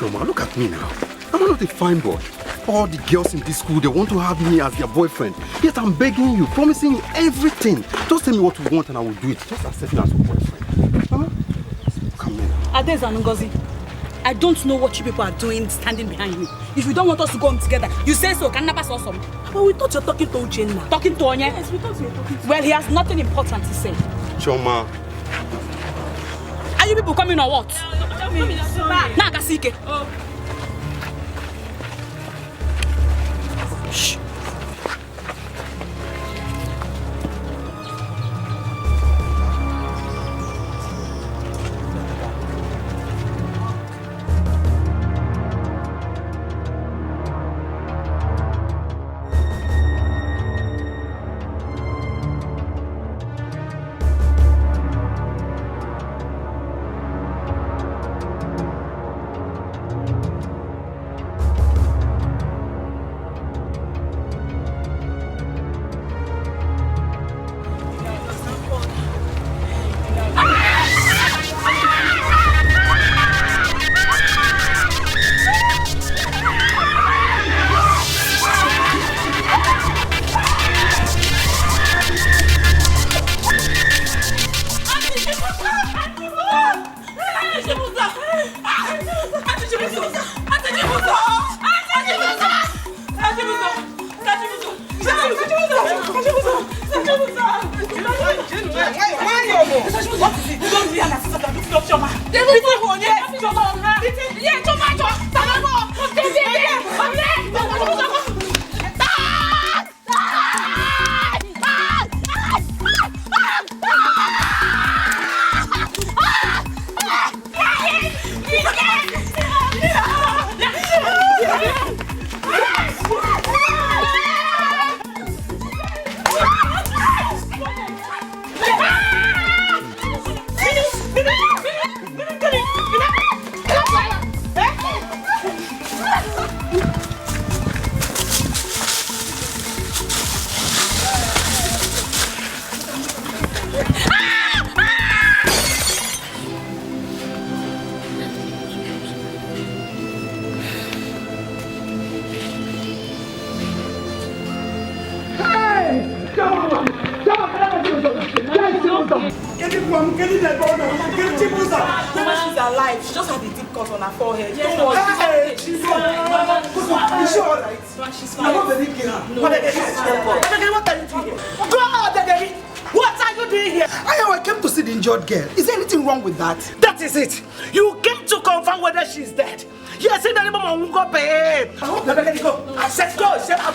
Choma, look at me now. I'm not a fine boy. All the girls in this school, they want to have me as their boyfriend. Yet I'm begging you, promising you everything. Just tell me what you want and I will do it. Just accept me as your boyfriend. Huh? Come here. Ades and Ngozi, I don't know what you people are doing standing behind me. If you don't want us to go home together, you say so. Can never saw some. But we thought you're talking to Uchenna. Talking to Onye? Yes, we thought you were talking to Well, he has nothing important to say. Choma. Are you people coming or what? Nah, Kasike. Shh. Girl. Is there anything wrong with that? That is it. You came to confirm whether she's dead. Yes, say that mama won't go pay. I hope let me go. I said go. Say I'm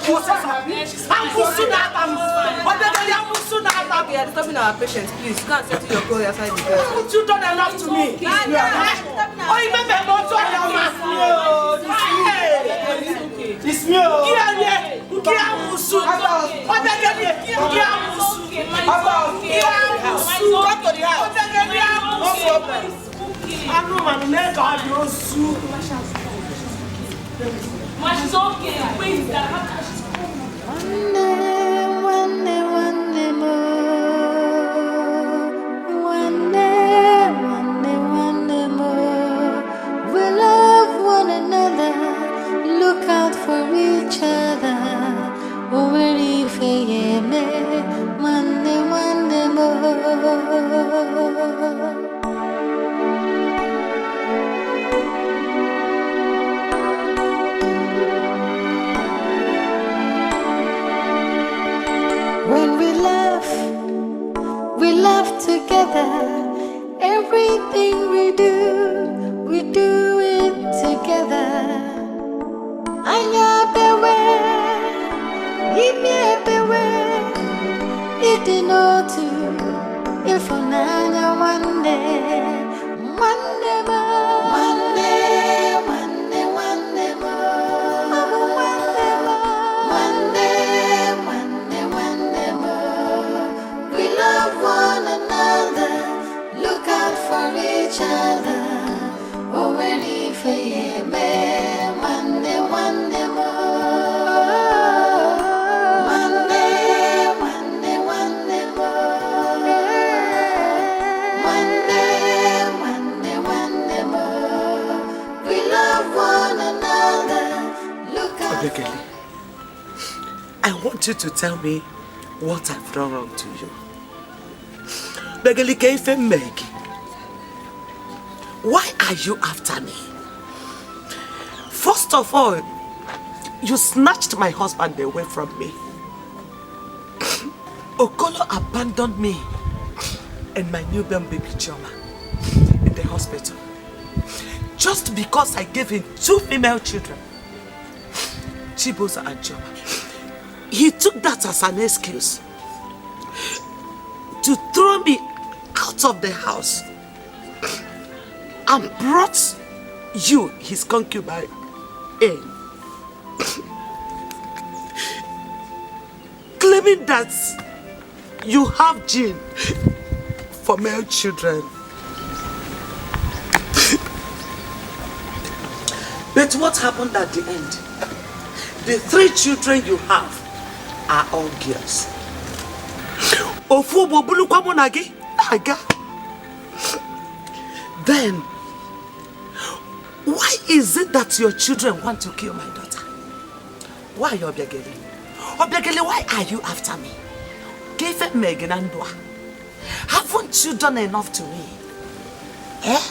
Okay, you're disturbing our patients, please. You can't settle your call outside the door. But you done enough to me. Oh, you remember more to it's me. Look out for each other. Oh, very fair, one day more. When we laugh together. Everything we do it together. It didn't if one day we love one another. Look out for each other. Oh, ready for you, man. One day more. We love one I want you to tell me what I've done wrong to you. Begelike ife Meg, why are you after me? First of all, you snatched my husband away from me. Okolo abandoned me and my newborn baby Chioma in the hospital. Just because I gave him 2 female children, Chiboza and Chioma. He took that as an excuse to throw me out of the house and brought you, his concubine, in. Claiming that you have gene for male children. But what happened at the end? The 3 children you have are all girls. Then, why is it that your children want to kill my daughter? Why, Obiageli? Obiageli, why are you after me? Give Megan and Dwa. Haven't you done enough to me? Eh?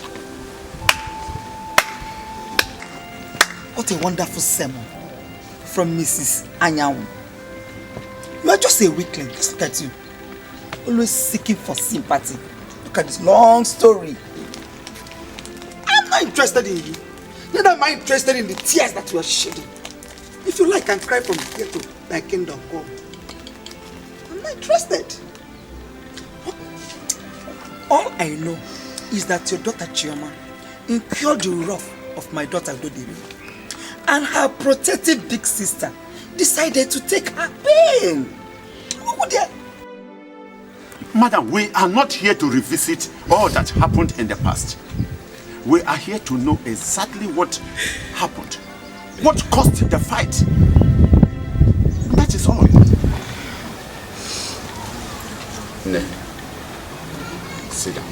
What a wonderful sermon from Mrs. Anyanwu. You are just a weakling. Just look at you. Always seeking for sympathy. Look at this long story. I'm not interested in you. Neither am I interested in the tears that you are shedding. If you like, I can cry from here to thy kingdom come. I'm not interested. All I know is that your daughter Chioma incurred the wrath of my daughter Dodiri, and her protective big sister decided to take her pain. What would they? Madam, we are not here to revisit all that happened in the past. We are here to know exactly what happened. What caused the fight. That is all. Ne. Sit down.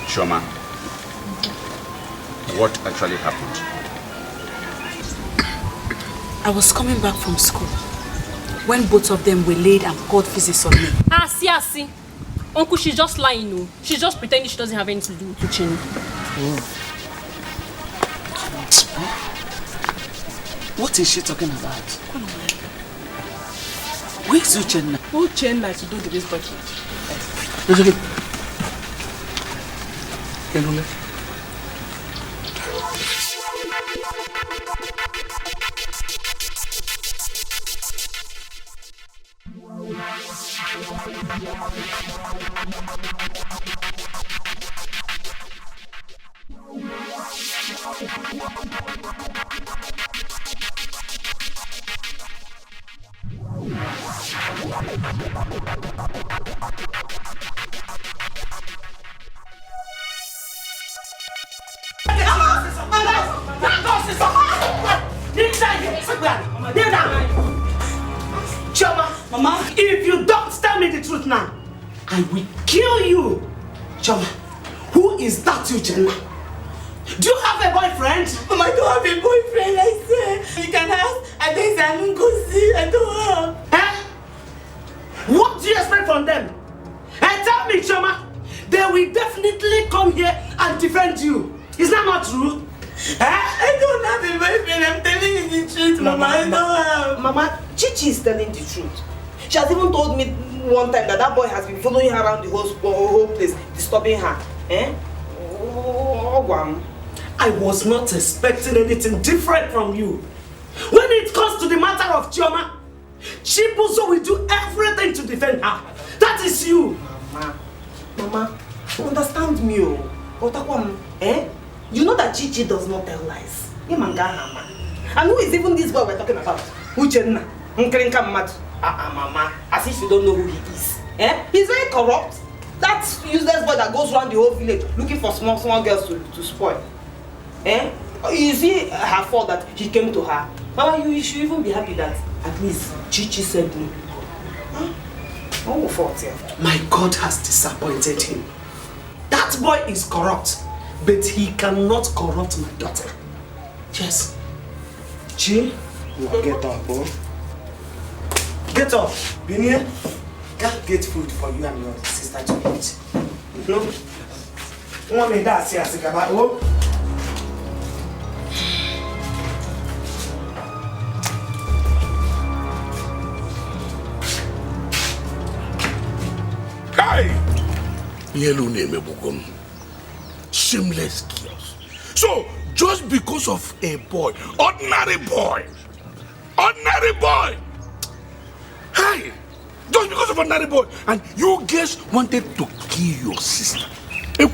Shoma, what actually happened? I was coming back from school when both of them were laid and poured physics on me. See. Uncle, she's just lying, no. She's just pretending she doesn't have anything to do with Uchenna. What is she talking about? Where's Uchenna? Uchenna to do the best bucket. Mama, if you don't tell me the truth now, I will kill you. Choma, who is that Uchenna? Do you have a boyfriend? Mama, I don't have a boyfriend, I said. You can ask. I think I don't go see. I don't have. Eh? What do you expect from them? And tell me, Choma, they will definitely come here and defend you. Is that not true? I don't have a boyfriend. I'm telling you the truth, Mama. I don't have. Mama, Chichi is telling the truth. She has even told me one time that boy has been following her around the whole place, disturbing her. Eh? I was not expecting anything different from you. When it comes to the matter of Chioma, Chibuzo will do everything to defend her. That is you. Mama, understand me, oh. Eh? You know that Chichi does not tell lies. And who is even this boy we're talking about? Uchenna. Mama, as if you don't know who he is. Eh? He's very corrupt. That useless boy that goes around the whole village looking for small girls to spoil. Eh? You see her fault that he came to her. Mama, you should even be happy that at least Chichi said no. Oh, fault here. My God has disappointed him. That boy is corrupt, but he cannot corrupt my daughter. Yes. Chi, get up, oh. Get up, Binie. Get food for you and your sister to eat. No? Want me that say about oh? Yellow name shameless chaos. So just because of a boy, ordinary boy, hey, just because of ordinary boy, and you guys wanted to kill your sister. Hey,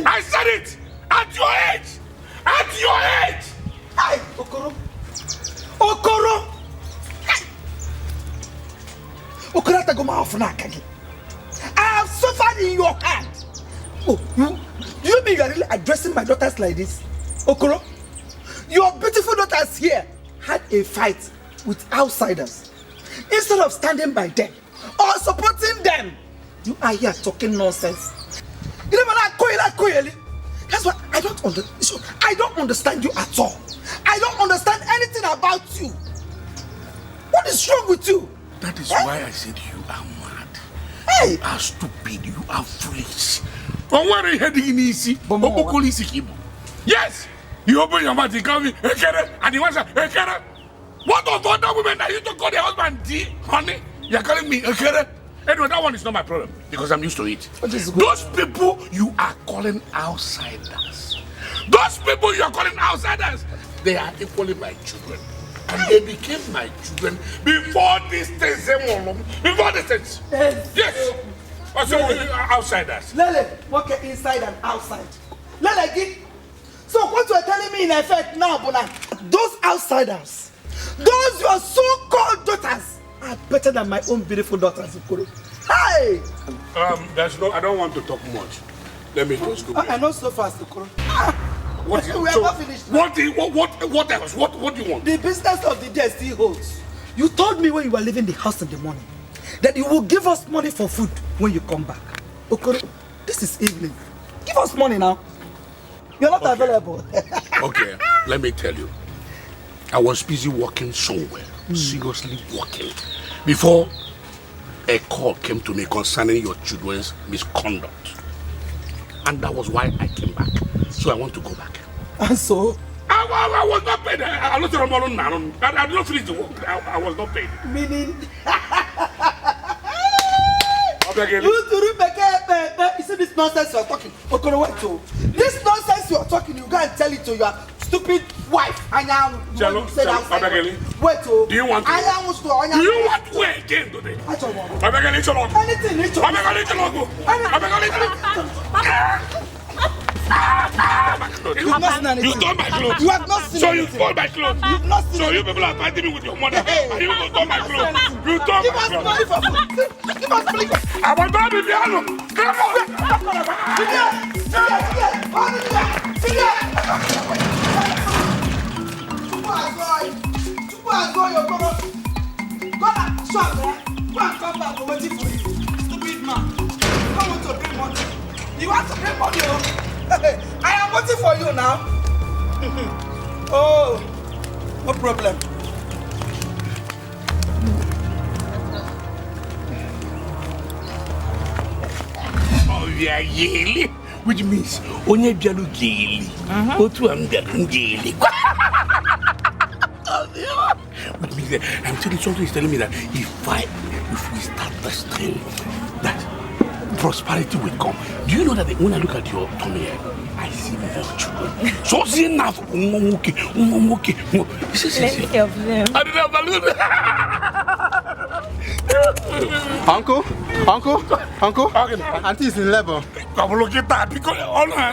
I said it at your age, Hey, Okoro, I have suffered in your hand. Oh, you mean you are really addressing my daughters like this? Okoro, your beautiful daughters here had a fight with outsiders. Instead of standing by them or supporting them, you are here talking nonsense. That's why I don't understand you at all. I don't understand anything about you. What is wrong with you? That is why I said you are mad. Hey! You are stupid. You are foolish. Yes! You open your mouth, you call me and you want to say, what of other women that you don't call their husband D, honey? You're calling me anyway, that one is not my problem because I'm used to it. Those people you are calling outsiders. They are equally my children. And they became my children before these things. Yes. Also, outsiders. Lele, what inside and outside? Lele, get. So what you are telling me in effect now, Bona, those outsiders, those your so-called daughters are better than my own beautiful daughters. Hey! I don't want to talk much. Let me just go. I know so fast, Okoro. What we are not finished. What else? What do you want? The business of the day still holds. You told me when you were leaving the house in the morning that you will give us money for food when you come back. Okoro, this is evening. Give us money now. You're not available. Okay, let me tell you. I was busy working somewhere, seriously working, before a call came to me concerning your children's misconduct. And that was why I came back. So I want to go back. And so? I was not paid. I did not finish the work. I was not paid. Meaning? You see this nonsense you are talking? Okoro, wait to. This nonsense you are talking, you go and tell it to your stupid wife. Wait to. Do you want to? Do you want to again today? Anything. You have not seen anything. You stole my clothes. You have not seen so anything. You stole my clothes. You have not seen So you people are fighting me with your mother. And you stole my clothes. You stole my clothes. Give us money for I was not the piano. Come You want to bring money? I am waiting for you now. Oh, no problem. Oh, yeah, yeli. Which means, onye bialu yeli. Otu am bialu yeli. Which means that I'm telling something is telling me that if we start this thing, that prosperity will come. Do you know that when I look at your tummy here, I see more children. So see enough. Let me help them. I didn't have balloon. Uncle, Auntie is in labor.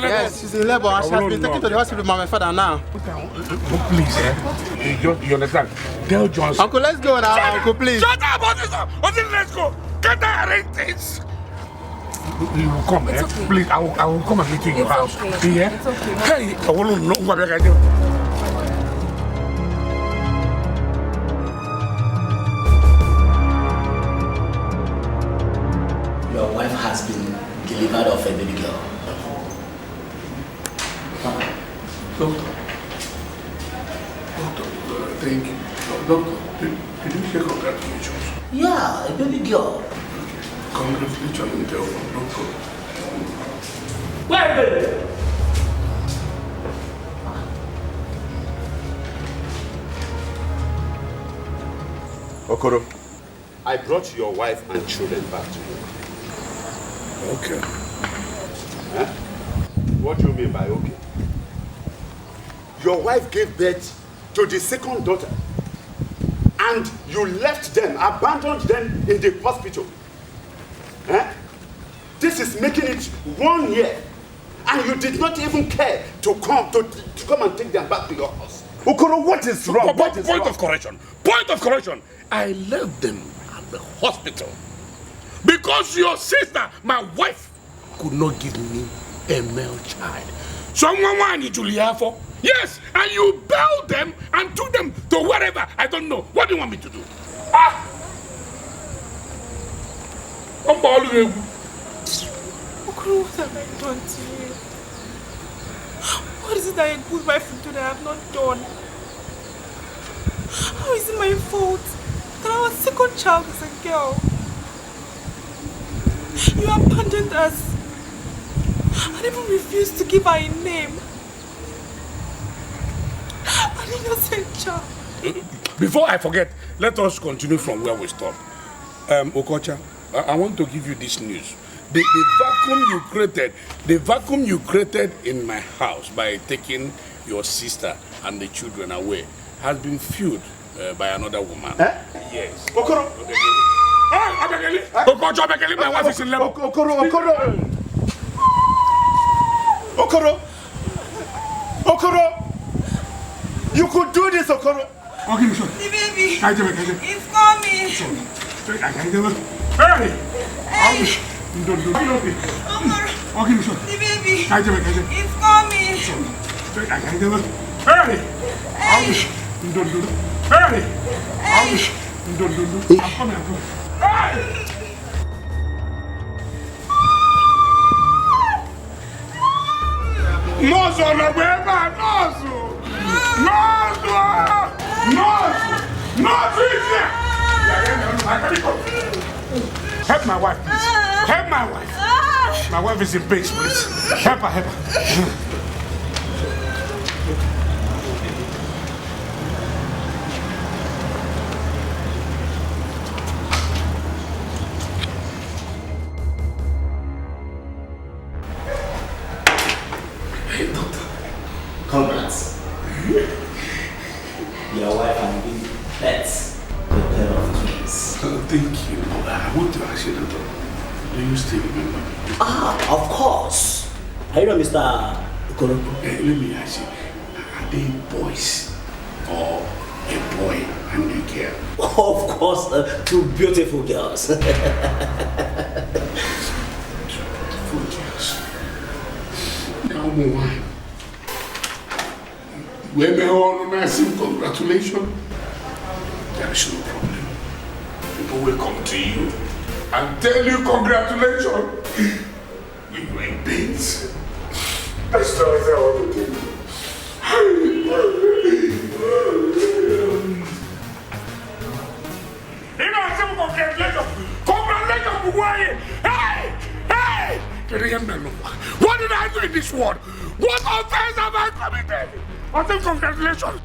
Yes, she's in labor and she has been taken to the hospital by my father now. Please, you understand? Tell Johnson. Uncle, let's go now, Uncle, please. Shut up, let's go. Can't I arrange things? You will come, eh? Okay. Please, I will come and meet you in your house. Okay. Yeah? It's okay. Hey, I will know what I can do. Your wife has been delivered of a baby girl. Doctor, did you say congratulations? Yeah, a baby girl. Congratulations, doctor. Wait. Okoro, I brought your wife and children back to you. Okay. Huh? What do you mean by okay? Your wife gave birth to the second daughter and you left them, abandoned them in the hospital. Huh? This is making it 1 year and you did not even care to come and take them back to your house. Okoro, what is wrong? Point of correction. I left them at the hospital because your sister, my wife, could not give me a male child. Someone wanted to live for. Yes, and you bailed them and took them to wherever. I don't know. What do you want me to do? Okoro, what have I done to you? What is it that a good wife will do that I have not done? How is it my fault that our second child is a girl? You abandoned us and even refused to give her a name. An innocent child. Before I forget, let us continue from where we stopped. Okocha, I want to give you this news. The vacuum you created in my house by taking your sister and the children away has been filled by another woman. Yes. Okoro! Okoro, my wife is in level. Okoro! You could do this, Okoro! Okay, sure. The baby! It's coming! Hey! Don't do it. Okay, sure. The baby! It's coming! Hey! Don't do it. Hey! Don't do it. I'm coming. Hey! Nosso, não aguenta! Nosso! Help my wife, please. Help my wife. My wife is in pain, please. Help her. Congrats. Your wife and big pets, a pair of twins. Thank you. I want to ask you, do you still remember me? Of course. I know Mr. Okoro. Let me ask you, are they boys or a boy and a girl? Of course, two beautiful girls. Two beautiful girls. Now, why? When they all massive congratulations, there is no problem. People will come to you and tell you congratulations. We were in pains. That's not what I want to tell you. You know, I said congratulations. Congratulations, boy. Hey! What did I do in this world? What offense have I committed? I said congratulations.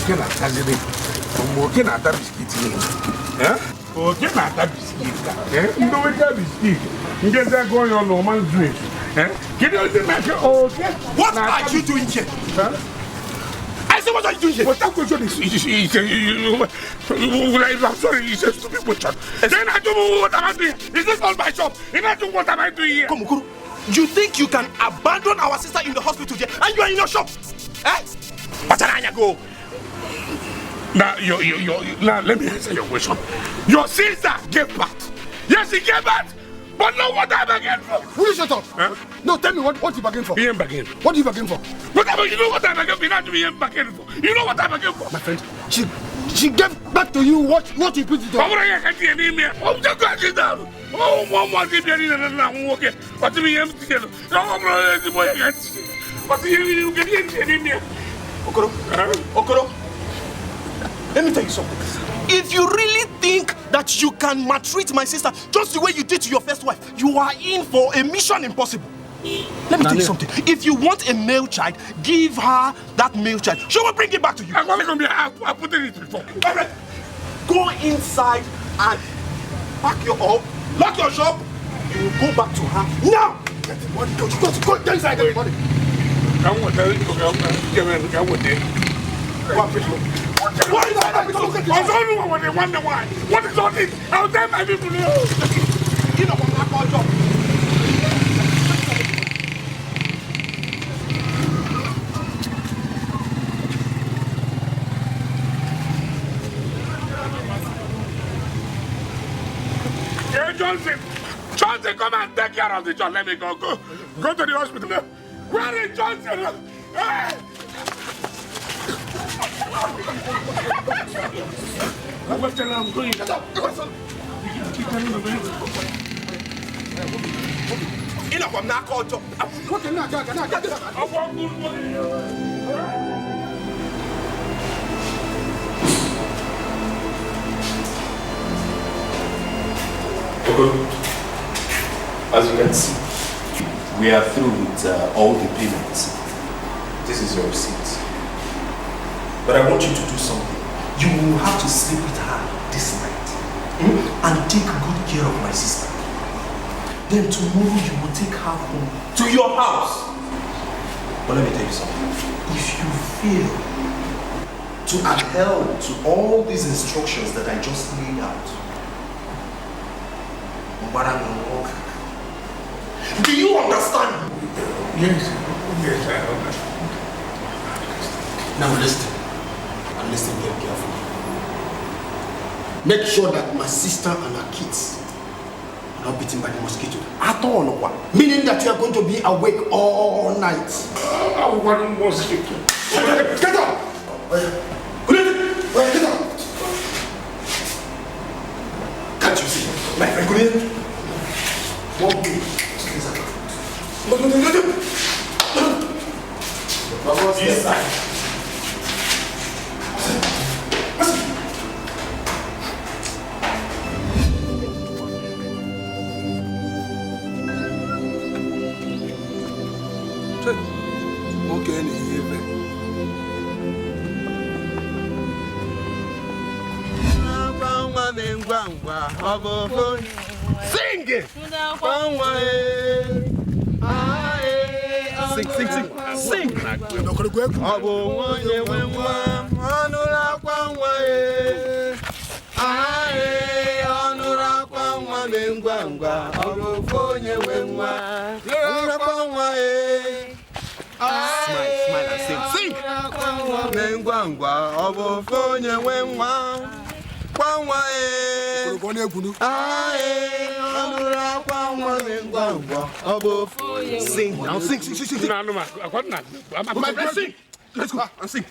Can I tell you this? Can I tell biscuit? Oh, can I tell biscuit? You know what that biscuit? You get that going on no man's drink. Can you imagine? Okay. What are you doing here? I said, what are you doing here? But that question I'm sorry, it's a stupid question. Then I don't know what am I doing. Is this not my shop? If I do, what am I doing here? Come, Okoro. You think you can abandon our sister in the hospital here and you are in your shop? Pataranya, go. Now, now, let me answer your question. Your sister gave birth. Yes, she gave birth But no, what I bargain for? Will you shut up? Huh? No, tell me what you bargain for. Me ain't bargain. What do you bargain for? You know what I bargain for? Not me ain't bargain for. You know what I bargain for? My friend, she gave back to you what you put it on. I'm just going to sit down. Oh, Mama, if you're in a walk, what do we have to get? No, brother, the boy gets. What do you get in here? Okoro, let me tell you something. If you really think that you can maltreat my sister just the way you did to your first wife, you are in for a mission impossible. Let me tell you something. If you want a male child, give her that male child. She will bring it back to you. I put it before. All right. Go inside and pack your up, lock your shop. You will go back to her now. Get the money. Go inside. Get the money. I want to tell you. What is that? What is all this? I'll tell my people. You know what I call job. Hey, Johnson, come and take care of the child. Let me go. Go to the hospital. Where is Johnson? Hey! I'm going. Enough, I'm not called job. What can I get? As you can see, we are through with all the payments. This is your receipt. But I want you to do something. You will have to sleep with her this night and take good care of my sister. Then tomorrow you will take her home to your house. But let me tell you something. If you fail to adhere to all these instructions that I just laid out, do you understand? Yes, I understand. Now listen. And listen very carefully. Make sure that my sister and her kids are not bitten by the mosquito at all. Meaning that you are going to be awake all night. I want mosquito. Get up! Get up! Can't you see? My friend, come here. Walk me. No. Inside. Sing it! Sing! Smile and sing. Sing! Sing now, sing. No, My friend, sing. Let's go and sing.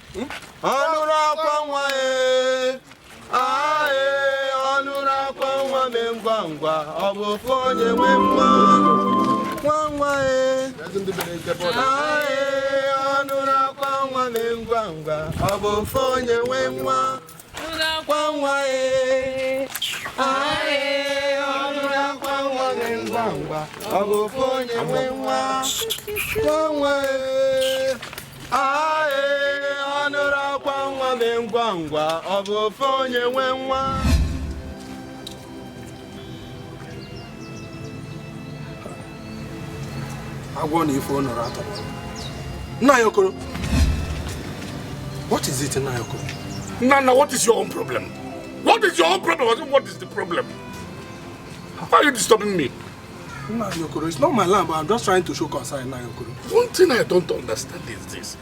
I want you for Norata. Nayokoro. What is it, Nayokoro? Nana, what is your own problem? What is your own problem? What is the problem? Why are you disturbing me? Nayokoro, it's not my land, but I'm just trying to show concern, Nayokoro. One thing I don't understand is this.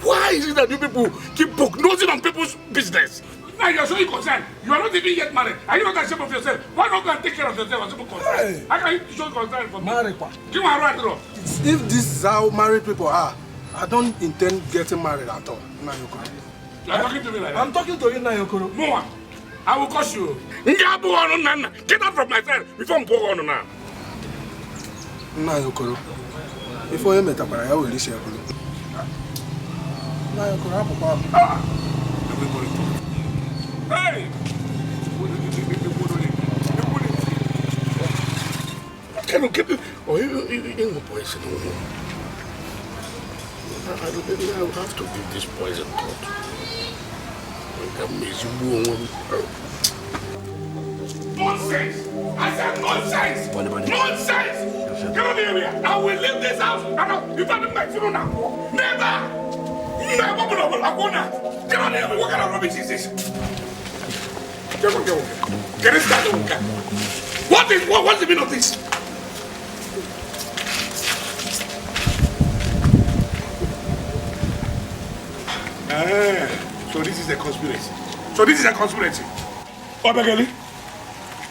Why is it that you people keep prognosing on people's business? Now you're showing concern. You are not even yet married. Are you not ashamed of yourself? Why not go and take care of yourself as people concern? Hey. How can you show concern for me? Married. Give me a right, bro. If this is how married people are, I don't intend getting married at all. Nayokoro. You're talking to me like that? I'm talking to you, Nayokoro. More. I will curse you. Get out from my friend before I'm going on now. Nayokoro. Before you met up, I will listen to you. Nayokoro, hey! Can you get it? Oh, you poison. I will have to give this poison thought. Nonsense! I said nonsense! Nonsense! Come on here! I will leave this house! I know you better make it now! Never! Never! Get on here! What kind of rubbish is this? Get it started! What's the meaning of this? So this is a conspiracy. Obegeli.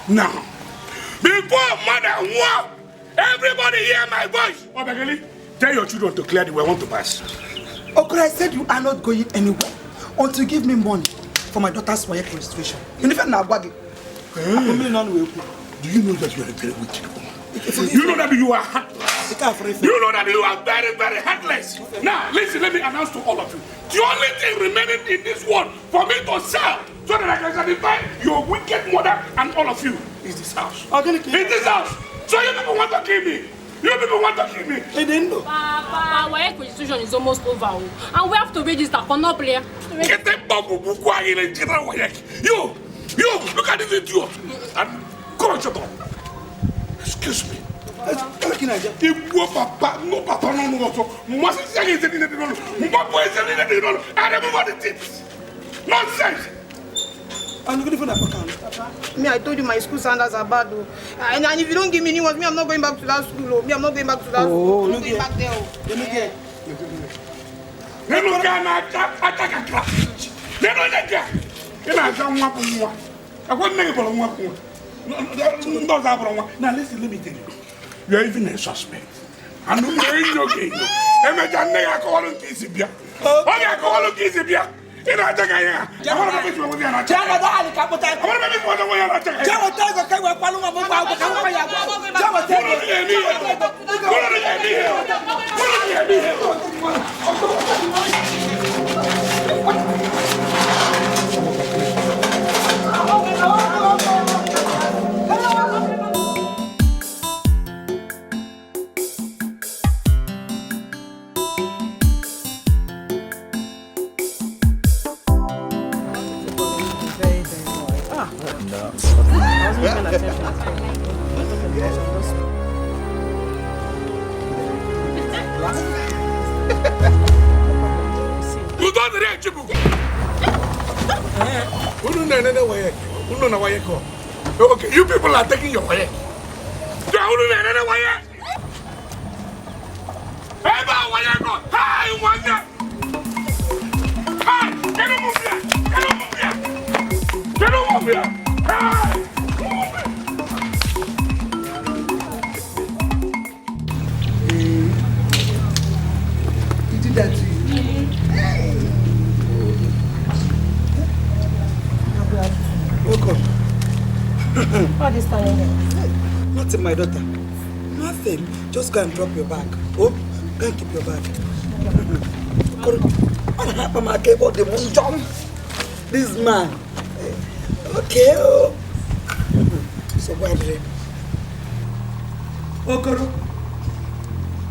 Now, before mother war, everybody hear my voice. Obegeli, tell your children to clear the way I want to pass. Okay, I said you are not going anywhere until you give me money for my daughter's wire registration. You never know about it. Do you know that you are a very wicked woman? You know that you are heartless. You know that you are very, very heartless. Now, listen, let me announce to all of you. The only thing remaining in this world for me to sell so that I can satisfy your wicked mother and all of you is this house. It's this house. So you people want to kill me. They didn't know. Papa, our registration is almost over. And we have to register for no player. Get them bubble. You, look at this idiot. Come on, shut up. Excuse me. Papa, no. Nonsense. I'm looking for that account. Me, I told you my school standards are bad though. And if you don't give me new ones, me, I'm not going back to that school. Oh. Me, I'm not going back to that school. I'm not going back there. Let me get. Now listen, let me tell you. You are even a suspect. And you are in your game. You don't react, Chibu. Okay, you people are taking your way. He did that to you. Welcome. What is telling you? Nothing, my daughter. Nothing. Just go and drop your bag. Oh, go and keep your bag. What happened, my cable? The moon jump. This man. Okay. So what did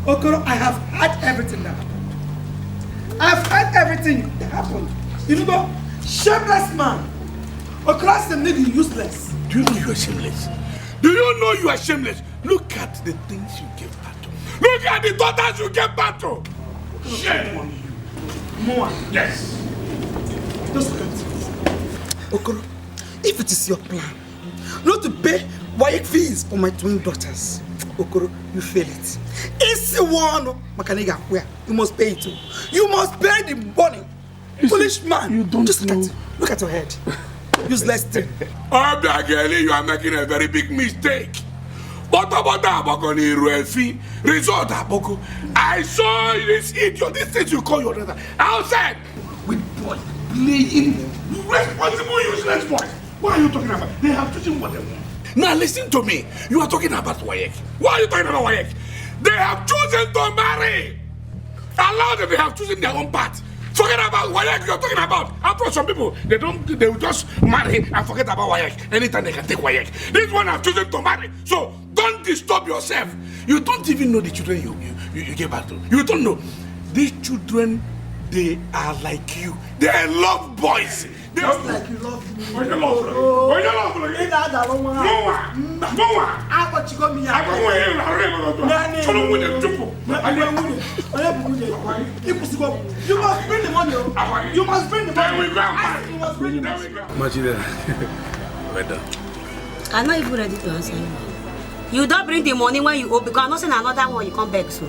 Okoro, I have heard everything that happened. I've heard everything that happened. You know, shameless man. Okoro said maybe useless. Do you know you are shameless? Do you know you are shameless? Look at the things you gave back to. Look at the daughters you gave back to. Shame on you. More. Yes. Just look at it. Okoro, if it is your plan not to pay wire fees for my twin daughters, Okoro, you fail it. It's one Makaniga where you must pay it too. You must pay the money. Foolish man. You don't just look know. at it. Look at your head. Useless thing. Obiageli, you are making a very big mistake. Result, I saw this idiot, this thing you call your daughter, outside with boys playing responsible, useless boys. What are you talking about? They have chosen what they want. Now listen to me. You are talking about Wayek. Why are you talking about Wayek? They have chosen to marry. Allow them, they have chosen their own path. Forget about Wayek you're talking about. After some people, they will just marry and forget about Wayek. Anytime they can take Wayek. This one have chosen to marry. So don't disturb yourself. You don't even know the children you gave birth to. You don't know. These children, they are like you. They are love boys. Just like you love me. What you love? What you love? No one. I want you to go me. I You must bring the money. You must bring the money. There we go. You must bring the money. Machida, weather. I'm not even ready to answer you. You don't bring the money when you owe, because I'm not saying another one you come back so.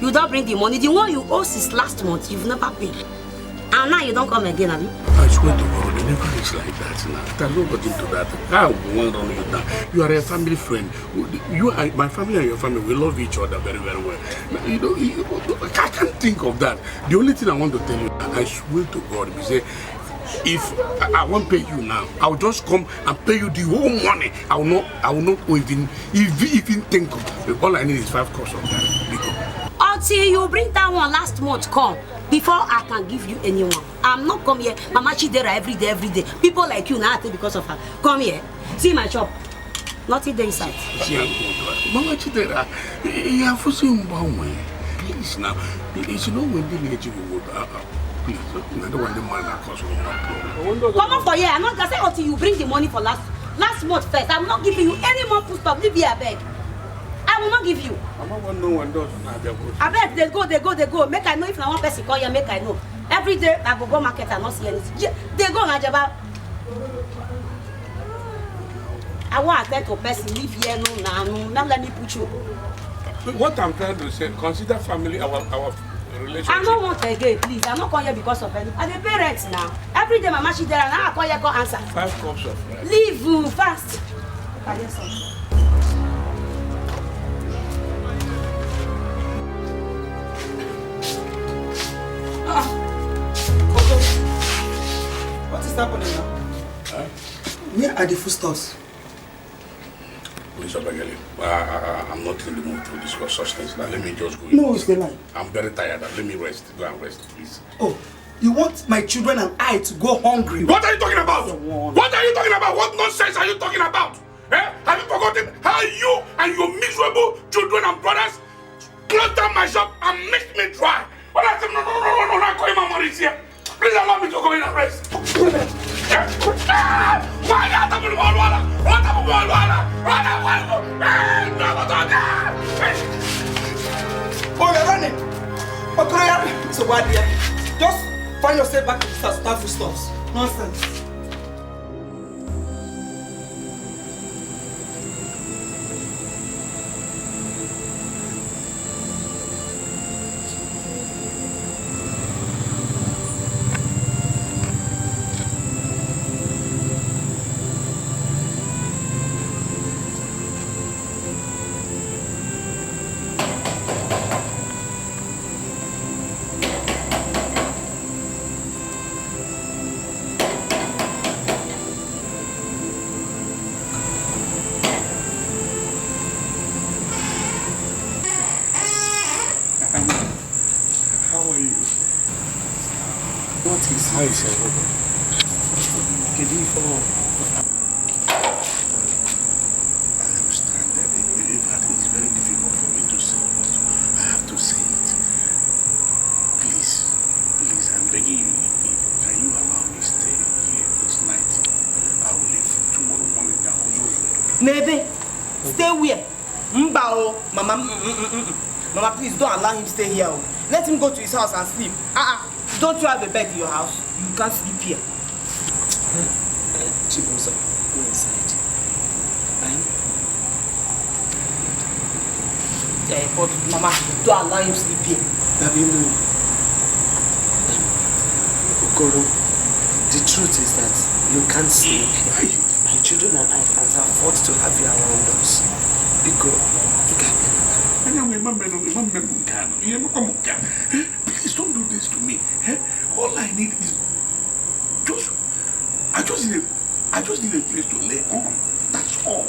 You don't bring the money. The one you owe since last month, you've never paid. And now you don't come again, have you? I swear to God, it never is like that now. There's nobody into that. I won't run you down. You are a family friend. You are, my family and your family, we love each other very, very well. You know, I can't think of that. The only thing I want to tell you, and I swear to God, is that if I won't pay you now, I'll just come and pay you the whole money. I will not even think of it. All I need is 5 cups of that. Until you bring that one last month, come. Before I can give you anyone. I'm not come here. Mama Chidera every day. People like you now because of her. Come here. See my shop. Nothing there inside. Mama Chidera, you are forcing me. Please now. It's not when they let you go. Please, I don't want the man that costs me. Come on for here. I'm not gonna say until you bring the money for last month first. I'm not giving you any more food stuff. Leave here, I beg. I will not give you. I want no one does. I bet they go. Make I know if I want person call you, make I know. Every day I go market and not see anything. They go Najaba. I want to tell to person live here no now let me put you. What I'm trying to say, consider family our relationship. I don't want again, please. I'm not calling here because of any. I'm the parents now. Every day my mama she there and now I call you go answer. 5 cups of rice. Leave you fast. I guess so. What is happening now? Huh? Where are the foodstuffs? Please, Obageli, I'm not in the mood to discuss such things now. Let me just go. No, it's the lie. I'm very tired. Let me rest. Go and rest, please. Oh, you want my children and I to go hungry? What are you talking about? What are you talking about? What nonsense are you talking about? Have you forgotten how you and your miserable children and brothers closed down my shop and made me dry? When I said, no, I'm calling my money here. Please allow me to go in and rest. Oh, you're running. So what, dear? Just find yourself back in the start foodstuffs. Nonsense. How is everything? Good evening. I am stranded. In fact, it's very difficult for me to say, but I have to say it. Please, I'm begging you. Can you allow me to stay here this night? I will leave tomorrow morning. Nebe, stay where? Mbao, Mama, please don't allow him to stay here. Let him go to his house and sleep. Don't you have a bed in your house? You can't sleep here. Chibuzo, go inside. But Mama, don't allow him to sleep here. Babimu, Okoro, the truth is that you can't sleep here. My children and I can't afford to have you around us. Please don't do this to me. All I need is I just need a place to lay on. That's all.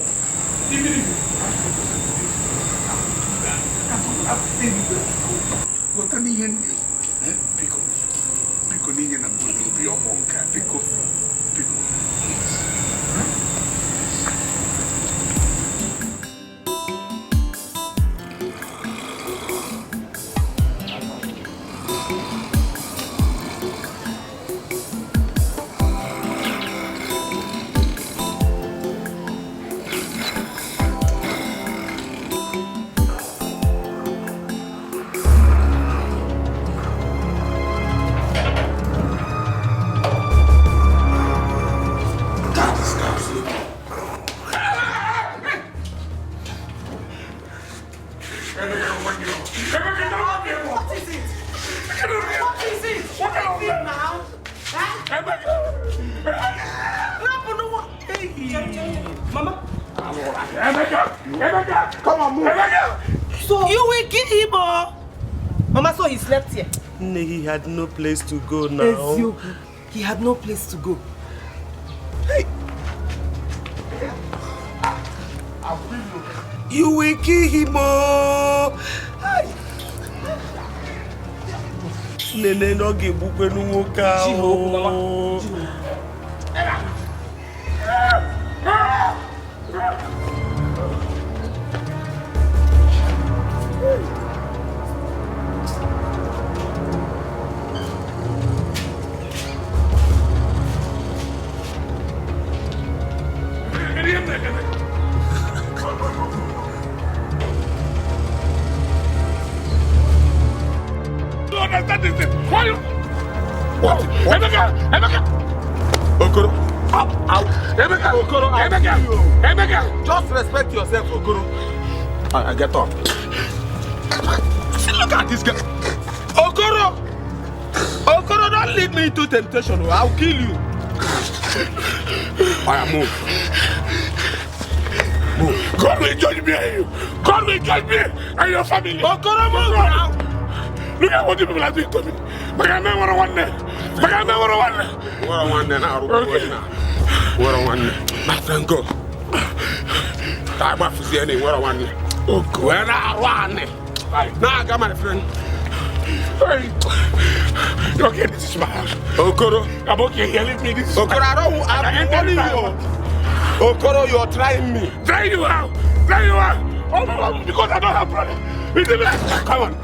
Come on, move. So you will kill him, Mama, so he slept here. He had no place to go now. He had no place to go. Hey. You will kill him, Nene no ge bukwe nuwoka. What? Emeka! Okoro. Emeka! Just respect yourself, Okoro. I get up. Look at this guy. Okoro! Okoro, don't lead me into temptation. I'll kill you. I move. God will judge me and you. God will judge me and your family. Okoro, move now. Look at what the people are doing to me. But I never want that. But I never want that. What I want now. What I want. My friend, go. I'm not for any. What I want. Okay. Where I want. Now I got my friend. Hey. Okay, this is my house. Okoro. I'm okay. You leave me. This is Okoro, I'm warning you. Okoro, you're trying me. Try you out. Try you out. Oh, because I don't have brother. Come on.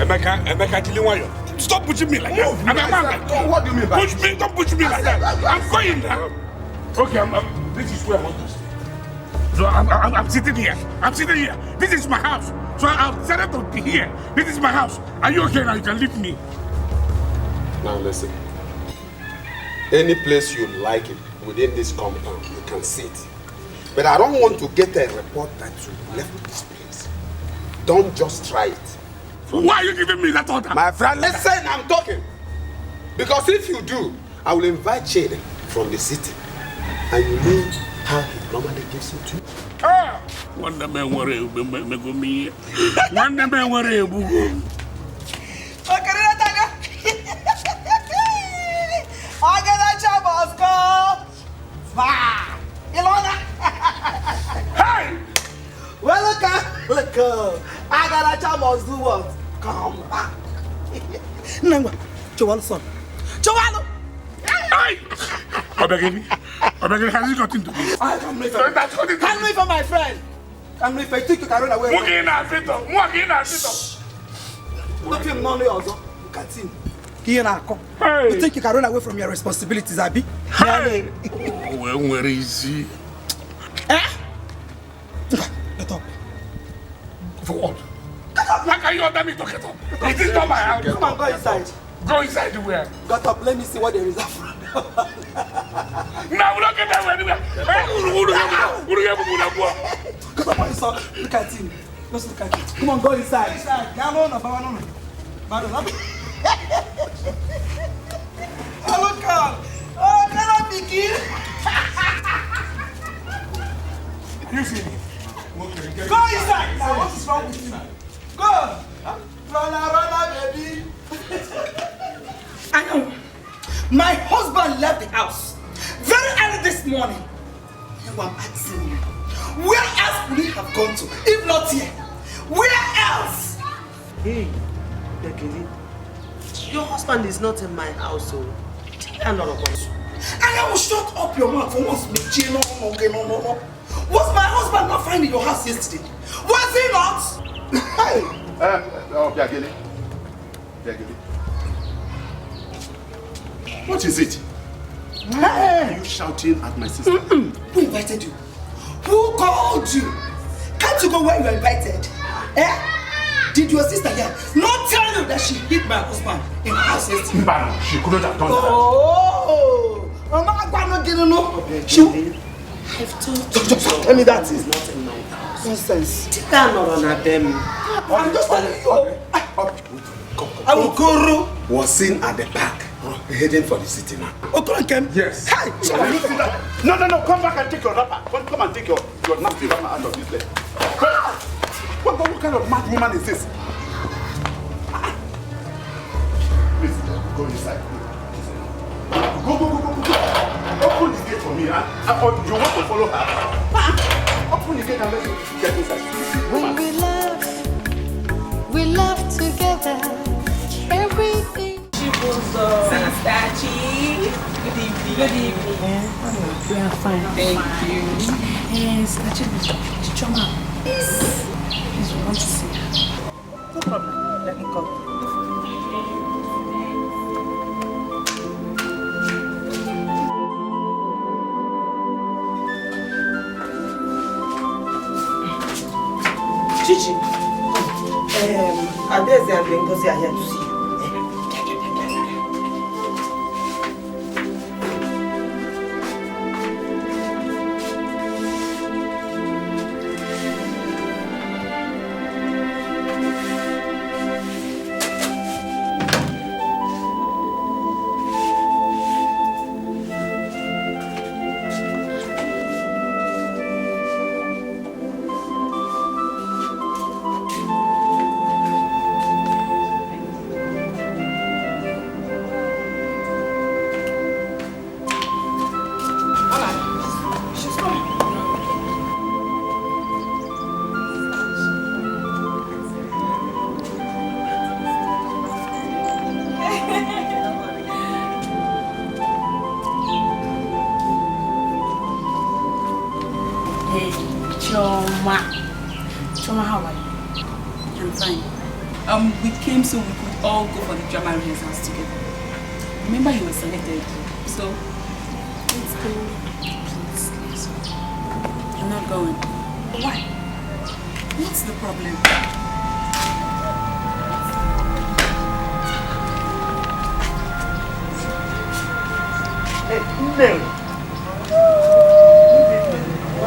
Emeka, stop pushing me like that. I'm a man. What do you mean by push me? Don't push me like that. I'm going now. Okay, this is where I want to stay. So I'm sitting here. I'm sitting here. This is my house. So I've decided to be here. This is my house. Are you okay now? You can leave me. Now listen. Any place you like it within this compound, you can sit. But I don't want to get a report that you left this place. Don't just try it. Why are you giving me that order? My friend, listen, I'm talking. Because if you do, I will invite Shade from the city. And you know how he normally gives it to you. Ah! One man worry, me. One man worry, Hey! Well, look, I got a job must do what? Come back. Nangwa, Chowalo son. Chowalo! Hey! Obegini, has he got into this? I come with him. Come with my friend. Come with I think you can run away. Look in our feet. Look him none also. Look at him. Here now, come. You think you can run away from your responsibilities, Abi? Hey! Oh, where is he? Eh? Get up. For what? Get up! How can you order me to get up? It is not my house. Come on, go inside. Go inside where? Get up, let me see what there is after. Now we don't get that anywhere. Get up, my son. Look at him. Let's look at it. Come on, go inside. Hello, Carl. Oh, hello, Mickey. You see me? Go inside. Now, what is wrong with you? Go. Run, baby. I know. My husband left the house very early this morning. Now I'm asking you, where else would he have gone to? If not here, where else? Hey, Bekele, your husband is not in my house, so I'm not of us. And I will shut up your mouth for once. No. Was my husband not fine in your house yesterday? Was he not? Hey! Bekele. What is it? Why are you shouting at my sister? Who invited you? Who called you? Can't you go where you are invited? Did your sister here not tell you that she hit my husband in her house yesterday? Mbano, she couldn't have done that. Oh! I've told you. Tell me that is not in my house. Nonsense. Take her not on them. I'm just telling you. I will go. Was seen at the back, heading for the city now. Yes. Hey! No, come back and take your wrapper. Come and take your nasty wrapper out of this place. What kind of mad woman is this? Please, go inside. Go. Open the gate for me. Or you want to follow her? Open the gate and let me get inside. When we love together. Everything. Sanastachi. Good evening. We are fine. Thank you. Yes, actually, Choma. Please, we want to see her. No problem. Let me come. Chichi, Adeze and Ngozi are here to see you. Choma, how are you? I'm fine. We came so we could all go for the drama rehearsals together. Remember you were selected, so let's go. Please. You're not going. Why? What's the problem?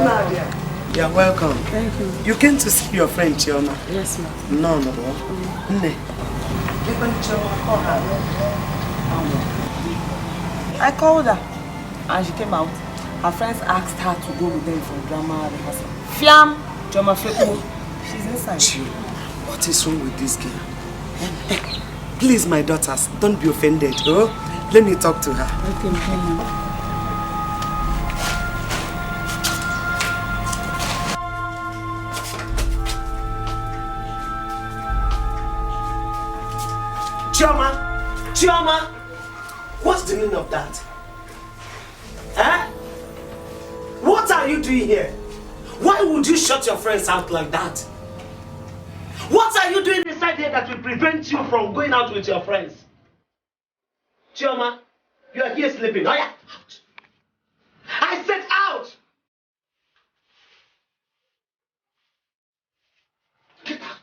Nadia. You're welcome. Thank you. You came to see your friend Chioma? Yes, ma'am. No. I called her and she came out. Her friends asked her to go with them for drama rehearsal. Fiam, Chioma Feku. She's inside. Chill. What is wrong with this girl? Please, my daughters, don't be offended. Oh, let me talk to her. Okay, Chioma, what's the meaning of that? Eh? What are you doing here? Why would you shut your friends out like that? What are you doing inside here that will prevent you from going out with your friends? Chioma, you are here sleeping. Oh yeah, out. I said out! Get out.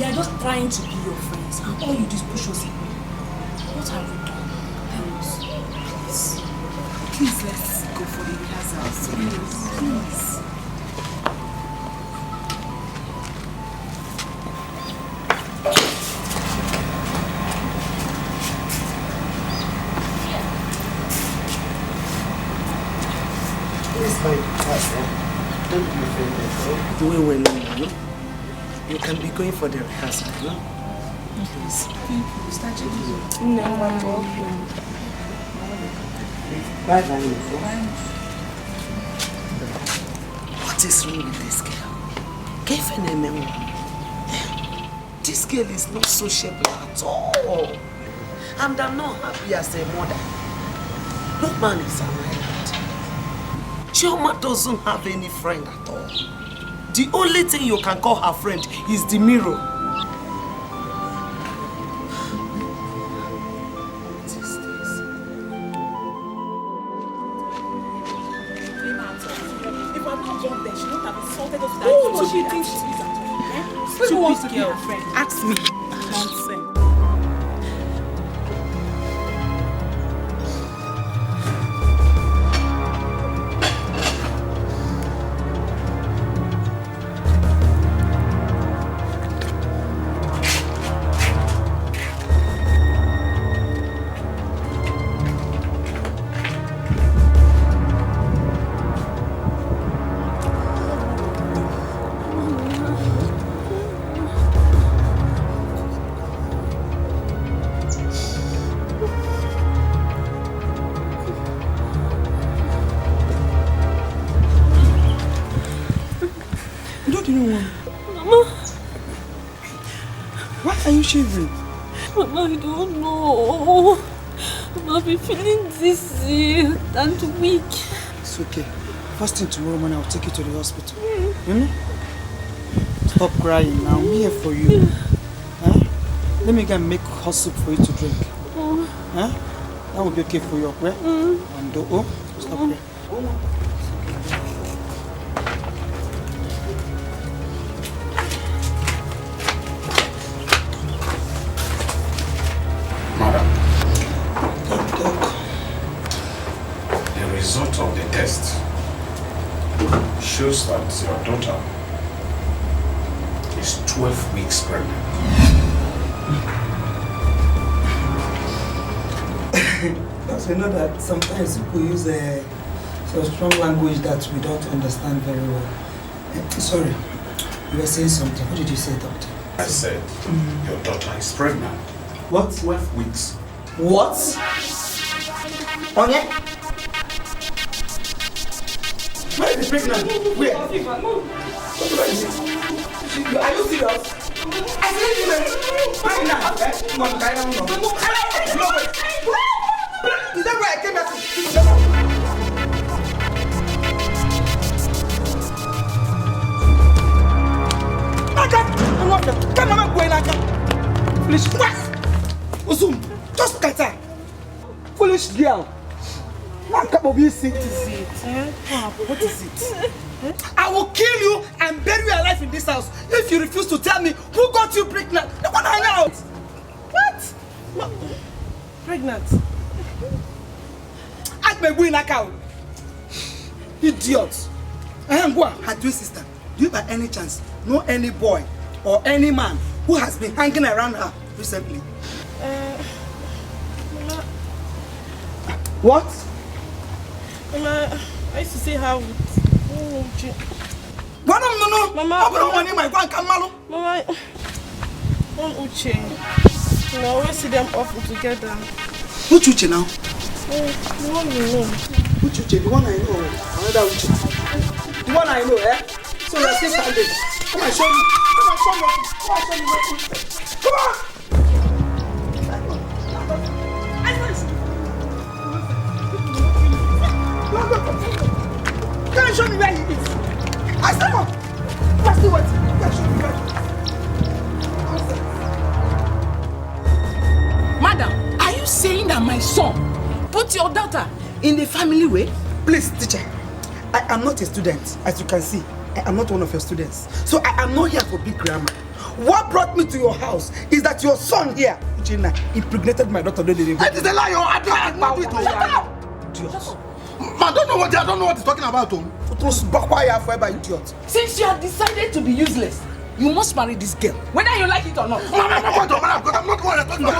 We are just trying to be your friends, and all you do is push us away. What have we done? Tell us. Please. Please, let's go for the rehearsals. Please. Don't be offended. Do it well, you can be going for the rehearsal, Please. Thank you, Mr. Chibu. No, Mama. Bye-bye. What is wrong with this girl? This girl is not sociable at all. And I'm not happy as a mother. No man is around. Chioma doesn't have any friend at all. The only thing you can call her friend is the mirror. What is this? If I'm not gone there, she won't have insulted us. Who she thinks she is at all? Who wants to be her friend? Ask me. Nonsense. Shivering. Mama, I don't know. I've been feeling dizzy and weak. It's okay. First thing tomorrow morning, I'll take you to the hospital. You know? Stop crying now. I'm here for you. Huh? Let me go and make hot soup for you to drink. Huh? That will be okay for you, okay? And stop crying. Of the test shows that your daughter is 12 weeks pregnant. Because we know that sometimes people use some strong language that we don't understand very well. Sorry, you were saying something. What did you say, doctor? I said your daughter is pregnant. What? 12 weeks. What? Okay. Where is the pregnant? Where? Are you serious? I said you pregnant. Come on, carry on. Is that where I came back to? Come on, go. Foolish. What? Just kata. Foolish girl. What is it? What is it? I will kill you and bury you alive in this house if you refuse to tell me who got you pregnant. No one hang out. What? No. Pregnant? Ask me going like out. Idiot. I am one. Her twin sister. Do you by any chance know any boy or any man who has been hanging around her recently? What? Mama, I used to see her with Uche. No. Mama, Mama, Uche. You know, I always see them often together. Which Uche now? The one you know. Which Uche? The one I know. Another Uche. The one I know, eh? So you're still standing. Come on, show me. Come on, show me. Come on! Can you show me where he is? I step up! What's the what? Can you show me where he is? Madam, are you saying that my son put your daughter in the family way? Please, teacher. I am not a student, as you can see. I am not one of your students. So I am not here for big grammar. What brought me to your house is that your son here, Uchenna, impregnated my daughter. That is a lie. I don't do it. Shut up. I don't know what he's talking about. Idiot. Since you have decided to be useless, you must marry this girl, whether you like it or not. I'm not going to marry because I'm not going to talk about.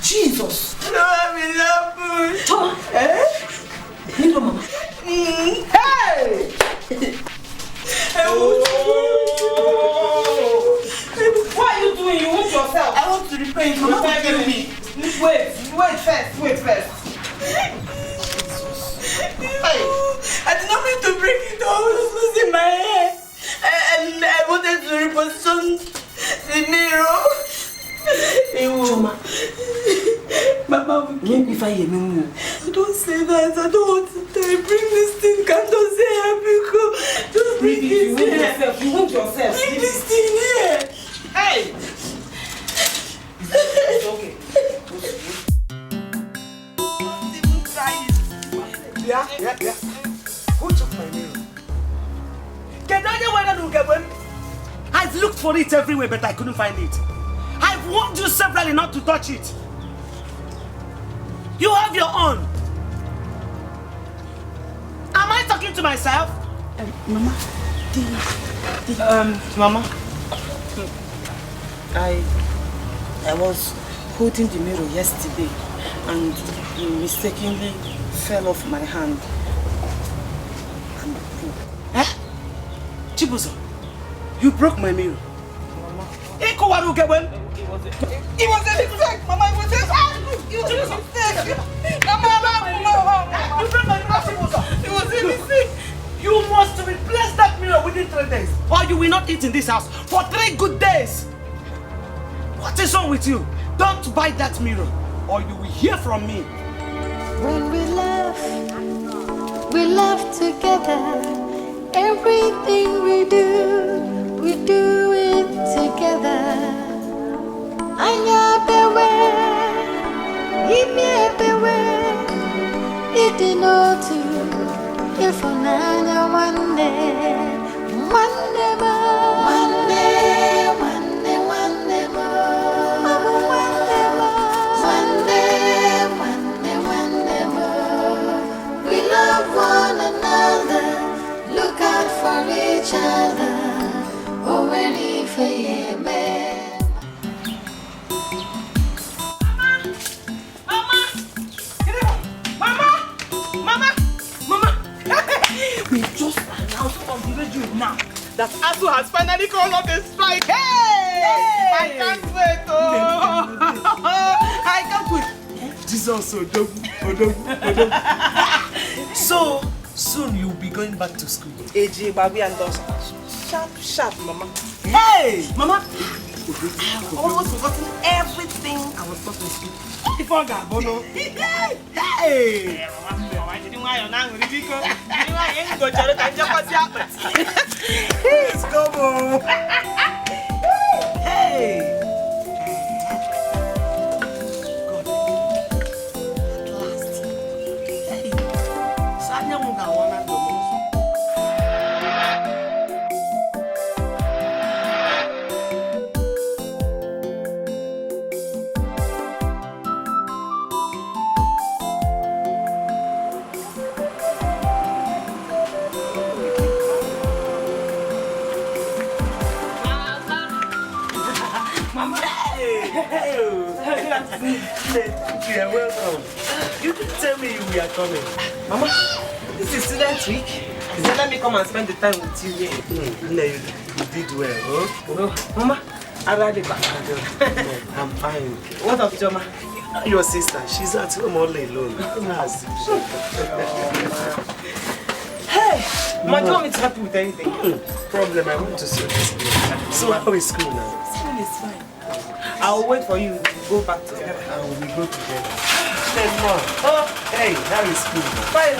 Jesus! No, I'm in love. Toma! Nilo, mama. Hey! What are you doing? You want yourself? I want to repay you. Mama will kill me. Wait first. I did not mean to break it. I was losing my hair. And I wanted to reposition the mirror. Choma. Mama will kill me if I hear me. Don't say that. I don't want to die. Bring this thing. Can't don't say happy. Just bring this here. You want yourself. Bring this thing here. Hey! It's okay. Yeah. Who took my mirror? I've looked for it everywhere, but I couldn't find it. I've warned you severally not to touch it. You have your own. Am I talking to myself? Mama, Mama, I was holding the mirror yesterday and mistakenly fell off my hand. Chibuzo, you broke my mirror. Mama. It was a mistake, Mama. It was a mistake. You broke my mirror, Chibuzo. It was a mistake. You must replace that mirror within 3 days, or you will not eat in this house for 3 good days. What is wrong with you? Don't buy that mirror, or you will hear from me. When we love together. Everything we do it together. Anya bewe, ime bewe, idinotu, ifunanya one day more. We love one another. Look out for each other. Oh, ready for you, man. Mama! We just announced on the radio now that ASU has finally called off the strike. Hey! I can't wait. I can't wait. Jesus, So soon you'll be going back to school. AJ, Babi, and those sharp, Mama. Hey! Mama! I've almost forgotten everything I was taught in school. Before Gabono. Hey! Mama, didn't want your name, ridiculous. Didn't want you to go to the Let's go, Mom. Hey! You're welcome. You didn't tell me you were coming. Mama, this is student week. He said, let me come and spend the time with you here. You did well, huh? Oh, Mama, I'm ready back. I'm fine. What of Joma? Your sister, she's at home all alone. Hey, Ma, do you want me to help you with anything? Problem, I want to see this. So how is school now? School is fine. I'll wait for you to go back together. And we go together. Then more. Oh, hey, how is school now? Fine,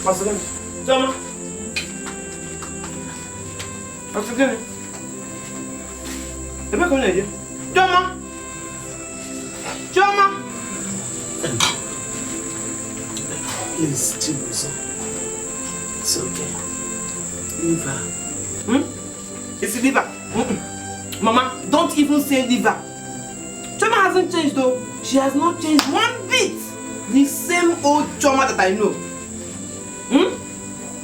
What's the name? Joma. What's the name? Ebe come here. Joma. Joma. Please, Chibuzo. It's okay. Leave her. It's liver. Mama, don't even say liver. Joma hasn't changed though. She has not changed one bit. The same old Joma that I know.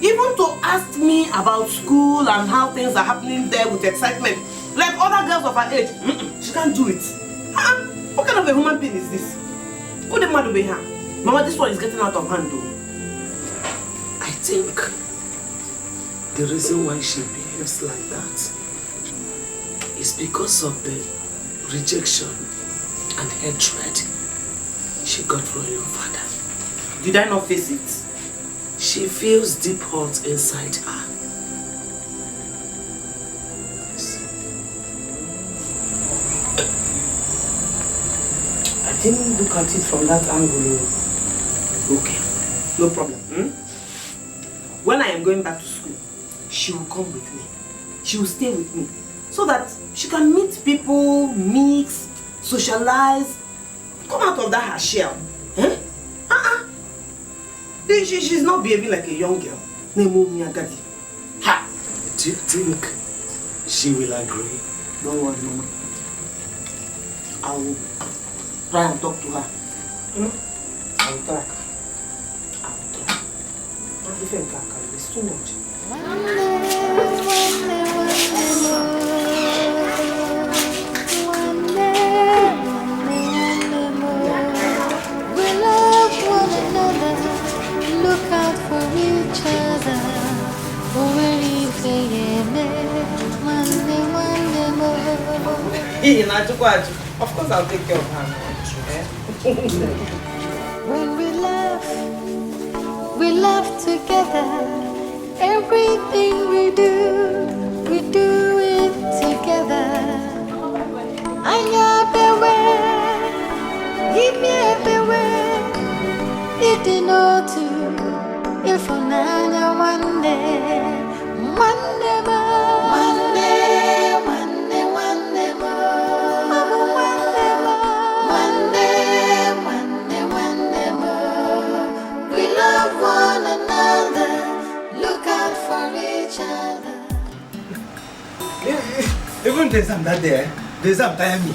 Even to ask me about school and how things are happening there with excitement, like other girls of her age, she can't do it. What kind of a human being is this? Who the mad be her? Mama, this one is getting out of hand though. I think the reason why she behaves like that is because of the rejection and hatred she got from your father. Did I not face it? She feels deep hurt inside her. Yes. I didn't look at it from that angle. Okay, no problem. When I am going back to school, she will come with me. She will stay with me so that she can meet people, mix, socialize, come out of that her shell. She's not behaving like a young girl. Ha! Do you think she will agree? Don't worry, Mama. I will try and talk to her. I will try. It's too much. Look out for each other. Of course I'll take care of her. When we laugh together. Everything we do it together. Give me a beware. It did not to if one day we love one another. Look out for each other. Even the exam that day, the exam tired me.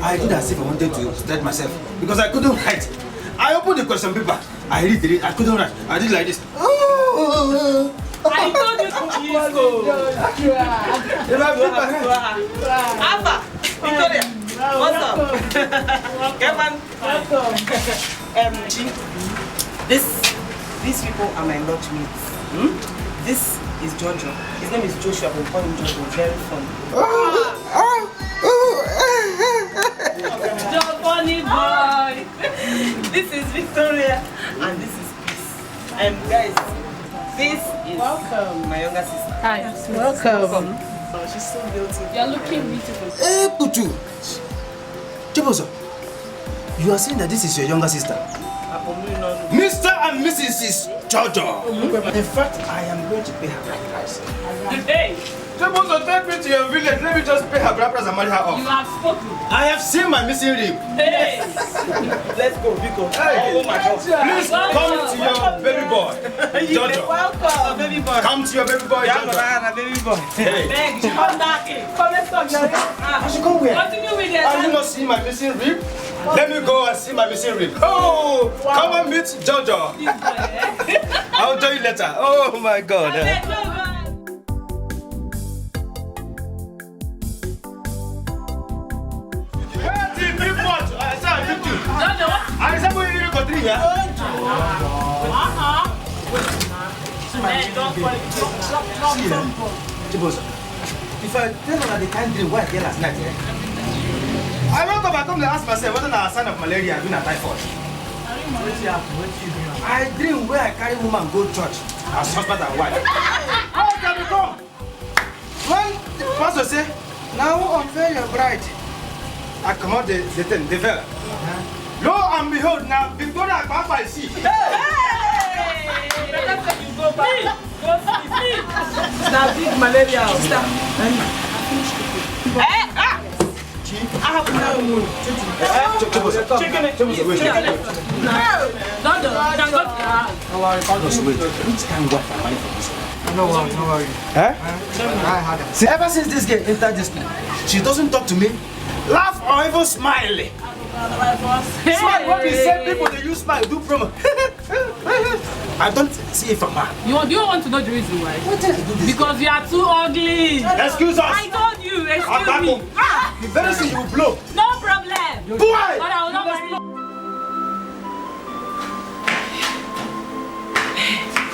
I did as if I wanted to stretch myself because I couldn't write. I opened the question paper. I read it. I couldn't write. I did like this. I told you to please go. Alpha, Victoria, what's up? Kevin, these people are my lodge mates. This is Jojo. His name is Joshua. We call him Jojo. Very funny. Joe, funny boy. This is Victoria, and this is Peace. Guys, this is my younger sister. Hi, welcome. Oh, she's so beautiful. You're looking beautiful. Hey, Putu. Chibozo, you are saying that this is your younger sister? Mr. and Mrs. Jojo. In fact, I am going to pay her bride price. Hey! Chibozo, take me to your village. Let me just pay her bride price and marry her off. You have spoken. I have seen my missing rib. Hey! Let's go, Vico. Hey! Oh my God. Please come to your baby boy, Jojo. Welcome, baby boy. Come to your baby boy, Jojo. Baby boy. Hey. Hey, come back. Come, let's talk, Jerry. I should come where? Continue with it. Are you not seeing my missing rib? Let me go and see my missing rib. Oh, wow. Come and meet Jojo. I'll tell you later. Oh my God. If I tell her that they can't drink, what I last night, I won't go back home to ask myself whether I sign of malaria has been a typhoid. I dream where I carry woman go church as husband and wife. How can you come? When the pastor say, now unveil your bride, I come out the veil. Lo and behold, now Victoria Papa is she. Go back. Go sleep. It's not big malaria. Sister. I have no mood. No worry. See, ever since this girl entered this place, she doesn't talk to me, laugh or even smile. Smile when we say people they use smile do promo. I don't see it from her. Do you want to know the reason why? What did I do this? Because you are too ugly. Excuse us. I told you. Excuse me. The very thing you will blow. No problem. Boy! But I will not marry.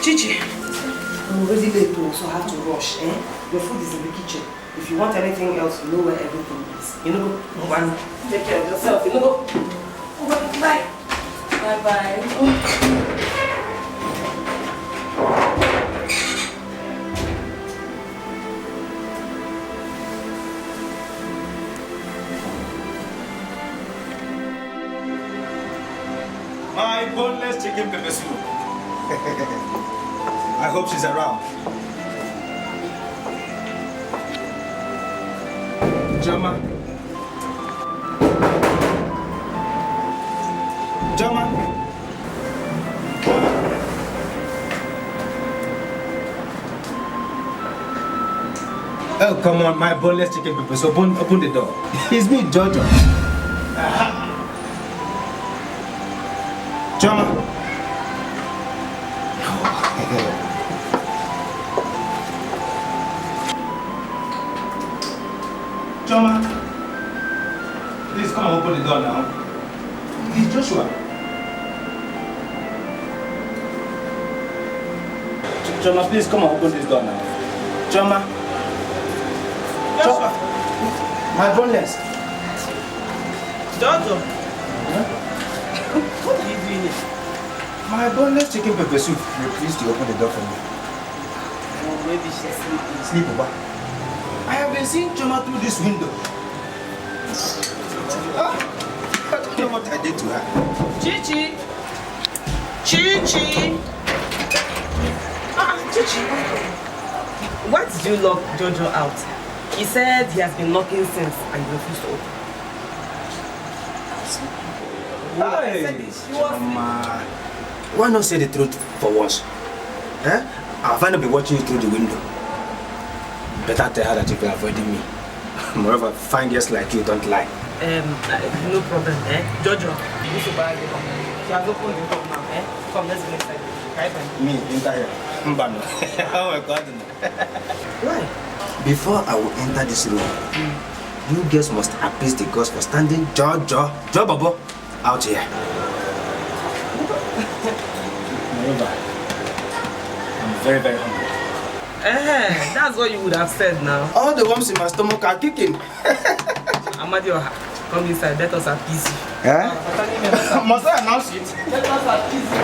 Chichi, I'm already late too, so I have to rush. Your food is in the kitchen. If you want anything else, you know where everything is. You know, one, take care of yourself. You know, bye. Bye. My boneless chicken pepper soup. I hope she's around. Jama. Oh, come on, my boneless chicken pepper soup. Open the door. It's me, Jojo. Jama. Joma, please come and open the door now. It's Joshua. Joma, please come and open this door now. Joma. Joshua. My boneless. Jojo. Huh? What are you doing here? My boneless chicken pepper soup. Please to open the door for me. Oh, maybe she's sleeping. Sleep over. I have been seeing Choma through this window. I don't know what I did to her. Chichi! Chichi! Chichi! Why did you lock Jojo out? He said he has been knocking since and you refused to open. Hey, Choma. Why not say the truth for once? I'll finally be watching you through the window. Better tell her that you've been avoiding me. Moreover, fine girls like you don't lie. No problem, Jojo, you should buy the door. She has opened the door now, Come, let's go inside. Me, enter here. Mbano. Oh my God. Why? Before I will enter this room, you girls must appease the gods for standing Jojo Babo out here. Moreover, I'm very, very hungry. That's what you would have said now. All the worms in my stomach are kicking. Amadio, come inside, let us appease you. Must I announce it? Let us appease you.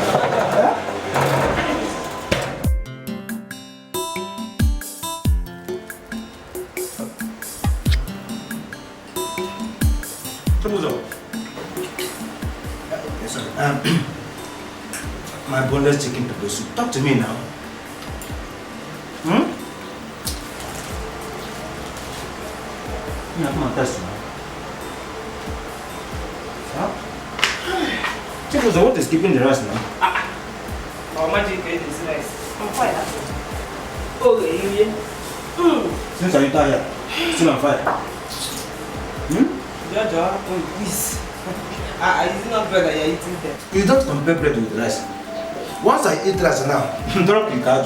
Yes, sir. My boneless chicken pepper soup. Talk to me now. Yeah, come on, test now. Huh? What is keeping the rest now? Oh, magic is nice. I'm fine. Oh, yeah. Since are you tired? Still on fire? Jojo, please. It's not bread that you're eating there. You don't compare bread with rice. Once I eat rice now, drop the card.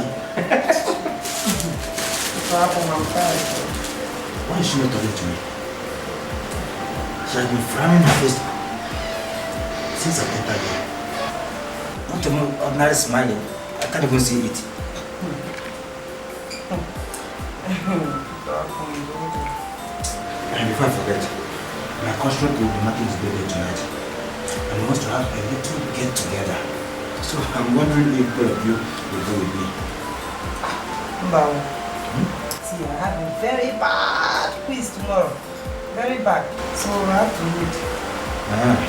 Why is she not talking to me? She has been frowning her face since I entered here. Not even ordinary smiling. I can't even see it. And before I forget, my constraint will be marking his birthday tonight. And he wants to have a little get together. So I'm wondering if both of you will go with me. Mbao. See, I have a very bad quiz tomorrow. Very bad. So I have to read.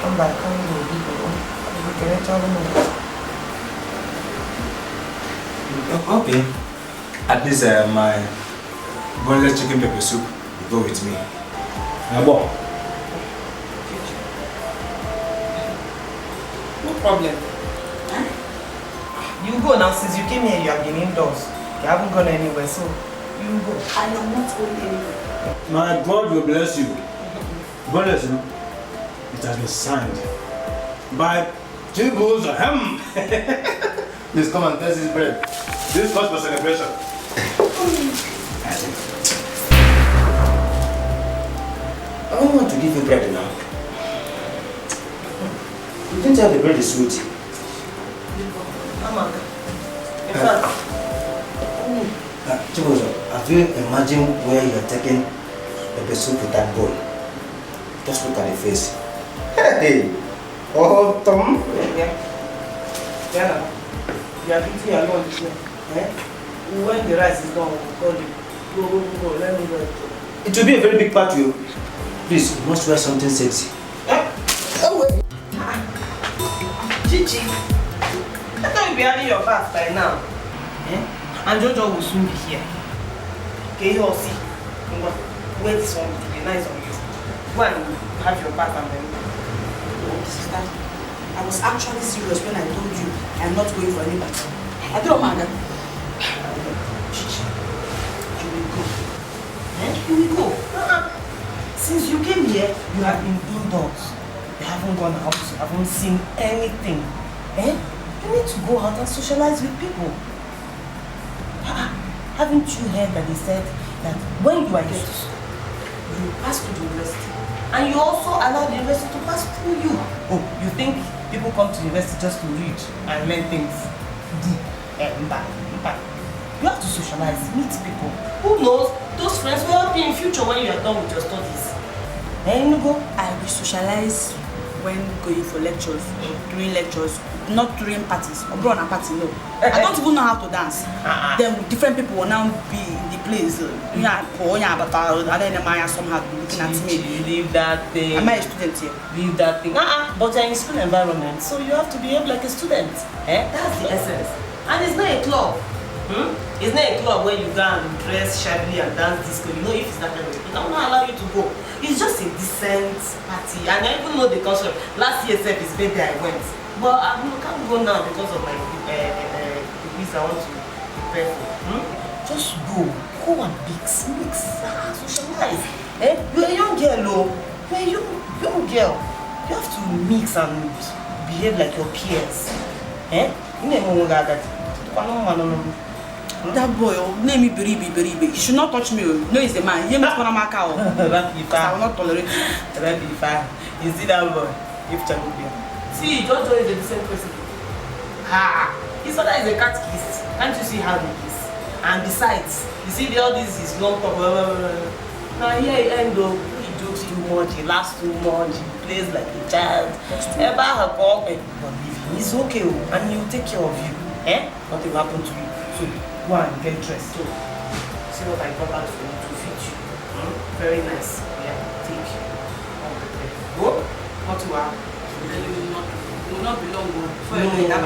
Come back, come go. We can actually know. Okay. At least my boneless chicken pepper soup will go with me. No problem. You go now. Since you came here, you have been indoors. You haven't gone anywhere, so you go. I am not going anywhere. My God will bless you. Bless you. It has been signed by two bulls of him. Please come and test this bread. This calls for celebration. I don't want to give you bread now. You didn't tell the bread is sweet. Mama, in fact, Chibozo, have you imagined where you're taking the soup with that bowl? Just look at the face. Hey! Oh, Tom! Yeah. You are eating alone here. When the rice is done, we'll call you. Go, let me go. It will be a very big party. Please, you must wear something sexy. Oh, wait. Chichi, I thought you'd be having your bath by now. And Jojo will soon be here. Okay, you'll see. Wait this one will be nice on you. Go and have your bath and then. Sister, I was actually serious when I told you I'm not going for any battle. I don't mind. Chichi, you will go. You will go. Since you came here, you have been indoors. You haven't gone out, you haven't seen anything. You need to go out and socialize with people. Haven't you heard that they said that when you are in school, you pass through the university, and you also allow the university to pass through you? Oh, you think people come to the university just to read and learn things? You have to socialize, meet people. Who knows? Those friends will help you in future when you are done with your studies. I will socialize when going for lectures, during lectures, not during parties. Or bro, party, no. I don't even know how to dance. Then different people will now be in the place. And then somehow be looking at me. Leave that thing. Am I a student here? Leave that thing. But you're in school environment, so you have to behave like a student. That's the essence. And it's not a club. It's not a club where you go and dress shabbily and dance disco. You know if it's that kind of thing. I will not allow you to go. It's just a decent party. And I even know the concept. Last year, his birthday, I went. But I can't go now because of my quiz I want to prepare for. Just go. Go and mix. Socialize. You're a young girl, You're a young girl. You have to mix and behave like your peers. That boy, name me Beribe. He should not touch me. No, he's the man. He must come I will not tolerate it. You see that boy? If see, Jojo is a decent person. His father is a catechist. Can't you see how he is? And besides, you see all this is long talk. Now here he end up. He jokes too much. He laughs too much. He plays like a child. But he's okay, and he'll take care of you. Nothing will happen to you. So go and get dressed. So see what I brought out for you to fit you. Very nice. Yeah, take go. Not to happen. You will not be long before No. you have a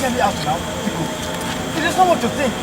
hear me out now. It is not what you think.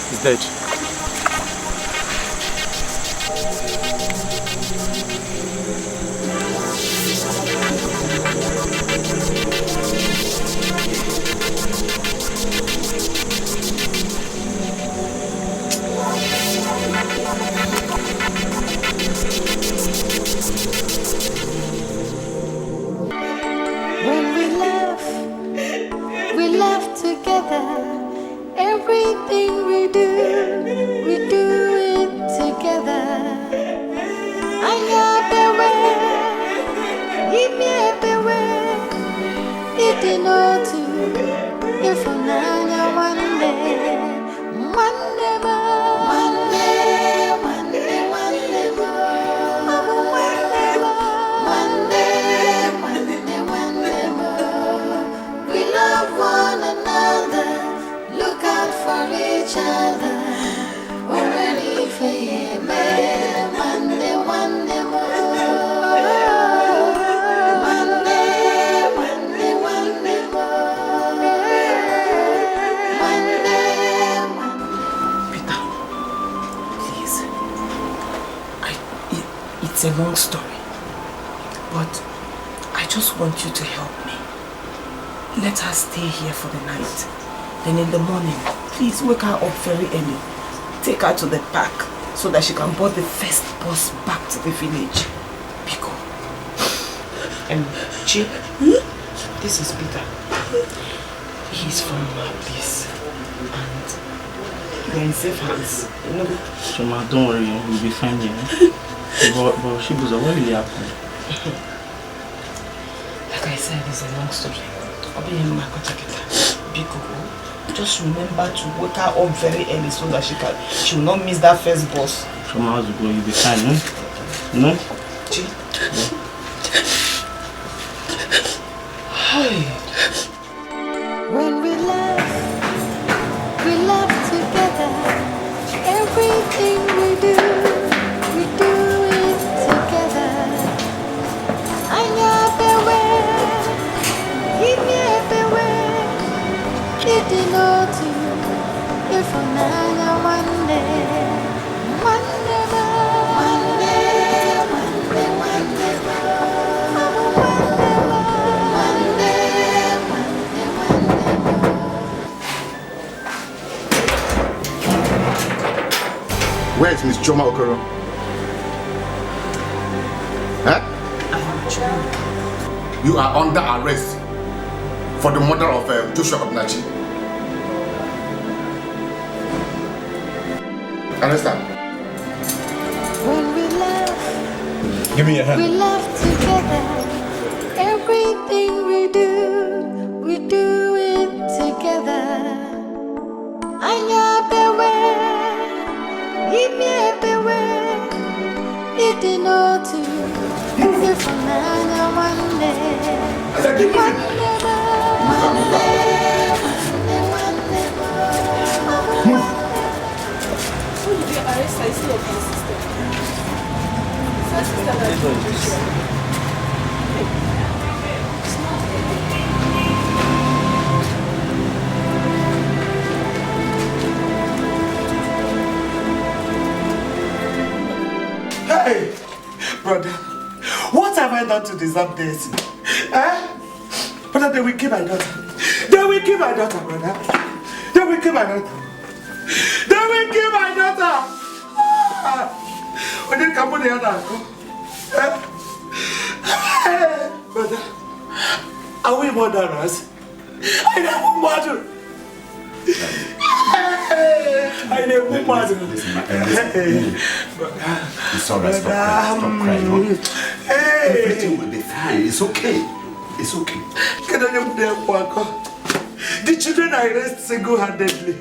He's dead. When we laugh together. Everything we do it together. I got the way, give me the way. It did not to if one day, one day more, one day more. We love one another. Look out for each other. We're ready for you, man. One day more. One day more. One day. Peter, please. It's a long story, but I just want you to help me. Let her stay here for the night. Then in the morning, please wake her up very early. Take her to the park so that she can board the first bus back to the village. Pico. Chip, this is Peter. He's from Peace. And you're in safe hands. You know? Shoma, don't worry, we'll be fine here. But Shibuza, what really happened? Like I said, it's a long story. I'll be in my Pico. Just remember to wake her up very early so that she will not miss that first bus. From how to go, you'll be fine, no? No? Hi. When we laugh together. Everything we do it together. I got the way, give me the way. It did not to if one day more. Where is Miss Choma Okoro? Huh? You are under arrest for the murder of Joshua Obnachi. Understand? When we laugh, Give me your hand. we laugh together. Everything we do it together. Anya bewe, ime bewe, idinotu, sefanana wande, Who did they arrest? I still of your sister. Sister that Hey, brother, what have I done to deserve this? Eh? Brother, they will kill my daughter. They will kill my daughter, brother. They will kill my daughter. They will kill my daughter. When they come on the other, brother, are we murderers? I never murder. I never murder. It's alright, stop crying. Everything will be fine. It's okay. It's okay. The children I raised single-handedly.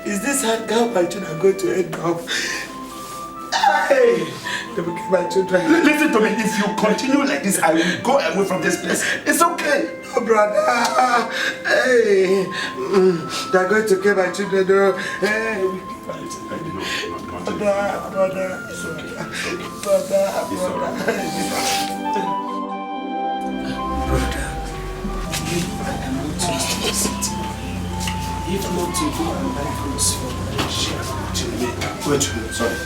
Is this how my children are going to end up? Hey, they will kill my children. Listen to me. If you continue like this, I will go away from this place. It's okay. No, brother. Hey, they're going to kill my children. No. Hey, we kill my children. Brother. It's okay. Brother. If not to go and buy clothes for Jamaica. Wait, sorry.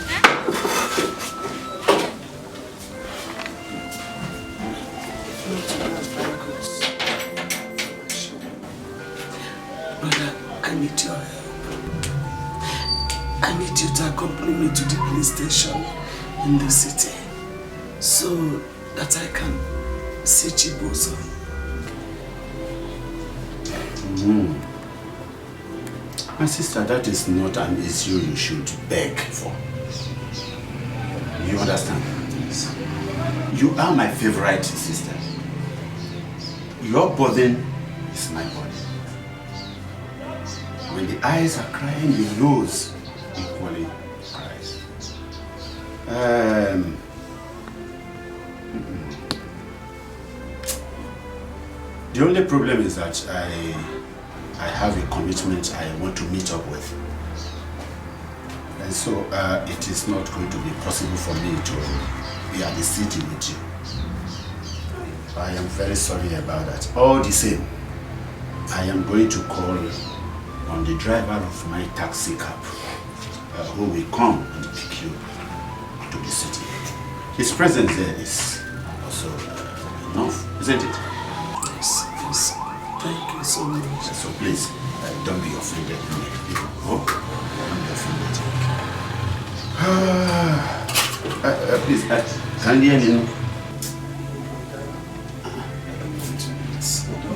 Brother, I need your help. I need you to accompany me to the police station in the city so that I can see Chibozo. My sister, that is not an issue you should beg for. You understand? Yes. You are my favorite sister. Your burden is my burden. When the eyes are crying, the nose equally cries. The only problem is that I have a commitment I want to meet up with. And so it is not going to be possible for me to be at the city with you. I am very sorry about that. All the same, I am going to call on the driver of my taxi cab who will come and pick you to the city. His presence there is also enough, isn't it? Yes. Thank you so much. So please, don't be offended. Oh, don't be offended. Please, kindly and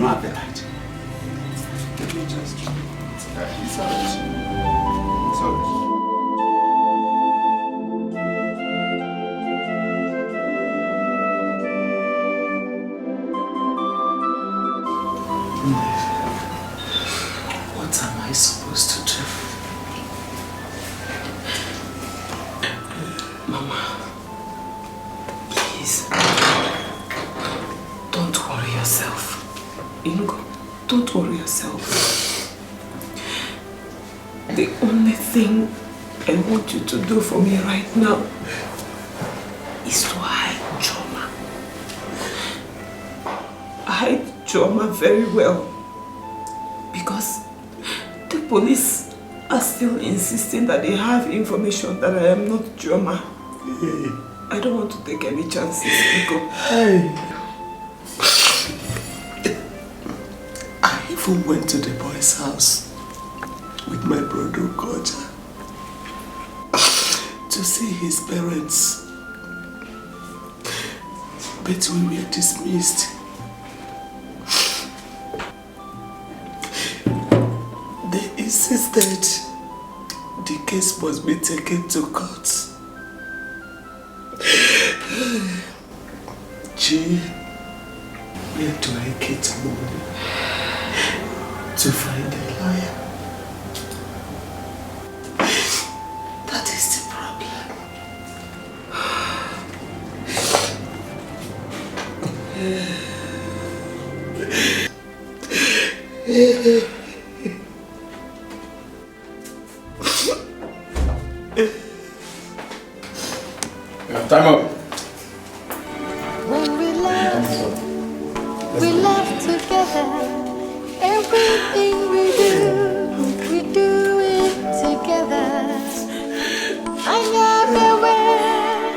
no appetite. Let me just try. It's alright. It's alright. What am I supposed to do? Mama, please, don't worry yourself. Ingo, don't worry yourself. The only thing I want you to do for me right now is to hide Choma. Hide Choma very well. Because the police are still insisting that they have information that I am not Choma. I don't want to take any chances, Nico. I even went to the boy's house with my brother Koja to see his parents. But we were dismissed. They insisted the case must be taken to court. Gee, where do I get money to find a lawyer? That is the problem. Time up. When we laugh together. Everything we do it together. I'm everywhere,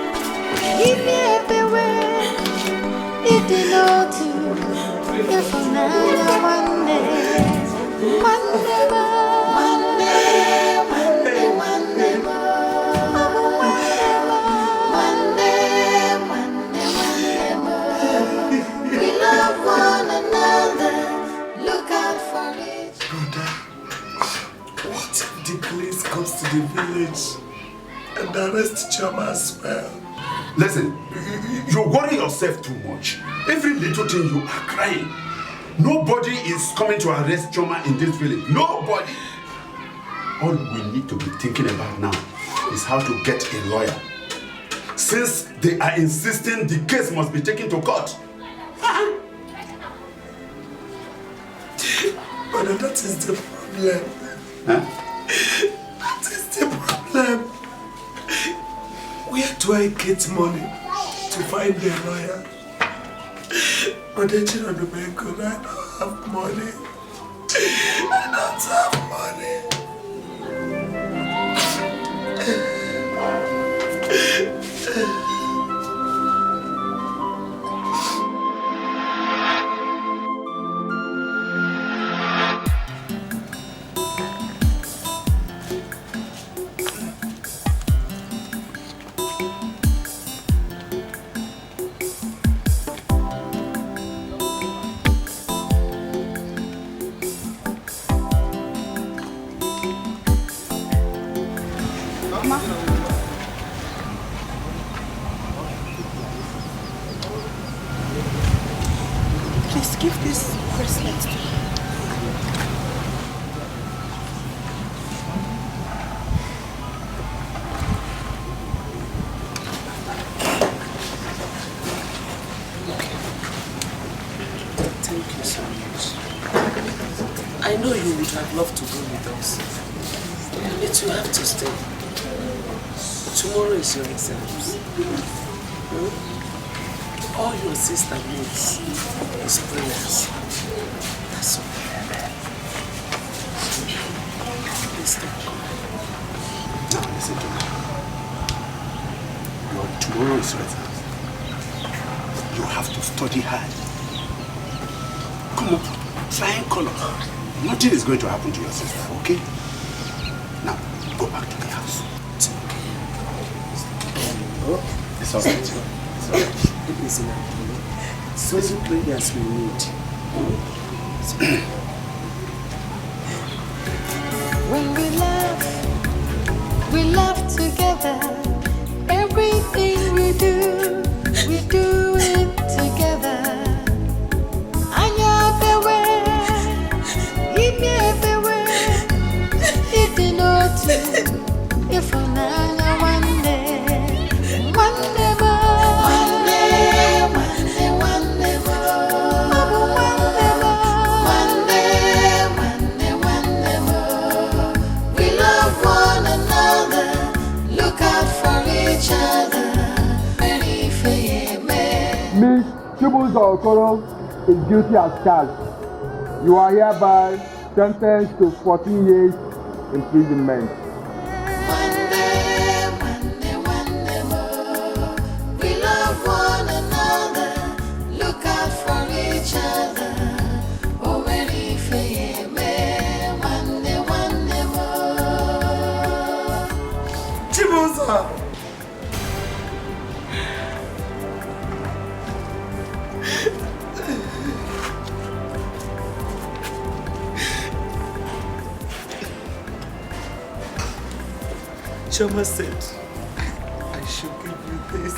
give me everywhere. It did not do. If I'm not one day, we love one another. Look out for it. Brother, what if the police comes to the village and arrest Chama as well? Listen, you worry yourself too much. Every little thing you are crying. Nobody is coming to arrest Choma in this village. Nobody. All we need to be thinking about now is how to get a lawyer. Since they are insisting the case must be taken to court. But that is the problem. Huh? That is the problem. Where do I get money to find a lawyer? But the children of the God, I don't have money. I don't have money. Please give this bracelet to me. Thank you so much. I know you would have loved to go with us, but you have to stay. Tomorrow is your exams. All your sister needs is prayers. That's all. Please don't go. Now listen to me. Tomorrow is your exams. You have to study hard. Come on, flying color. Nothing is going to happen to your sister, okay? Now, go back to the house. It's okay. Oh, it's all right. It's all right. Listen, so many prayers we need. When we laugh together. Everything we do it together. I'm everywhere, give me everywhere. If you know to, if I'm not one day more. We love one another. Look out for each other. Ready for you, man. Miss Chibuzo Okoro is guilty as charged. You are hereby sentenced to 14 years imprisonment. We love one another. Look out for each other. Oh, ready for you, man. One day more. Chibuzo! Choma said I should give you this.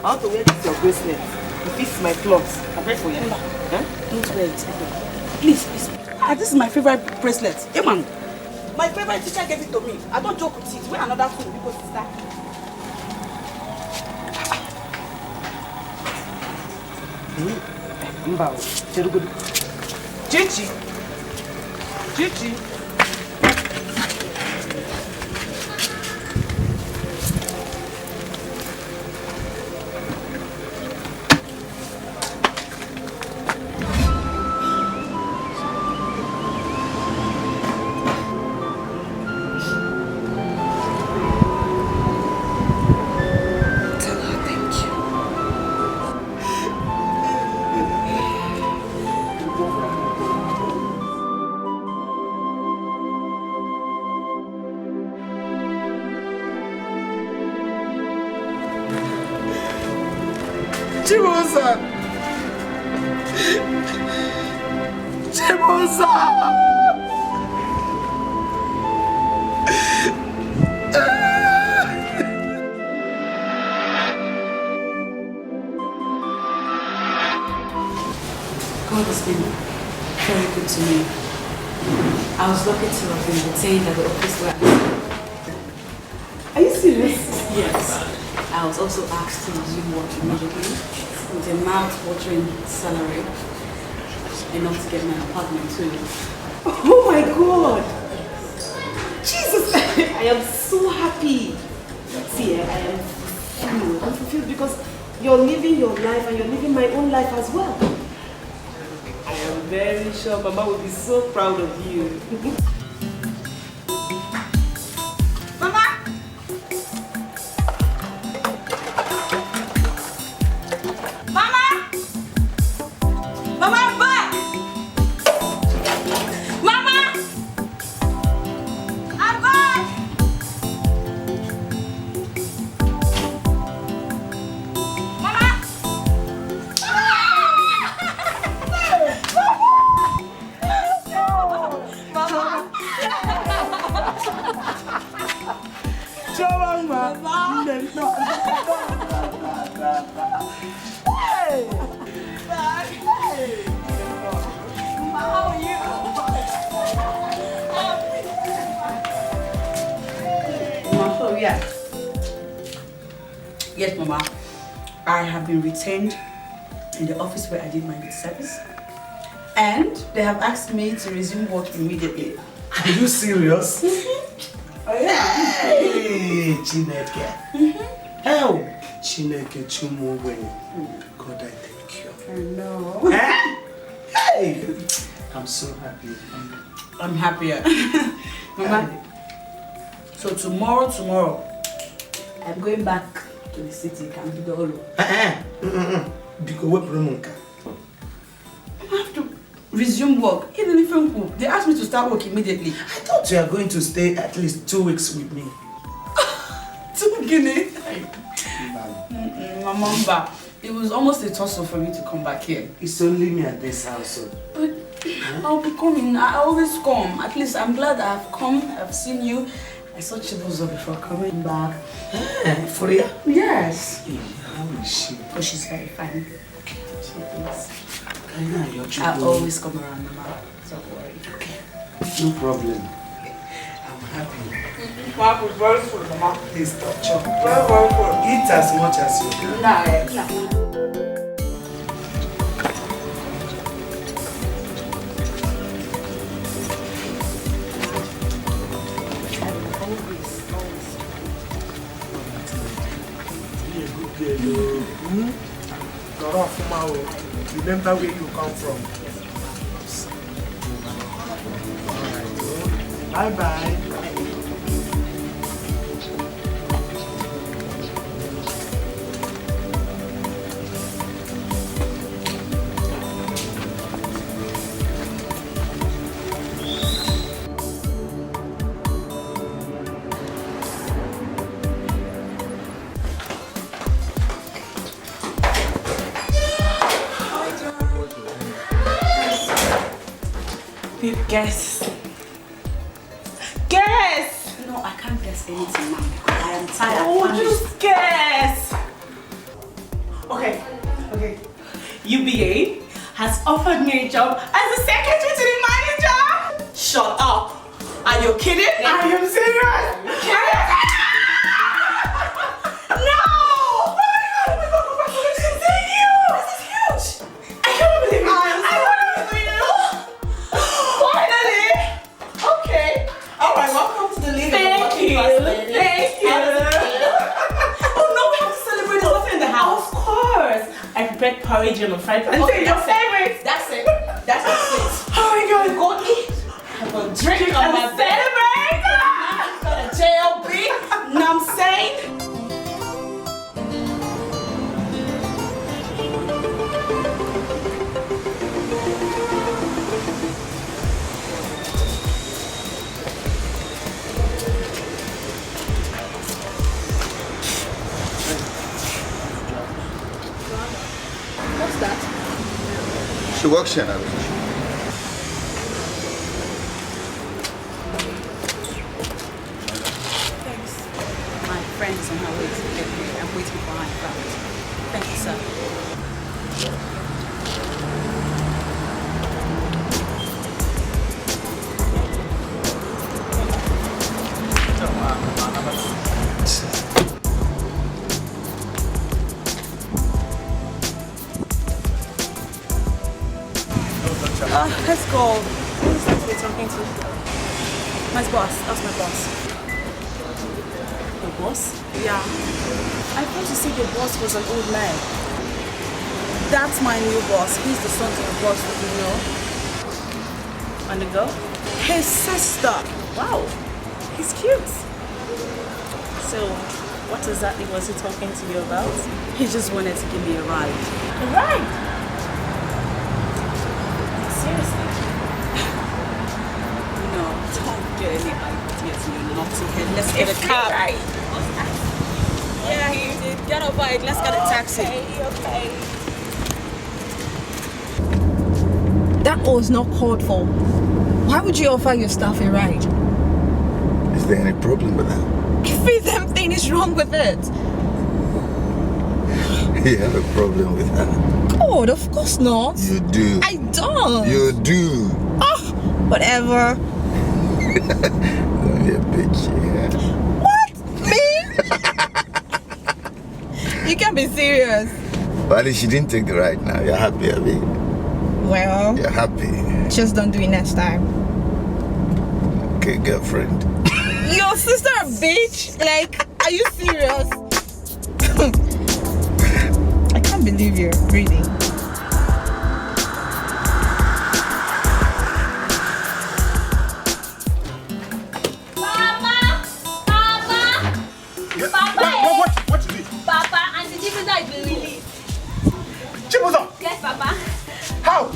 I want to wear this your bracelet. It fits my clothes. I wear for you. Don't wear it. Please. This is my favorite bracelet. Hey, man. My favorite teacher gave it to me. I don't joke with it. Wear another food because sister. Mbao. Cherugudu. Chichi. God has been very good to me. I was lucky to have been retained at the office where Are you serious? Yes. I was also asked to resume work immediately with a mouth-watering salary enough to get my apartment too. Oh my God! Jesus! I am so happy. See, I am fulfilled. I'm fulfilled because you're living your life and you're living my own life as well. I am very sure Mama will be so proud of you. Yes, Mama. I have been retained in the office where I did my youth service, and they have asked me to resume work immediately. Are you serious? Oh yeah. Hey, Chineke. Hell, Chineke Chumuwe. God, I thank you. I know. Hey, I'm so happy. I'm happier. Mama, so tomorrow, I'm going back to the city, Kambidoro. Because what Brumunka? I have to resume work in a different group. They asked me to start work immediately. I thought you are going to stay at least 2 weeks with me. 2 Guinea? Mama, it was almost a tussle for me to come back here. It's only me at this house. But I'll be coming. I always come. At least I'm glad I've come. I've seen you. I saw Chibuzo before coming back. For you? Yes. How is she? Oh, she's very fine. She is. I'll always come around, Mama. Don't worry. Okay. No problem. I'm happy. Mama, very full, Mama. Please stop chopping. Very full. Eat as much as you can. No. Remember where you come from. Alright. Bye bye. Guess. Guess! No, I can't guess anything now. I am tired. Oh, just guess! Okay. UBA has offered me a job as a secretary to the manager! Shut up! Are you kidding? I am serious! No! Oh my god, congratulations! Thank you! This is huge! I can't believe it! I want to believe it! Finally! Okay. Alright, welcome to the league. Thank you! Thank you! Oh no, we have to celebrate the stuff in the house. Of course! I prepared porridge and fried plantain. Okay, your favorite! That's it. That's it. Oh my god, go eat! Have a drink on my celebrate! Got a JLB! Know what I'm saying? What's that? She works here now. My friend is on her way to get me. I'm waiting for her in fact. Thank you, sir. Let's go. Who's that we're talking to? My boss. That's my boss. Your boss? Yeah. I thought you said your boss was an old man. That's my new boss. He's the son of your boss, you know. And the girl? His sister. Wow. He's cute. So, what exactly was he talking to you about? He just wanted to give me a ride. A ride? Seriously? No, don't get any ideas, you naughty head. Let's get a cab. Right. Yeah, he did. Get over it. Let's get a taxi. Okay. That was not called for. Why would you offer your staff a ride? Is there any problem with that? If damn thing is wrong with it. You have a problem with that? God, of course not. You do. I don't. You do. Oh, whatever. Don't be a bitch, yeah. What? Me? You can't be serious. Well, at least she didn't take the ride now. You're happy, Abby. Well, You're happy. just don't do it next time. Okay, girlfriend. Your sister a bitch? Like, are you serious? I can't believe you, really. What is it? Papa, Auntie Chibuzo has been released. Chibuzo? Yes, Papa. How?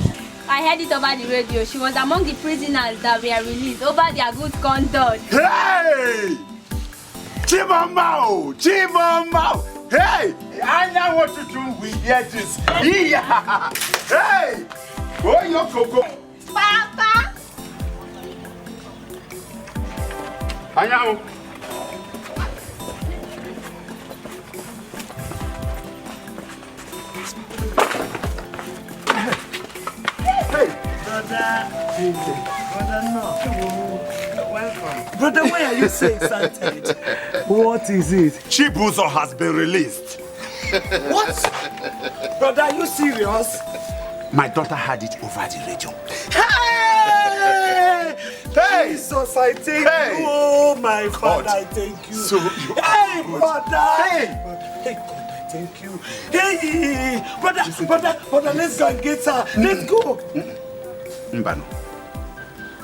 I heard it over the radio. She was among the prisoners that were released over their good conduct. Hey! Chimamau! Chimamau! Hey! I know what to do with this. Yeah! Hey! Oh, your coco. Papa! I know. Brother, why are you so excited? What is it? Chibuzo has been released. What? Brother, are you serious? My daughter had it over the radio. Hey! Hey! Jesus, I thank Hey! you. Oh, my Father, God. I thank you. So you Hey, are good. brother! Hey! Hey, God, I thank you. Hey! Brother, let's go and get her. Let's go. Mbano,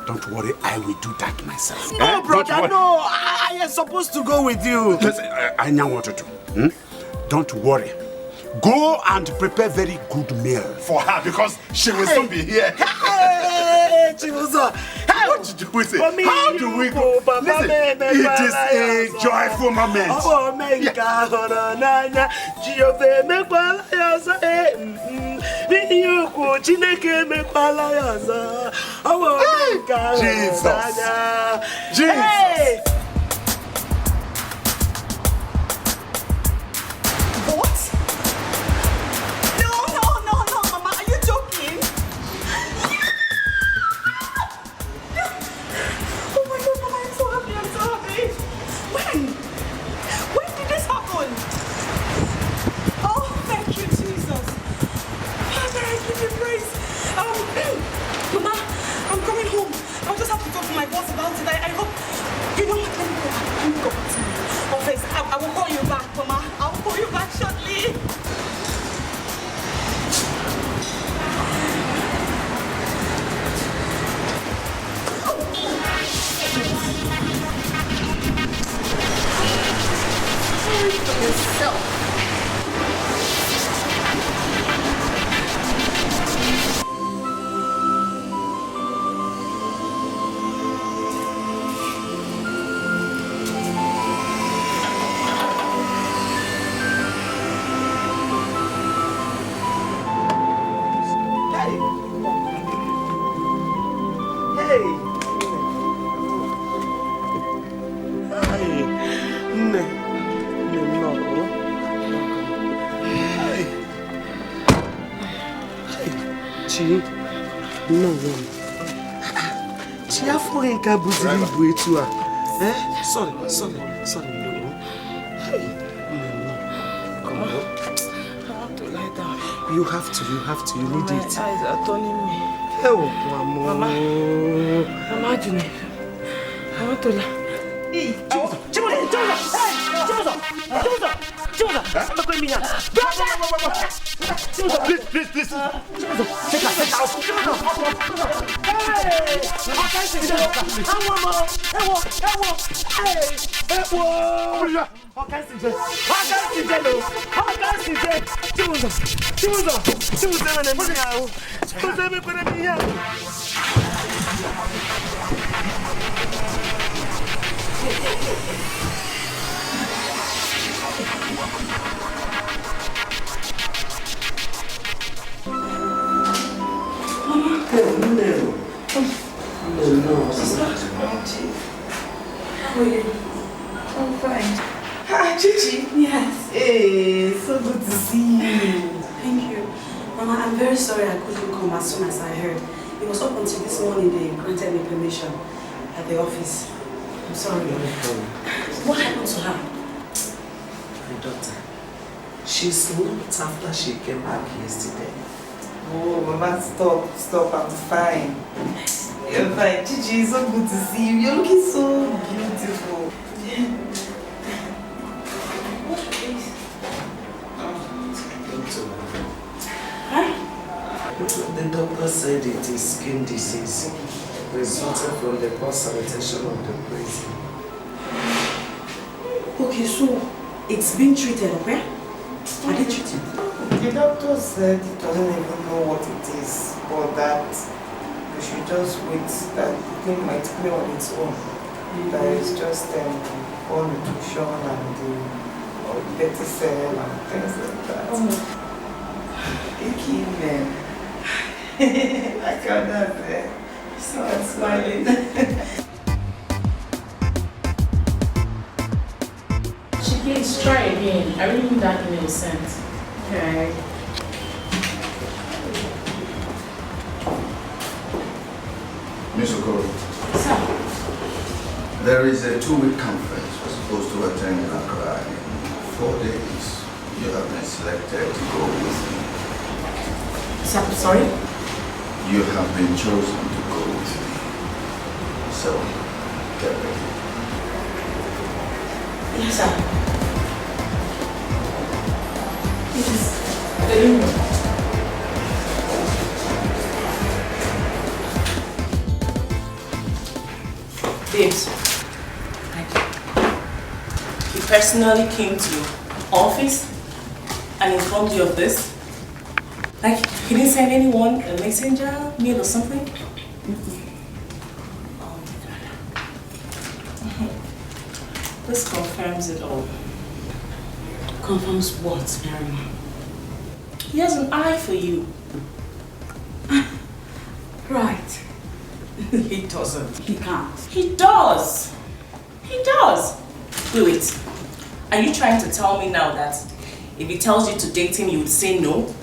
don't worry, I will do that myself. No, brother, no. I am supposed to go with you. Listen, I know what to do. Don't worry. Go and prepare very good meal for her because she will soon be here. Hey, Chibuzo. Hey, What do we say? How do we go? Listen, it is a joyful moment. Jesus. What? No, Mama. Are you joking? Oh my God, Mama, I'm so happy. When did this happen? Oh, thank you, Jesus. Father, I give you praise. Mama, I'm coming home. I'll just have to talk to my boss about it. I hope. You know what? Let me go back to my office. I will call you back, Mama. I will call you back shortly. Sorry for yourself. Sorry. No. Come on. I want to lie down. You have to. You need it. My eyes are turning me. Oh, Mama. Mama, Juni. I want to lie. Please. Take her out. No. How are you? I'm fine. Chichi? Yes. Hey, so good to see you. Thank you. Mama, I'm very sorry I couldn't come as soon as I heard. It was up until this morning they granted me permission at the office. I'm sorry. What happened to her? My daughter. She's not after she came back yesterday. Oh, Mama, stop. I'm fine. You're fine. Chichi, it's so good to see you. You're looking so beautiful. The doctor said it is skin disease resulting from the poor sanitation of the prison. Okay, so it's been treated, okay? Are they treated? The doctor said he doesn't even know what it is, but that we should just wait, that the thing might play on its own. That it's just poor nutrition and dirty cell and things like that. Icky man. I cannot see her smiling. Please try again. I really need that email sent. Okay. Miss Okoro. Sir. There is a 2-week conference we're supposed to attend in Accra in 4 days. You have been selected to go with me. Sir, sorry? You have been chosen to go with me. So, get ready. Yes, sir. Babes, he personally came to your office and informed you of this? Like, he didn't send anyone a messenger, mail or something? This confirms it all. Confirms what, Mary? He has an eye for you. Right. He doesn't. He can't. He does. He does. Wait. Are you trying to tell me now that if he tells you to date him, you would say no?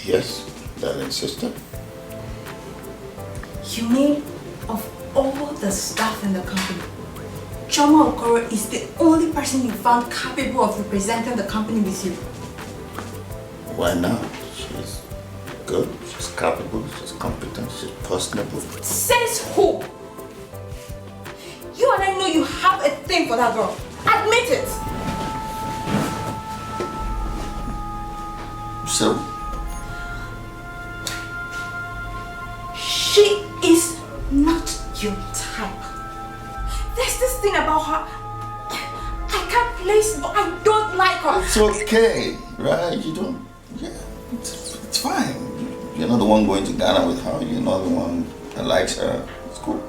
Yes, darling sister. You mean of all the staff in the company, Choma Okoro is the only person you found capable of representing the company with you? Why not? She's good, she's capable, she's competent, she's personable. Says who? You and I know you have a thing for that girl. Admit it. So? She is not your type. There's this thing about her. I can't place it, but I don't like her. It's okay, right? You don't, yeah, it's fine. You're not the one going to Ghana with her. You're not the one that likes her. It's cool.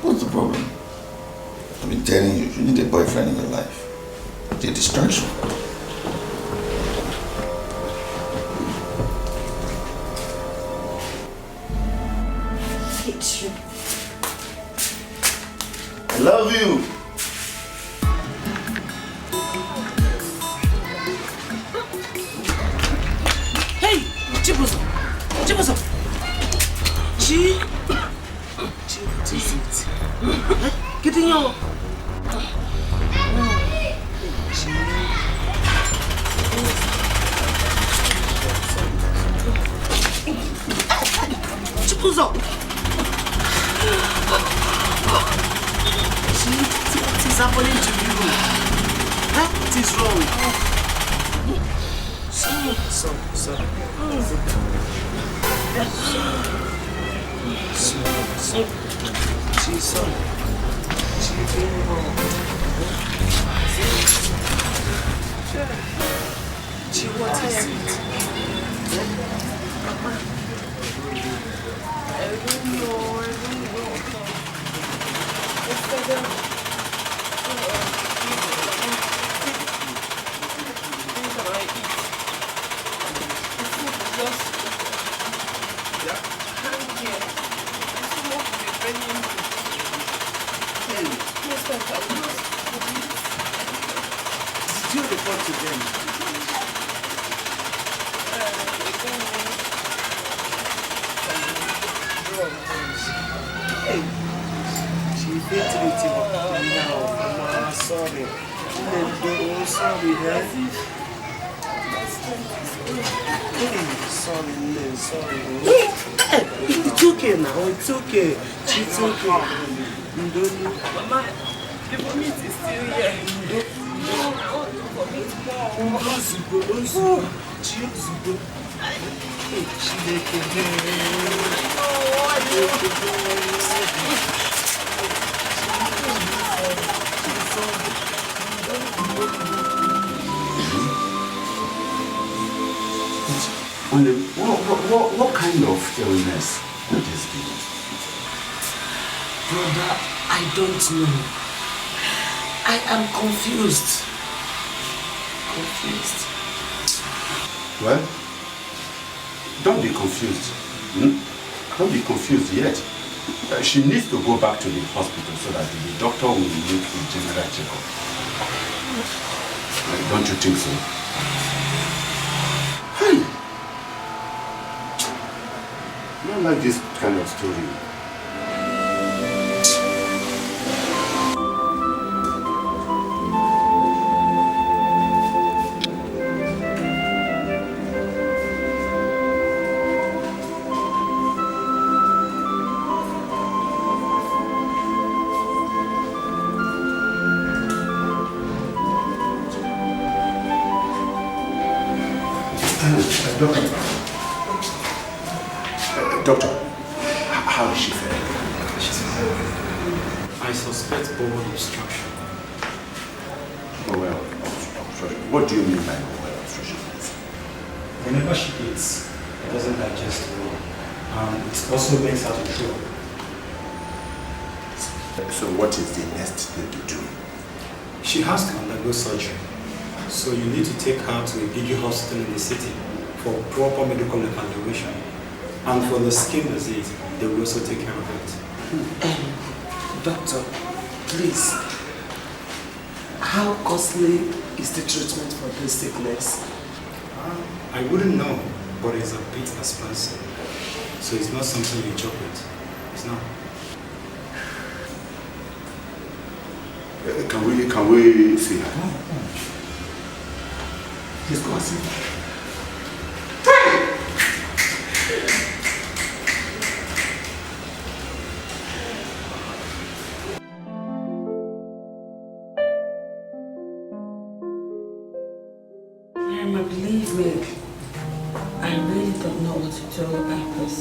What's the problem? I've been telling you, you need a boyfriend in your life. It's a distraction. You. I love you. Hey, Chibuzo. Chi, what is it? Get in your... Chibuzo. What is happening to you? What is wrong? Sorry. What is it? I don't know. Did you report to them? Hey, she hit me now. Mama, sorry. Sorry, sorry. It's okay now. It's okay. It's okay. Mama, the vomit is still here. I want to vomit more. What kind of illness would this be? Brother, I don't know. I am confused. Well, don't be confused. Don't be confused yet. She needs to go back to the hospital so that the doctor will make a general checkup. Don't you think so? Hey! I don't like this kind of story. Doctor, How is she faring? She's fine. I suspect bowel obstruction. Bowel obstruction? What do you mean by bowel obstruction? Whenever she eats, it doesn't digest well. It also makes her to throw. So what is the next thing to do? She has to undergo surgery. So you need to take her to a big hospital in the city for proper medical evaluation. And for the skin disease, they will also take care of it. Doctor, please, how costly is the treatment for this sickness? I wouldn't know, but it's a bit expensive. So it's not something you joke with. It's not. Can we see her? Please go and see her. Believe me, I really don't know what to do about this.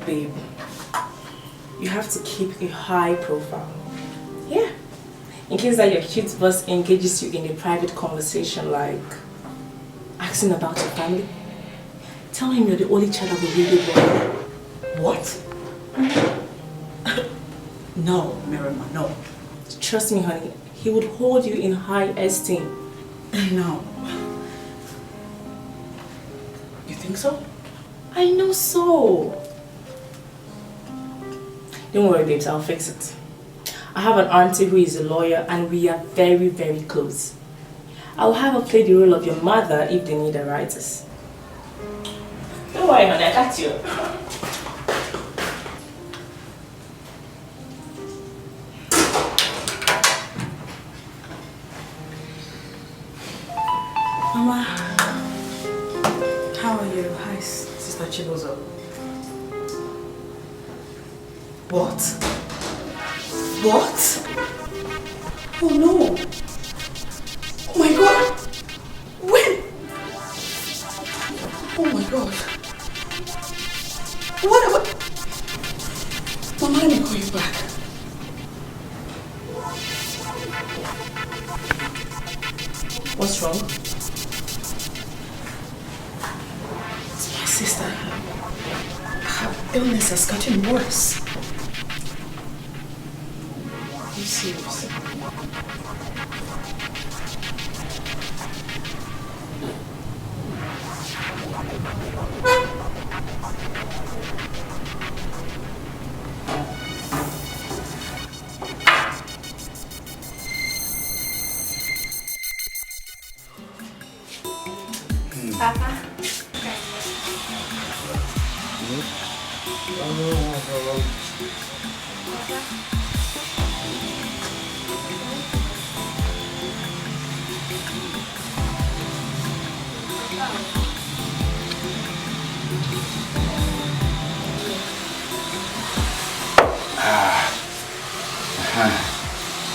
Babe, you have to keep a high profile. Yeah. In case that your cute boss engages you in a private conversation like asking about your family, tell him you're the only child of a radio boy. What? No, Mirama, no. Trust me, honey, he would hold you in high esteem. No. You think so? I know so. Don't worry, babes, I'll fix it. I have an auntie who is a lawyer and we are very, very close. I'll have her play the role of your mother if they need a writers. Don't worry, honey, I got you. Mama, how are you? Hi, Sister Chibozo. What? What? Oh no! Oh my God! When? Oh my God! What? Mama, let me call you back. What's wrong? It's my sister. Her illness has gotten worse. Are you serious? Papa.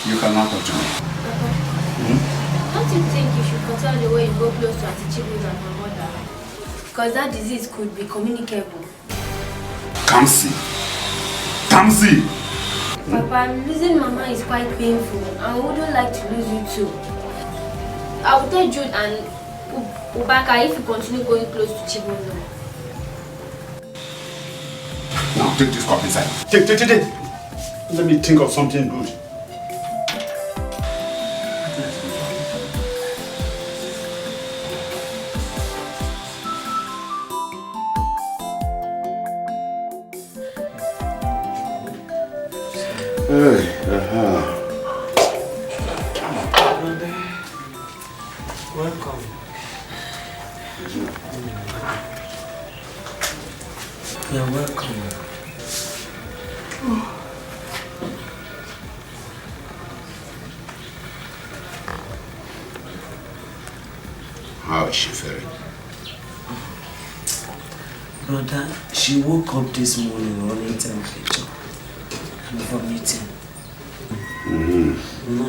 You cannot talk to me. Don't you think you should control the way you go close to Auntie Chibuzo and her mother? Because that disease could be communicable. Kamsi! Kamsi! Papa, losing Mama is quite painful and I wouldn't like to lose you too. I will tell Jude and Ubaka if you continue going close to Chibuzo. Now take this cup inside. Take. Let me think of something good. Welcome. You're welcome. How is she faring? Brother, she woke up this morning running temperature and vomiting. No.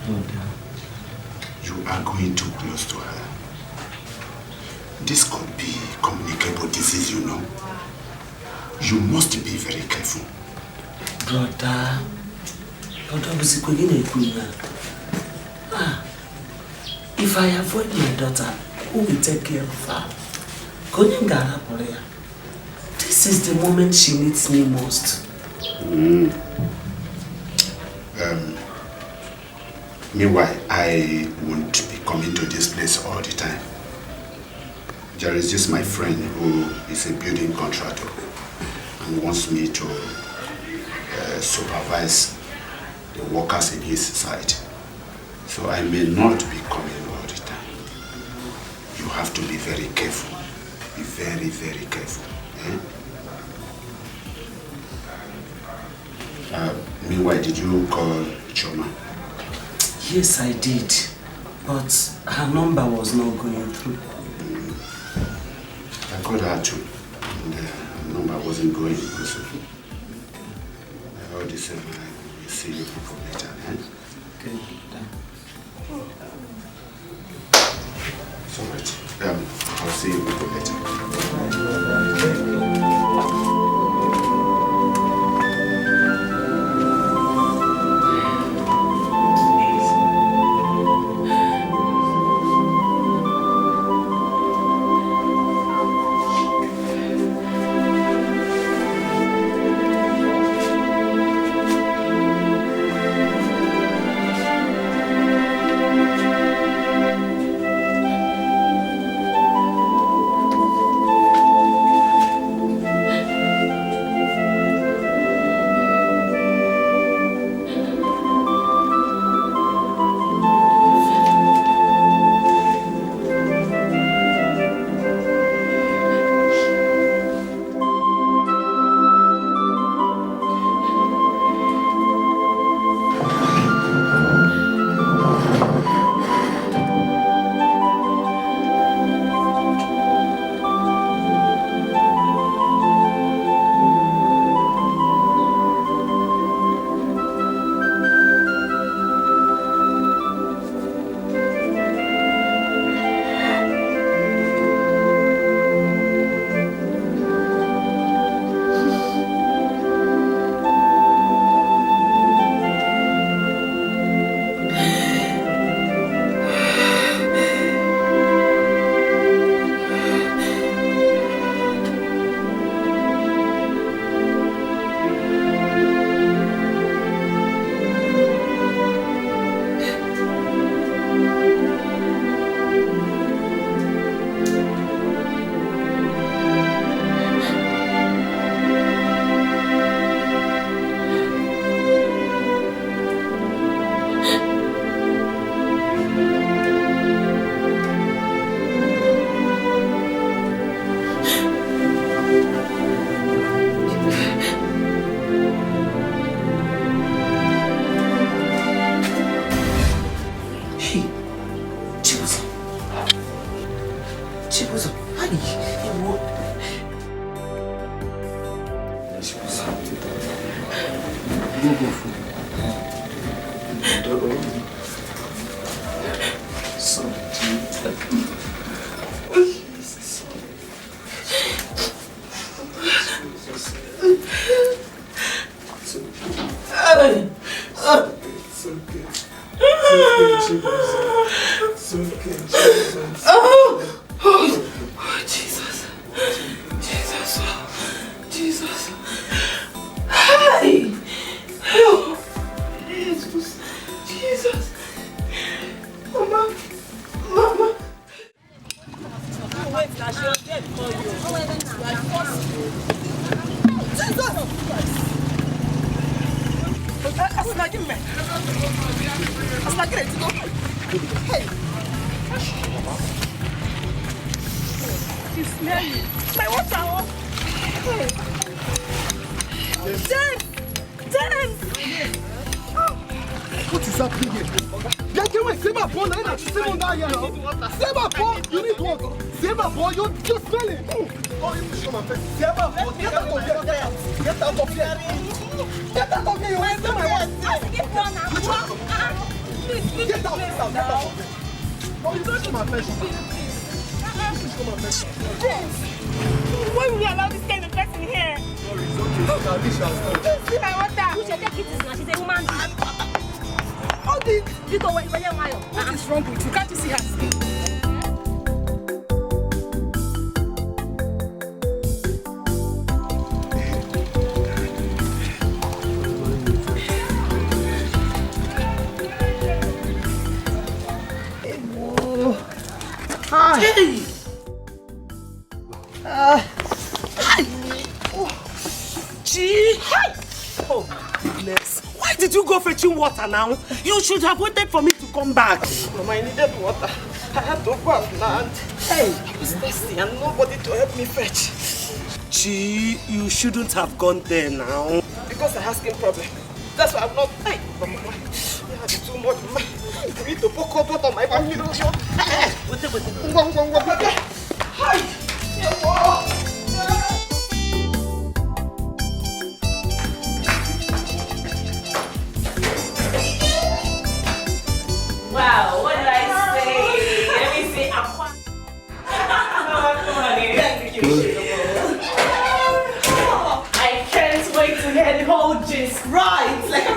You are going too close to her. This could be communicable disease, you know. You must be very careful. Brother, if I avoid my daughter, who will take care of her? This is the moment she needs me most. Meanwhile, I won't be coming to this place all the time. There is just my friend who is a building contractor and wants me to supervise the workers in his site. So I may not be coming all the time. You have to be very careful. Be very, very careful. Meanwhile, did you call Choma? Yes, I did. But her number was not going through. I called her too. And her number wasn't going also. All the same, I will see you people later. Okay. It's alright. I'll see you people later. Get out, get out, get out. Oh, you don't come and fetch me. Please come and fetch me. Why will you allow this kind of person here? Sorry, it's okay. Now this shall stop. See my water. Who should take it now? She's a woman. All this. What is wrong with you? Can't you see her skin? Hi. Hey. Hi. Gee. Hi. Oh, goodness. Why did you go fetching water now? You should have waited for me to come back. Mama, I needed water. I had to go and land. Hey. I was thirsty and nobody to help me fetch. Gee, you shouldn't have gone there now. Because I have skin problem. That's why I'm not. Hey, Mama, I had too much. Mama, I need to pour hot water on my back. You know, Wait. Hi. Wow, what did I say? Let me say aqua. I can't wait to hear the whole gist. Right. Like,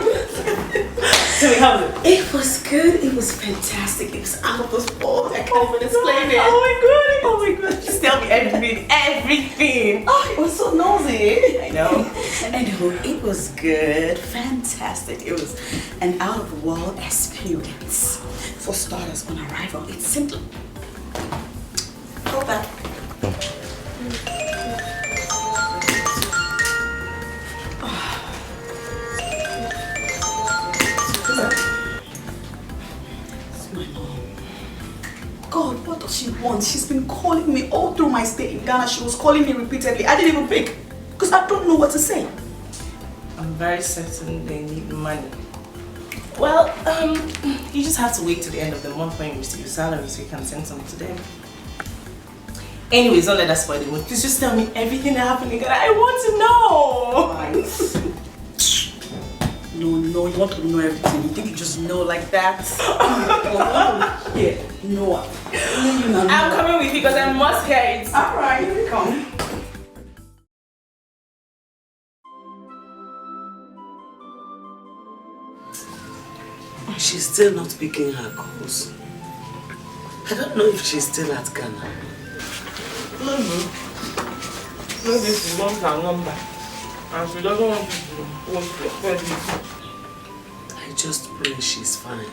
tell me, how was it? It was good. It was fantastic. It was out of this world. I can't even explain it. Oh my god. Just tell me everything. Oh, it was so nosy. I know. And it was good. Fantastic. It was an out-of-the-world experience. For starters, on arrival, it's simple. Hold that. God, what does she want? She's been calling me all through my stay in Ghana. She was calling me repeatedly. I didn't even pick because I don't know what to say. I'm very certain they need money. Well, you just have to wait till the end of the month when you receive your salary so you can send some to them. Anyways, don't let that spoil the mood. Please just tell me everything that happened in Ghana. I want to know. No, you want to know everything. You think you just know like that? Yeah, no. I'm coming with you because I must hear it. Alright, here we come. She's still not picking her calls. I don't know if she's still at Ghana. Maybe she wants her number. And she doesn't want you to respect it. I just pray she's fine.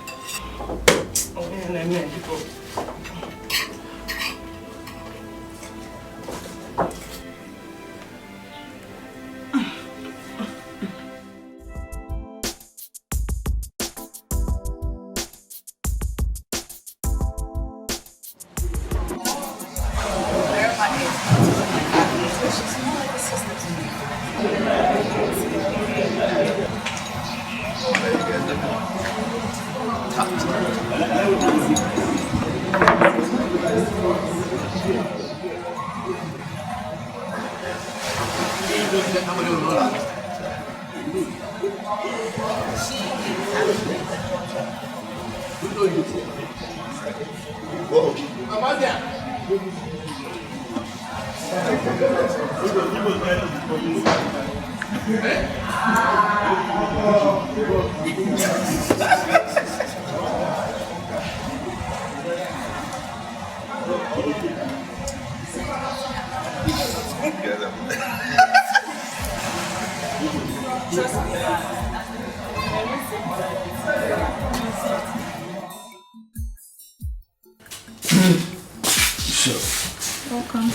Welcome.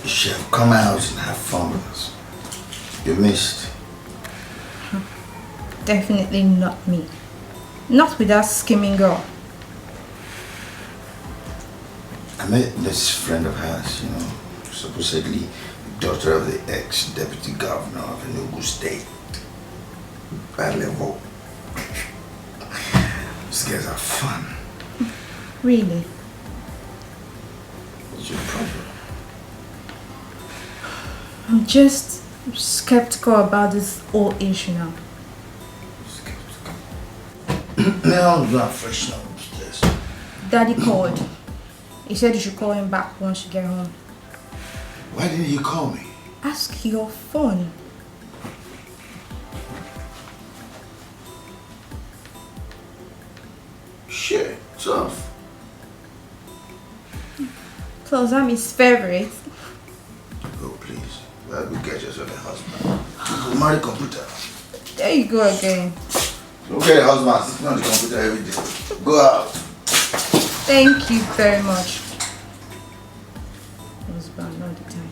Chef, come out and have fun with us. You missed. Definitely not me. Not with that scheming girl. I met this friend of hers, you know, supposedly daughter of the ex-deputy governor of Enugu State. Bad level. These guys are fun. Really? What's your problem? I'm just skeptical about this whole issue now. Skeptical? Now you are fresh now upstairs. Daddy called. He said you should call him back once you get home. Why didn't you call me? Ask your phone. Shit, tough. Plus, I'm his favorite. Oh, please. Well, go get yourself a husband. Go marry computer. There you go again. Go get a husband sitting on the computer every day. Go out. Thank you very much. Husband all the time.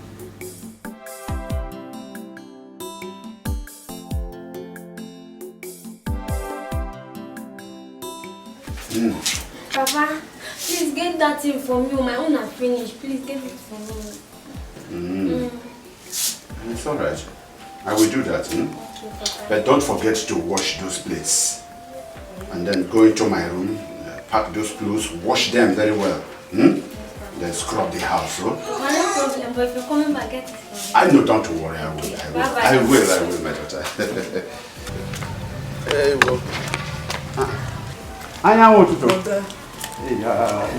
Papa, please get that thing for me. My own are finished. Please get it for me. It's alright. I will do that. But don't forget to wash those plates. And then go into my room, pack those clothes, wash them very well. Then scrub the house. No problem, but if you're coming back, get it for me. I know, don't worry, I will. I will, my daughter. Hey, well. I know what to do.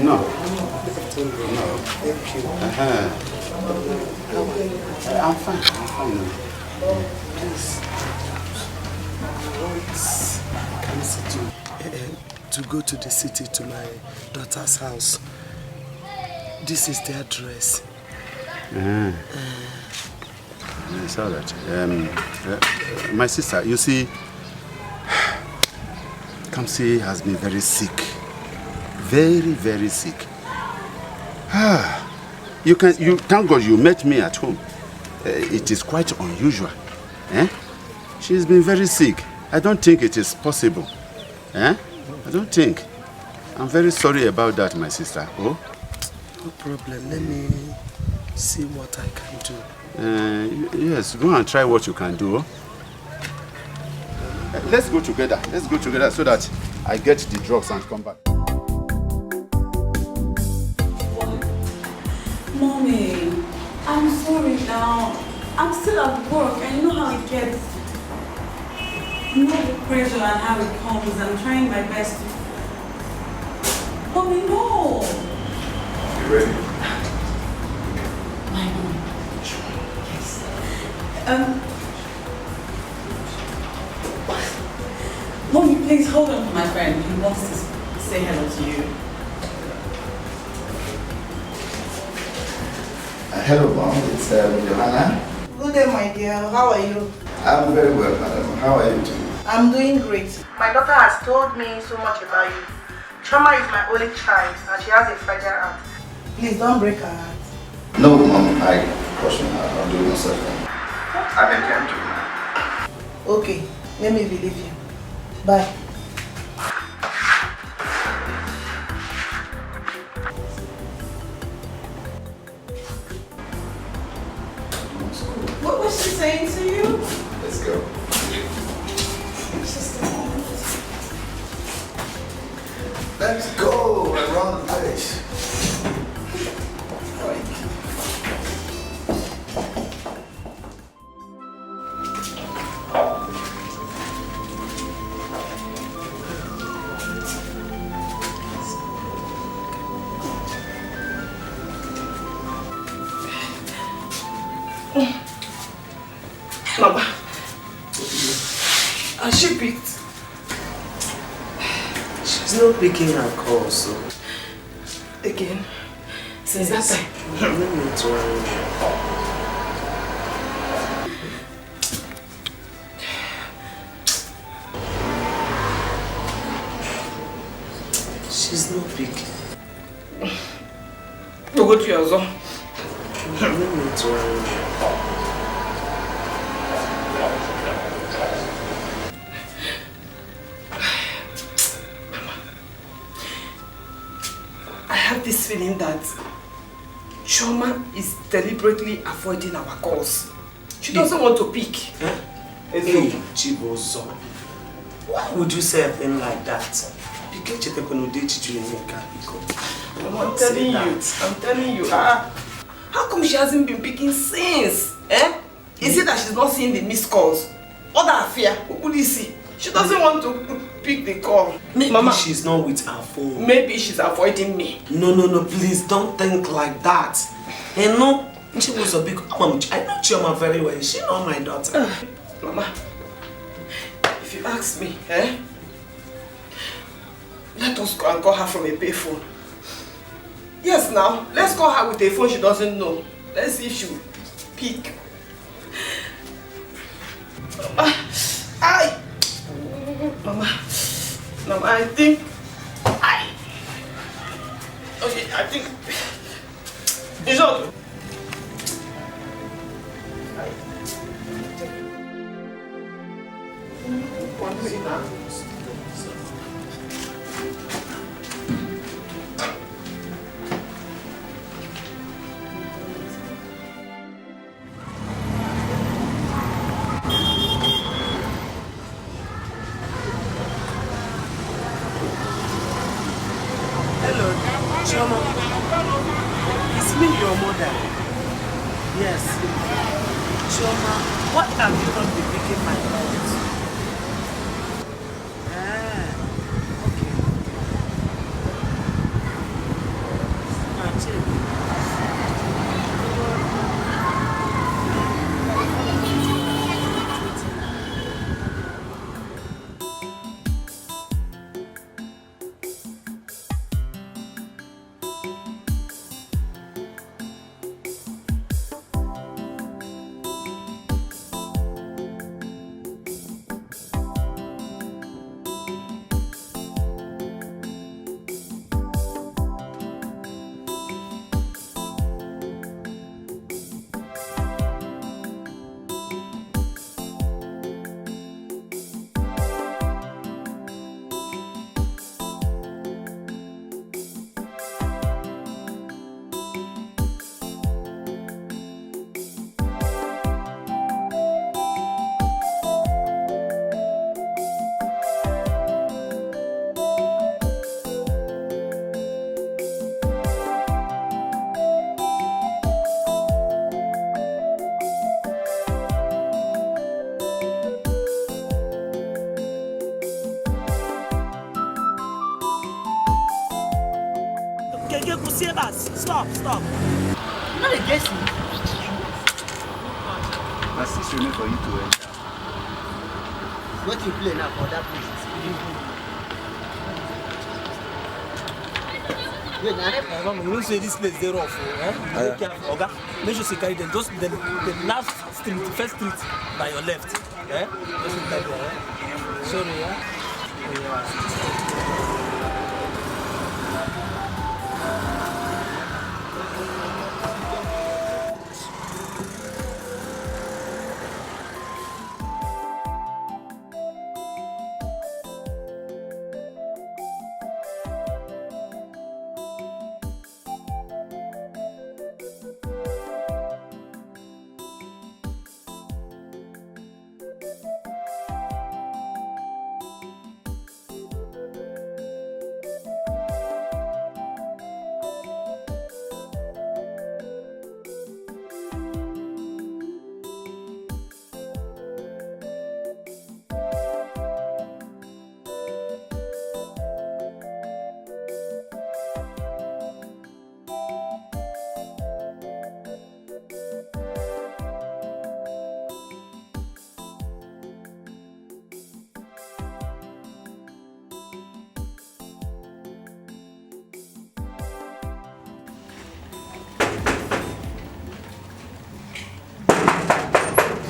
No. Thank you. I'm fine. Please. Can you see to go to the city to my daughter's house? This is the address. It's all right. My sister, you see, Kamsi has been very sick. Very, very sick. Thank God you met me at home. It is quite unusual. She's been very sick. I don't think it is possible. I don't think. I'm very sorry about that, my sister. Oh? No problem. Let me see what I can do. Yes, go and try what you can do. Oh? Let's go together. Let's go together so that I get the drugs and come back. Mommy, I'm sorry now. I'm still at work and you know how it gets. You know the pressure and how it comes. I'm trying my best to... Mommy, no! You ready? My mom. Yes. Mommy, please hold on to my friend. He wants to say hello to you. Hello, Mom. It's Johanna. Good day, my dear. How are you? I'm very well, madam. How are you doing? I'm doing great. My daughter has told me so much about you. Choma is my only child and she has a fragile heart. Please don't break her heart. No, Mom. I cross my heart. I'll do it myself. I'm a gentleman. Okay, let me believe you. Bye. What was she saying to you? Let's go. Let's go around the place. Mama, has she picked? She's not picking her call, so... Again? Since that time? Let me worry. She's not picking. We'll go to your zone. Let me worry. I have this feeling that Choma is deliberately avoiding our calls. She doesn't want to pick. Hey, Chibozo. Why would you say a thing like that? I'm telling you. How come she hasn't been picking since? Is it that she's not seeing the missed calls? Other affair, what would you see? She doesn't want to pick the call. Maybe Mama, she's not with her phone. Maybe she's avoiding me. No, please don't think like that. And no, she was a big mom. I know Chioma very well. She's not my daughter. Mama, if you ask me, let us go and call her from a payphone. Yes, now, let's call her with a phone she doesn't know. Let's see if she will pick. Mama, I think, okay, I think, it's not. It's me, your mother. Yes. Chioma, what have you not been making my thoughts? Stop. You're not a guessing. My sister waiting for you to enter. What you play now for that place? Wait, now, you don't say this place is rough, eh? Be careful, okay? Make sure you carry them. Just the last street, the first street by your left, eh? Just carry them, eh? Sorry, yeah?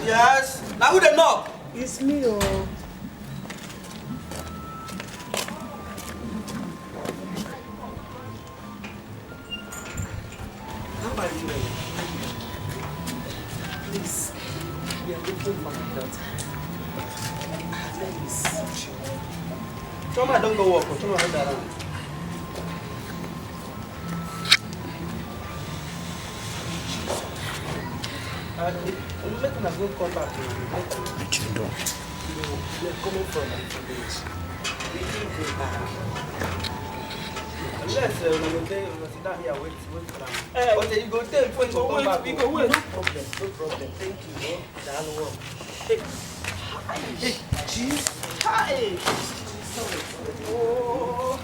Yes. Now who the knock? It's me, oh. How are you? Please, we are looking for my daughter. Her name is Choma, don't go walk. Choma, hold around. I'm making a good comeback. What you doing? We're coming from the village. We didn't go back. Unless when we sit down here, wait for them. Okay, you go tell before you go come back. We go wait. No problem. Thank you. Hey, jeez. Hi. Oh.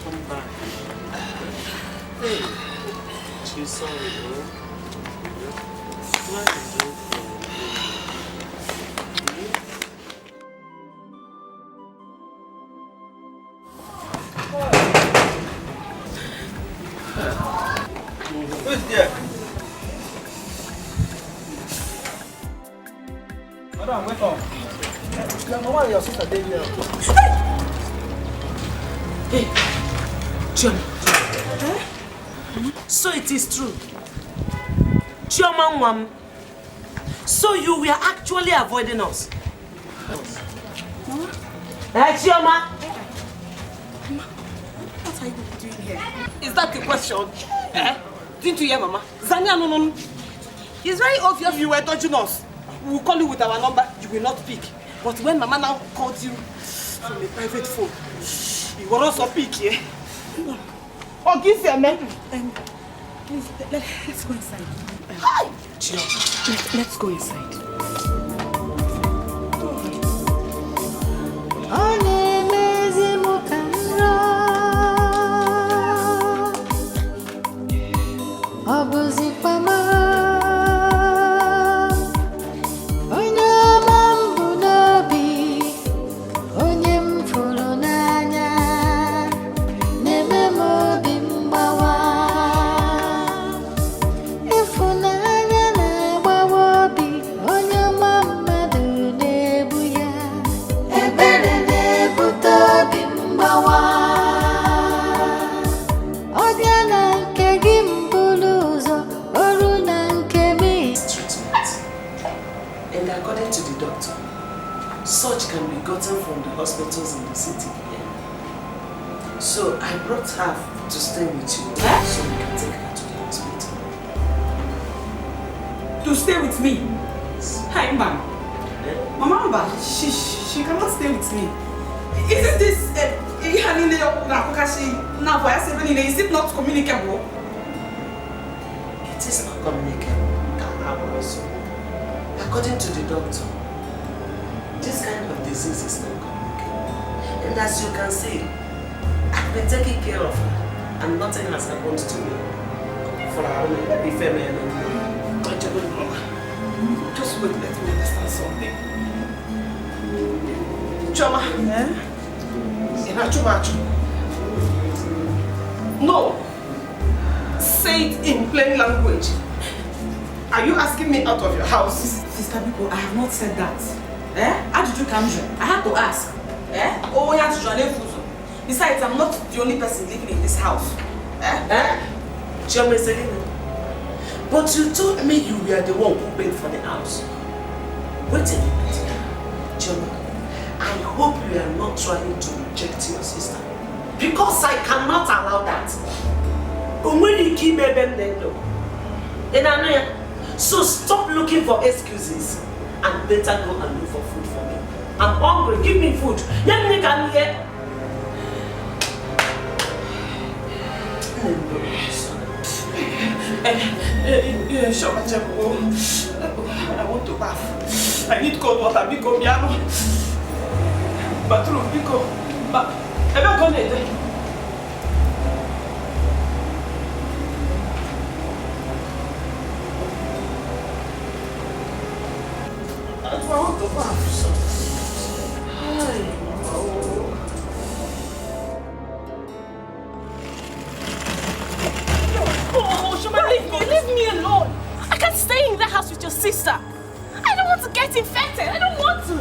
Come back. Hey, she's sorry, bro. What is it? Who's there? Madam, wake up. Your mama and your sister dey here. Hey, John. So it is true. Chioma Nwam. So you were actually avoiding us. Mama? Hey, Chioma. What are you doing here? Is that the question? Didn't you hear, Mama? Zania, no. It's very obvious you were dodging us. We will call you with our number, you will not pick. But when Mama now called you from a private phone, you will also pick, yeah? Oh, give your man. Please, let's go inside. Hi! Let's go inside. From the hospitals in the city. So I brought her to stay with you so we can take her to the hospital. To stay with me? Hi, Mama. Mama, she cannot stay with me. Isn't this is it not communicable? It is not communicable. According to the doctor, this kind of disease is not communicable. And as you can see, I've been taking care of her and nothing has happened to me. For our baby female and just wait, let me understand something. Choma, no. Say it in plain language. Are you asking me out of your house? Sister Biko, I have not said that. How did you come here? I had to ask. Oh, you have to join. Besides, I'm not the only person living in this house. But you told me you were the one who paid for the house. Wait a minute. Choma, I hope you are not trying to reject your sister. Because I cannot allow that. So stop looking for excuses and better go and look for food for me. I'm hungry, give me food. Let me come here. I want to bath. I need cold water. Biko, Biano. Bathroom, Biko. I'm not going to. I want to bath. Leave me alone. I can't stay in the house with your sister. I don't want to get infected. I don't want to.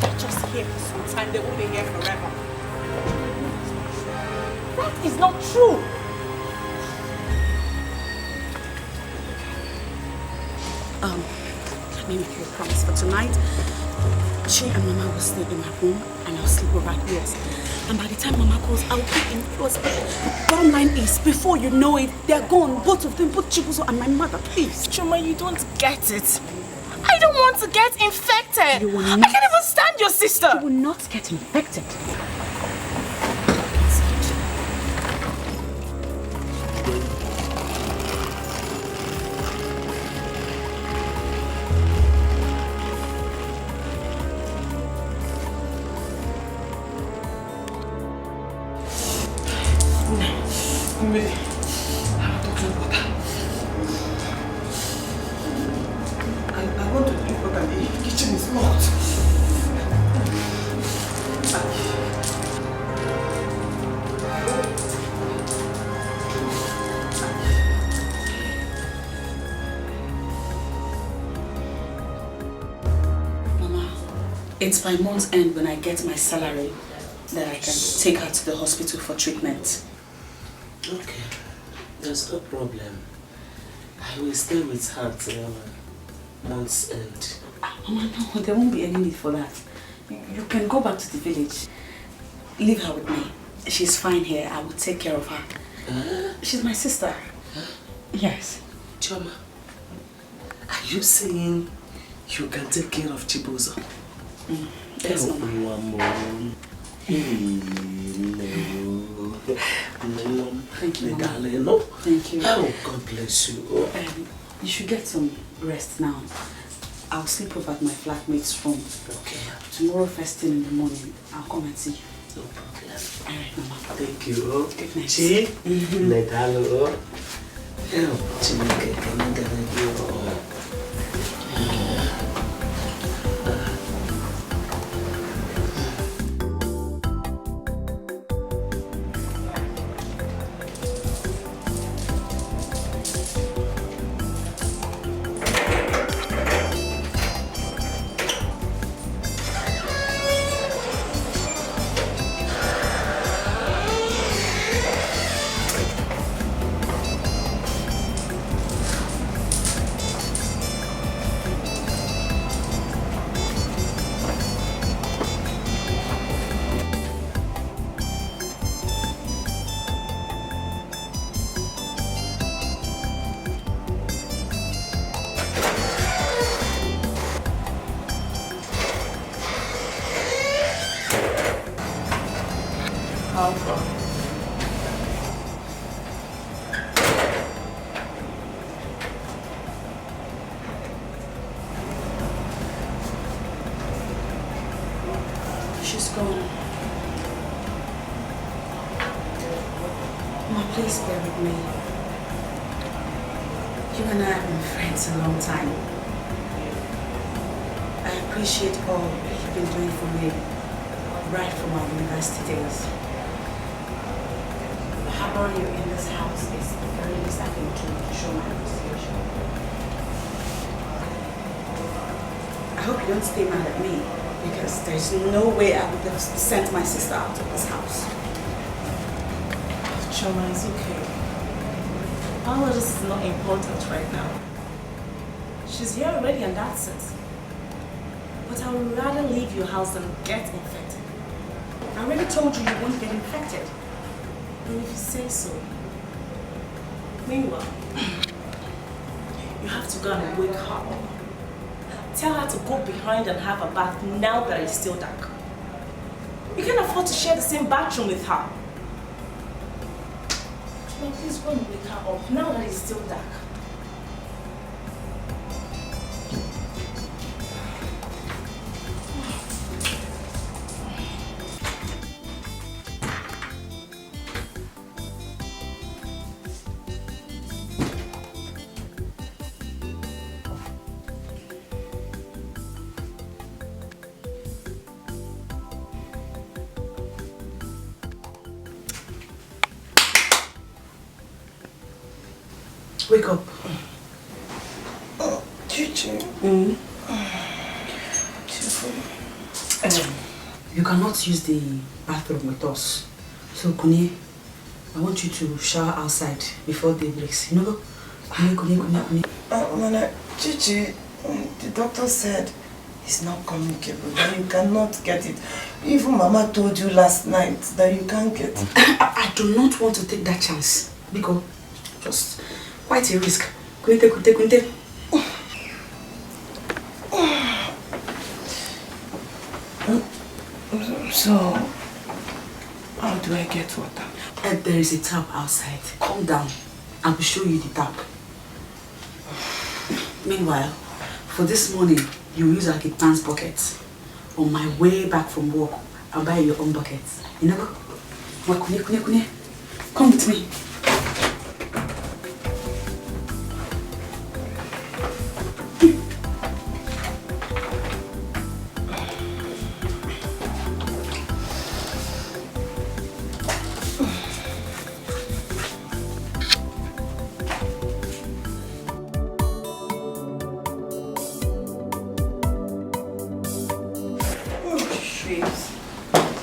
They're just here for some time. They won't be here forever. That is not true. Let me make you a promise for tonight. She and Mama will stay in my room and I'll sleep over at yours. And by the time Mama calls, I'll be in yours. But the bottom line is, before you know it, they're gone. Both of them, both Chibuzo and my mother, please. Chuma, you don't get it. I don't want to get infected. You will I not. can't even stand your sister. You will not get infected. I want to drink water. The kitchen is locked. Mama, it's by month's end when I get my salary that I can take her to the hospital for treatment. Okay, there's no problem. I will stay with her till month's end. Mama, no, there won't be any need for that. You can go back to the village. Leave her with me. She's fine here. I will take care of her. She's my sister. Yes. Choma, are you saying you can take care of Chibuzo? Yes, Mama. Thank you, Mama. Thank you. Oh, God bless you. You should get some rest now. I'll sleep over at my flatmate's room. Okay. Tomorrow first thing in the morning, I'll come and see you. No problem. Alright, Mama. Thank you. Good night. See? Nedalo. Chineke, can I get you? She's gone. Mama, please bear with me. You and I have been friends a long time. I appreciate all you've been doing for me right from our university days. Having you in this house is the very least I can do to show my appreciation. I hope you don't stay mad at me, because there's no way I would have sent my sister out of this house. Choma, it's okay. All of this is not important right now. She's here already and that's it. But I would rather leave your house than get infected. I already told you you won't get infected. And if you say so. Meanwhile, you have to go and wake her up. Tell her to go behind and have a bath now that it's still dark. You can't afford to share the same bathroom with her. Now please go and wake her up now that it's still dark. Wake up. Oh, Chichi. You cannot use the bathroom with us. So, Kuni, I want you to shower outside before day breaks. You know? Mana, Chichi, the doctor said it's not communicable, that you cannot get it. Even Mama told you last night that you can't get it. I do not want to take that chance. Because just quite a risk. Kunte. So, how do I get water? There is a tap outside. Calm down. I will show you the tap. Meanwhile, for this morning, you use like a pants bucket. On my way back from work, I'll buy your own bucket. You know? Come with me.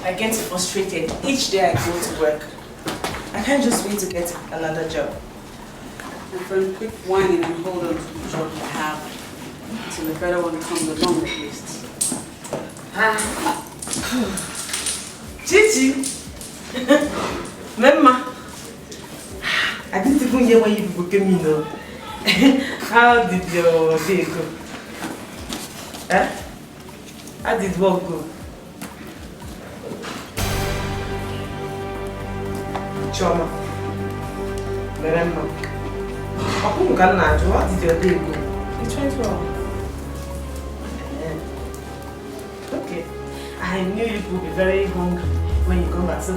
I get frustrated each day I go to work. I can't just wait to get another job. My friend, quick whining and hold on to the job you have until the better one comes along at least. Chichi! Mama! I didn't even hear when you people came in though. How did your day go? How did work go? Choma. Meremma. How did your day go? It went well. Okay. I knew you would be very hungry when you come back, so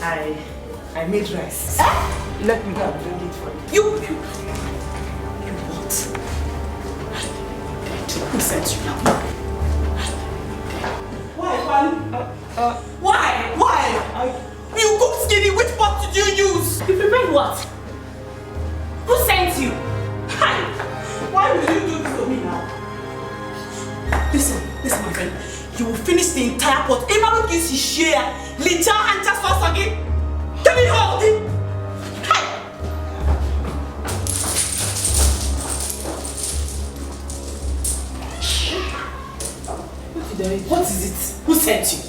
I made rice. Let me go and bring it for you. You what? Who sent you now? Why? You cook skinny, which pot did you use? You prepared what? Who sent you? Why would you do this to me now? Listen, my friend. You will finish the entire pot. Emma will use his share. Licha and just sauce again. Tell me how. What is it? Who sent you?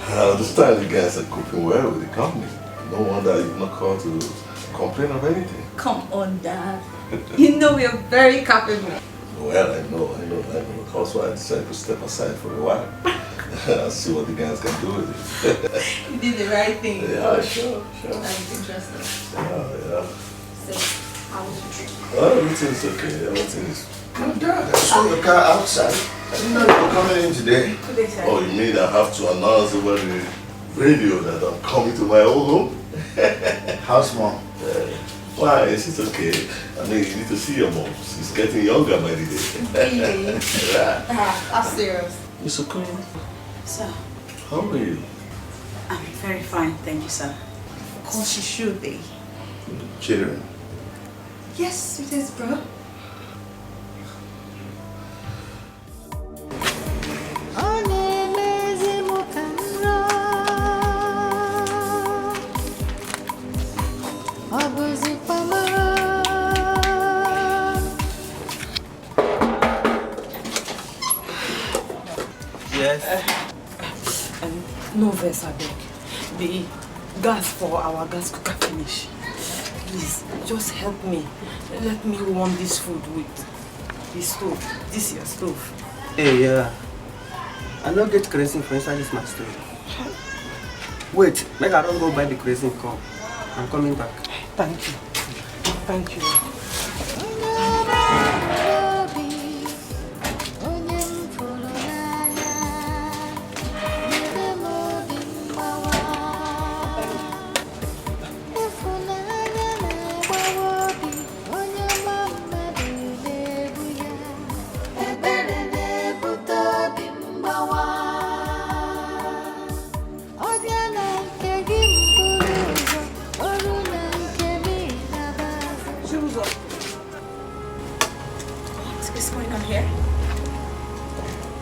I understand you guys are coping well with the company. No wonder you've not called to complain of anything. Come on, Dad. You know we are very capable. Well, I know. That's why I decided to step aside for a while. I'll see what the guys can do with it. You did the right thing. Yeah, sure. That's interesting. Yeah. So, how was your trip? Well, everything's okay. Everything is... Oh, Dad, I saw your car outside. I didn't know you were coming in today. Oh, you mean I have to announce over the radio that I'm coming to my old home? How's Mom? Why, she's okay. I mean, you need to see your mom. She's getting younger by the day. Really? Yeah. I'm serious. It's okay. Sir, How are you? I'm very fine, thank you, sir. Of course you should be. Children? Yes, it is, bro. Yes. No verse, I beg. The gas for our gas cooker finish. Please, just help me. Let me warm this food with the stove. This is your stove. Hey, I don't get kerosene for inside this my stove. Wait, make I don't go buy the kerosene come. I'm coming back. Thank you. Thank you.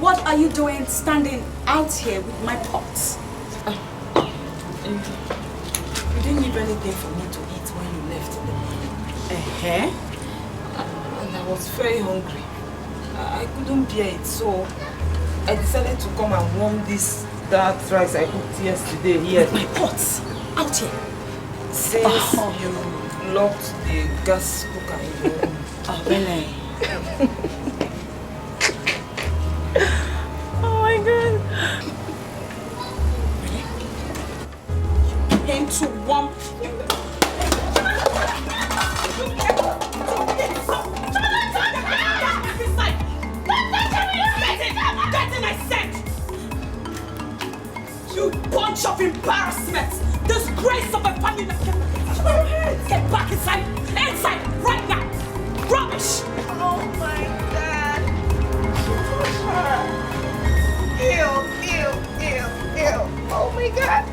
What are you doing standing out here with my pots? You didn't leave anything for me to eat when you left in the morning. And I was very hungry. I couldn't bear it, so I decided to come and warm that rice I cooked yesterday here. With my pots? Out here? Since you locked the gas cooker in your room. Oh, really? Oh my God. You came to warm. You bunch of embarrassment! Disgrace of a family that can get back inside! Inside! Right now! Rubbish! Oh my God! Ew, ew, ew, ew. Oh my God!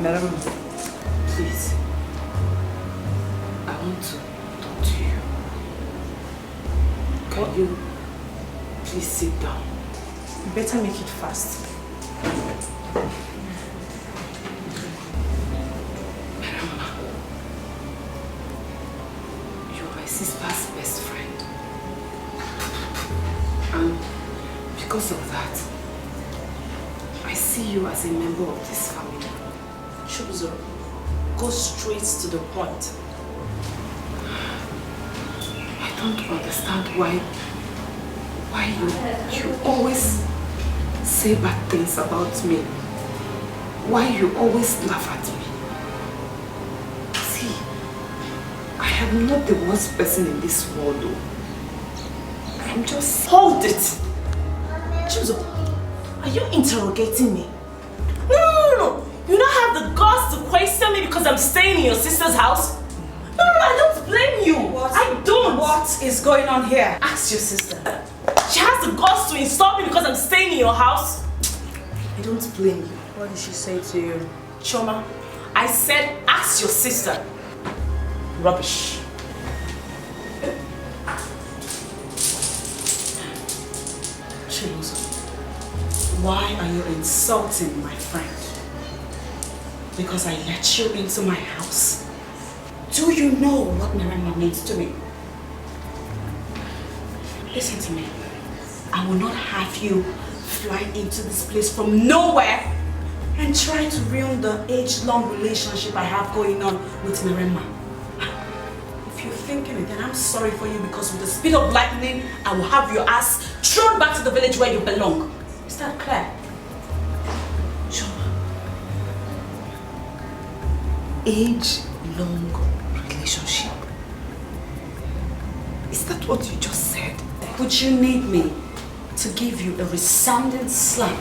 Madam, please. I want to talk to you. Can you please sit down? You better make it fast. You're my sister's best friend. And because of that, I see you as a member of this family. Chuzo, go straight to the point. I don't understand why you always say bad things about me. Why you always laugh at me. See, I am not the worst person in this world though. I'm just... Hold it! Chuzo, are you interrogating me? No! You don't have the guts to question me because I'm staying in your sister's house? No, I don't blame you. I don't. What is going on here? Ask your sister. She has the guts to insult me because I'm staying in your house? I don't blame you. What did she say to you? Choma, I said ask your sister. Rubbish. Chilozo, why are you insulting my friend? Because I let you into my house. Do you know what Narema means to me? Listen to me. I will not have you fly into this place from nowhere and try to ruin the age-long relationship I have going on with Narema. If you're thinking it, then I'm sorry for you because with the speed of lightning, I will have your ass thrown back to the village where you belong. Is that clear? Age-long relationship. Is that what you just said? Would you need me to give you a resounding slap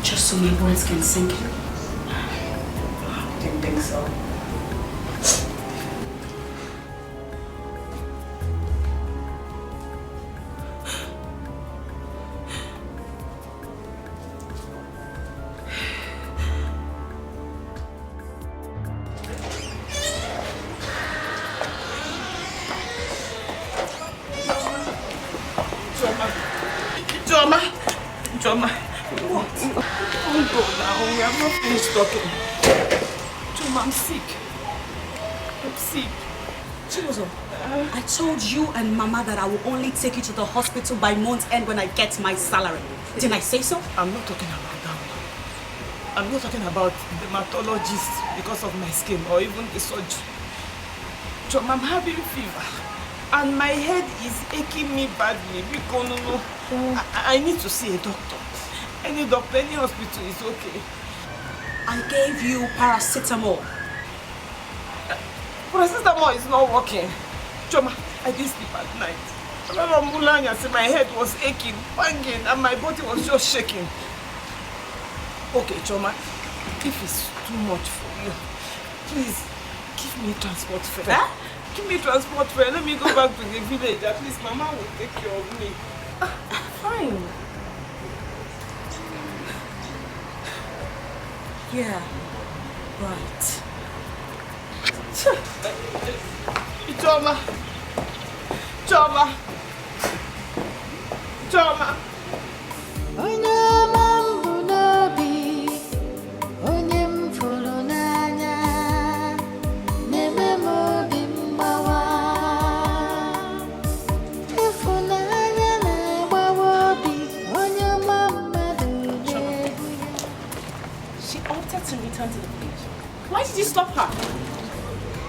just so my words can sink you? I didn't think so. Joma, what? Don't go now. We have not finished talking. Joma, I'm sick. I'm sick. Chilozo, I told you and Mama that I will only take you to the hospital by month's end when I get my salary. Didn't I say so? I'm not talking about that one. I'm not talking about the dermatologist because of my skin or even the surgery. Joma, I'm having fever. And my head is aching me badly. Because I need to see a doctor. Any doctor, any hospital is okay. I gave you paracetamol. Paracetamol is not working. Choma, I didn't sleep at night. My head was aching, banging, and my body was just shaking. Okay, Choma, if it's too much for you, please Give me transport fare. Huh? Give me transport fare. Let me go back to the village. At least Mama will take care of me. Fine. Yeah. Right. Choma. Onye ọma m bụ n'obi, onye m fụrụ n'anya, na-eme m obi mgbawa. Ịfụnanya na-agbawa obi, onye ọma mmadụ na-egbu ya. She opted to return to the village. Why did you stop her?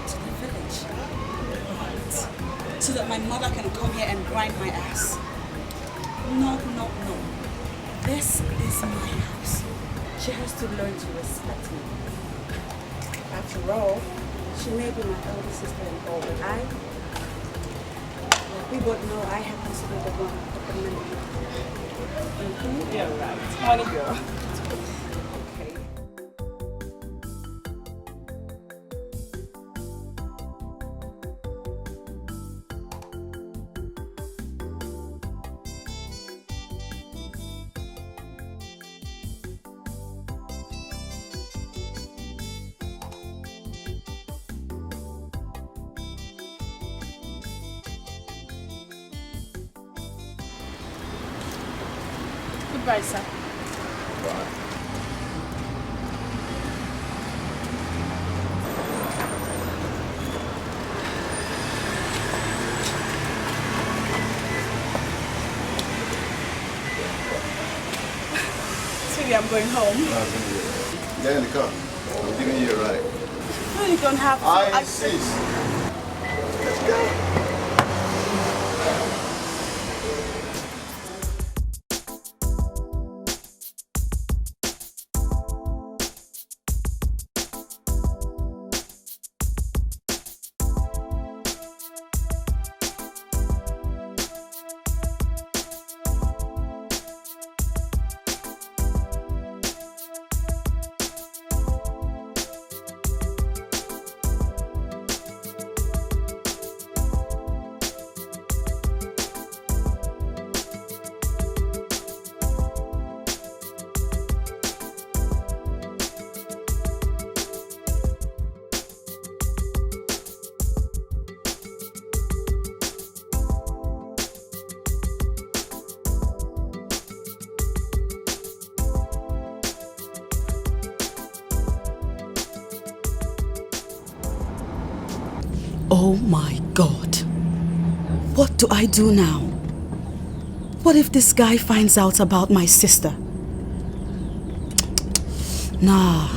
To the village. Right. So that my mother can come here and grind my ass. No. This is my house. She has to learn to respect me. After all, she may be my elder sister and all, but we both know I happen to be the one of the money. You're right. Money girl. Goodbye, sir. Sweetie, I'm going home. Get in the car. I'm giving you a ride. No, you don't have to. I insist. Let's go. Oh my God. What do I do now? What if this guy finds out about my sister? No.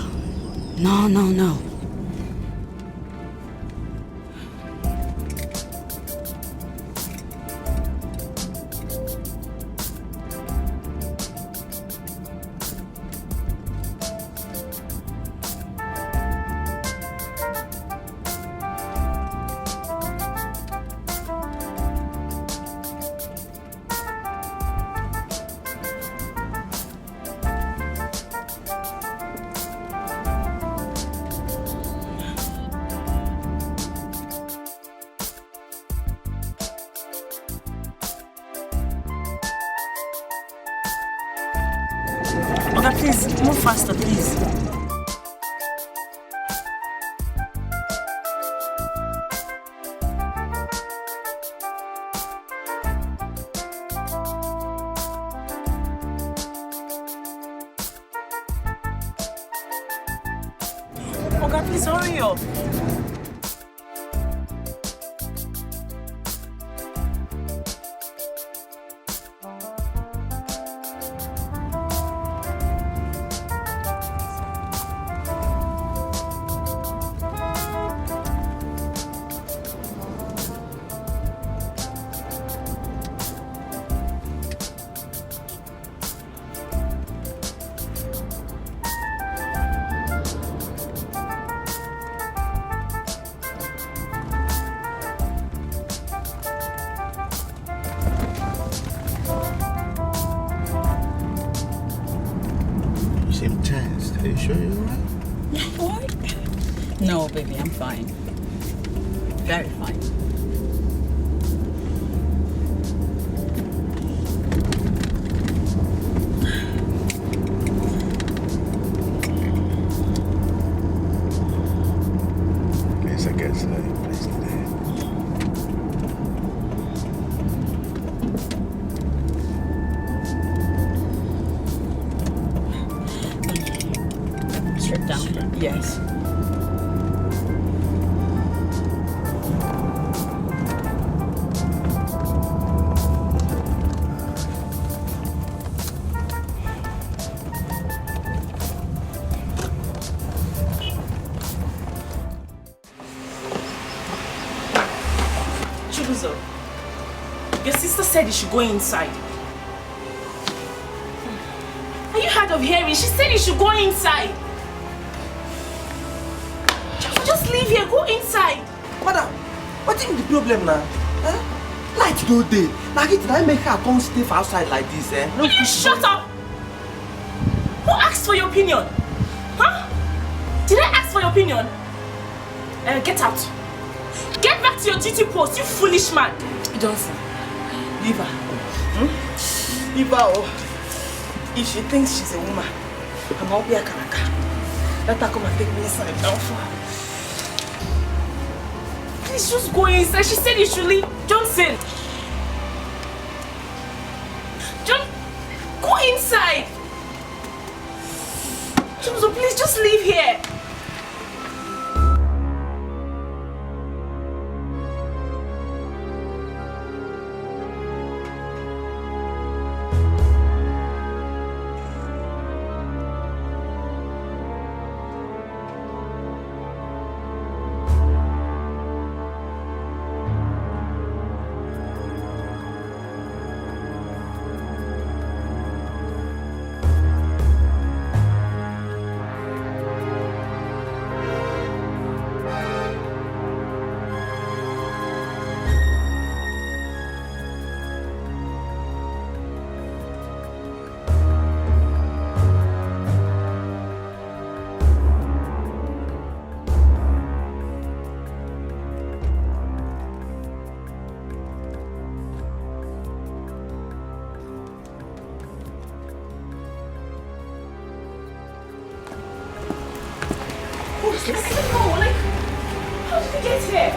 Oga, please, move faster, please. Oga, please hurry up. You seem tensed. Are you sure you're alright? What? No, baby, I'm fine. Very fine. Please, I guess please today. Straight down. Yes. Your sister said you should go inside. Are you hard of hearing? She said you should go inside. Just leave here, go inside. Madam, what is the problem now? Light no day. Now did I make her come stay for outside like this, eh? Will you shut up? Who asked for your opinion? Huh? Did I ask for your opinion? Get out. Get back to your duty post, you foolish man. Johnson, leave her. Leave her, oh. If she thinks she's a woman, I'm not be a karaka. Let her come and take me inside now for her. Please just go inside. She said you should leave. Johnson. John, go inside. Johnson, please just leave here.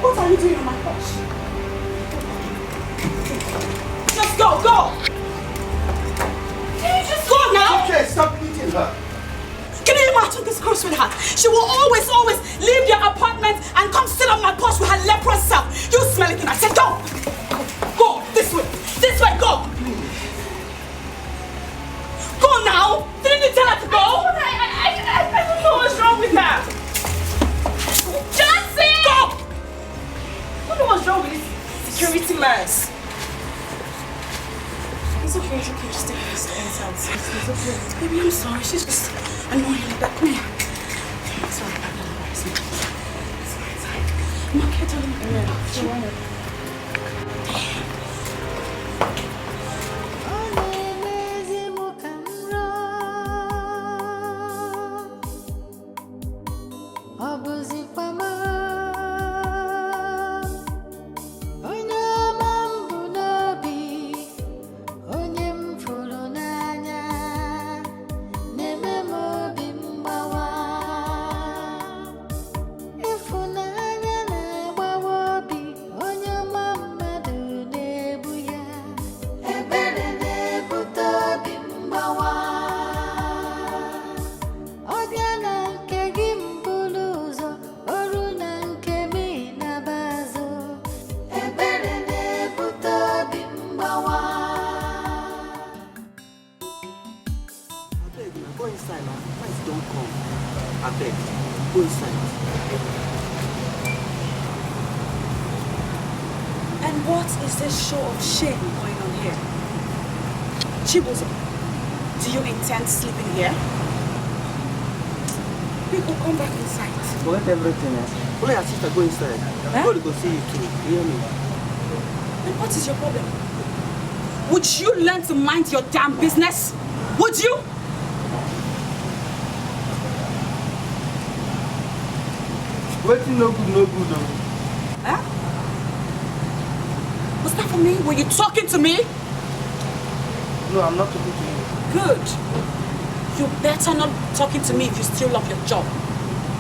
What are you doing on my porch? Just go, go! Can you just go now? Okay, stop beating her. Can you imagine this girl with her? She will always leave your apartment and come sit on my porch with her leprous self. You smell it and I said go! Go, this way, go! Go now! Didn't you tell her to go? I don't know what's wrong with her. Johnson! Go! I don't know what's wrong with this security man. It's okay, just take this inside. It's okay. Baby, I'm sorry. She's just annoying like that. Come here. I'm sorry. I'm okay, darling. Don't worry. Do you intend sleeping here? People, come back inside. Forget everything else. Only your sister go inside. I'm going to go see you too. You hear me? And what is your problem? Would you learn to mind your damn business? Would you? Waiting no good though. Huh? Was that for me? Were you talking to me? No, I'm not talking to you. Good. You better not be talking to me if you still love your job.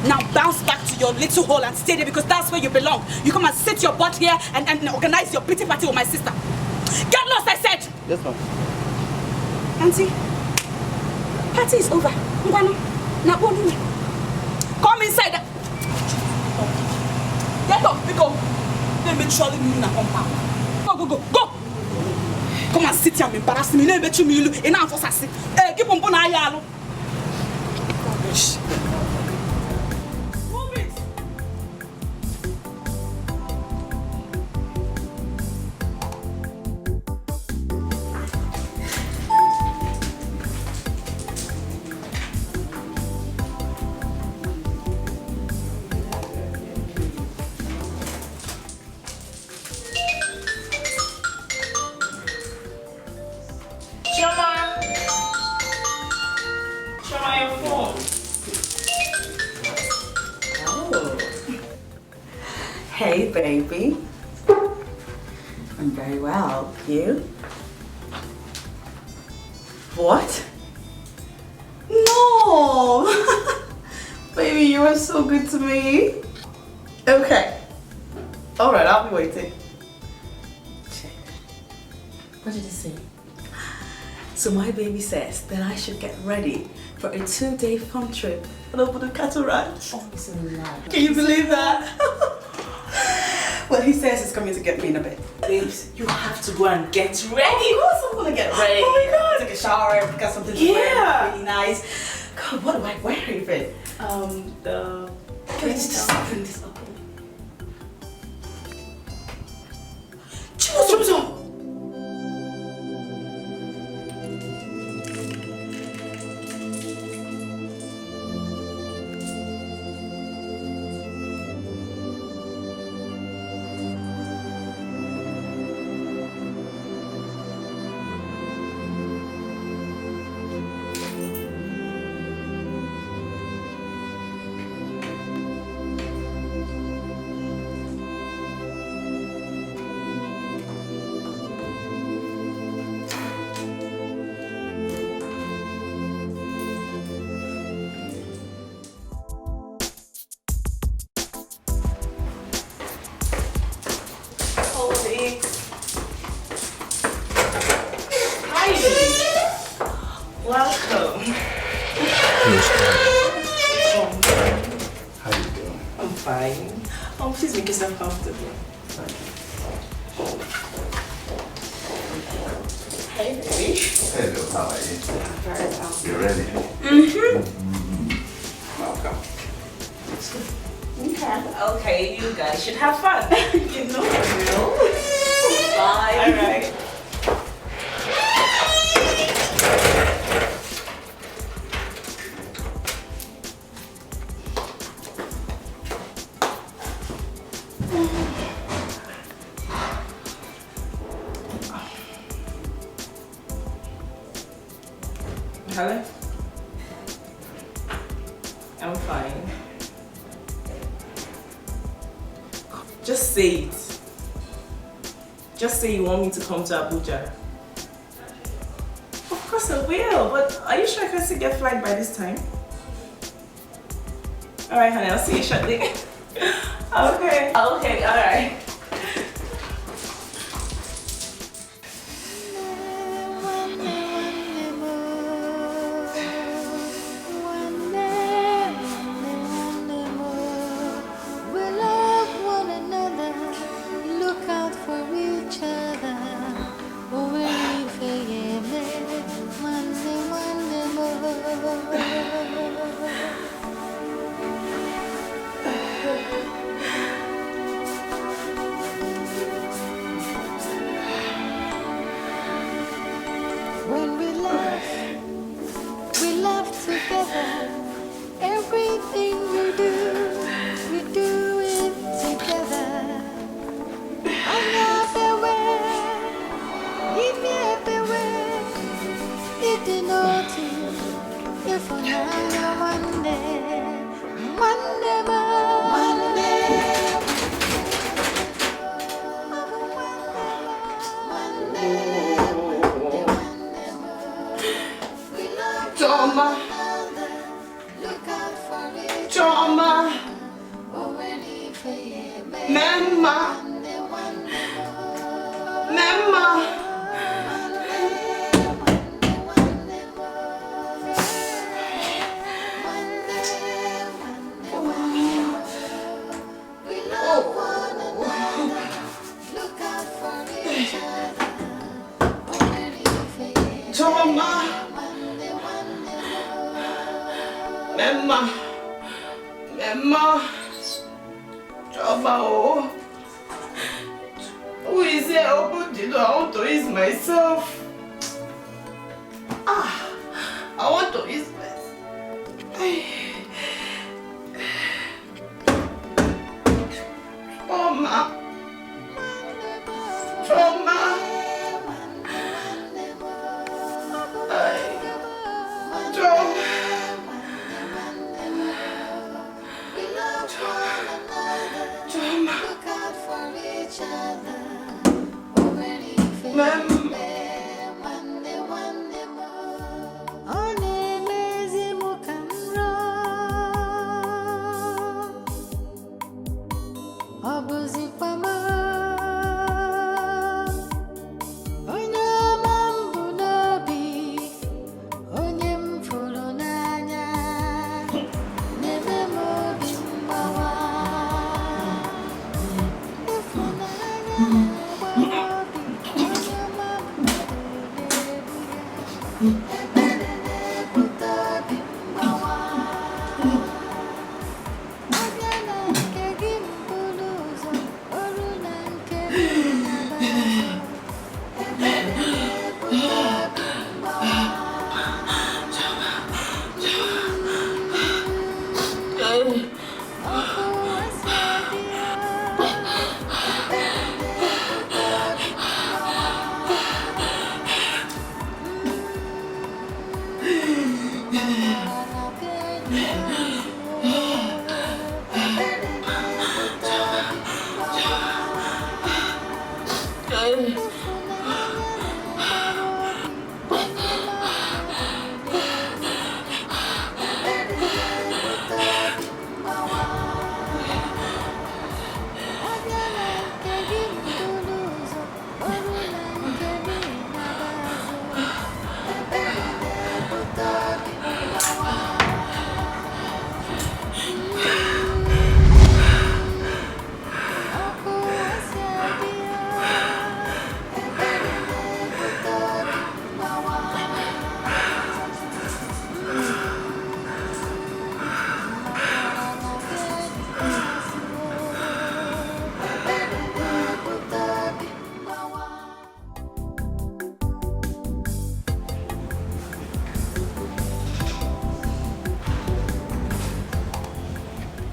Now bounce back to your little hole and stay there because that's where you belong. You come and sit your butt here and organize your pity party with my sister. Get lost, I said! Yes, ma'am. Auntie, party is over. Come inside. Get up, go. Let me trolley you in a compound. Go. Come and sit here and embarrass me. Let me bet you enough for sassy. Keep on putting ayalo. Rubbish. Hey, baby. I'm very well. You? What? No! Baby, you are so good to me. Okay. Alright, I'll be waiting. What did he say? So my baby says that I should get ready for a 2-day fun trip over the cattle ranch. Oh, he's so loud. Can you believe that? Well, he says he's coming to get me in a bit. Babes, you have to go and get ready. Of course I'm gonna get ready. Oh my God. Take a shower, pick out something to wear, really nice. God, what do I wear even? Let's just open this up. Choose. Welcome. How you doing? I'm fine. Please make yourself comfortable. Hey, baby. Hello, how are you? Very well. You ready? Welcome. Okay, you guys should have fun. You know the drill. Bye. All right. Helen? I'm fine. Just say it. Just say you want me to come to Abuja. Of course I will, but are you sure I can still get flight by this time? Alright, honey, I'll see you shortly. Okay, alright. Choma. Choma. Memma. Memma. Choma. Memma. Memma. Choma, oh. Who is here? Open the door. I want to ease myself. I want to ease myself. Choma. Choma.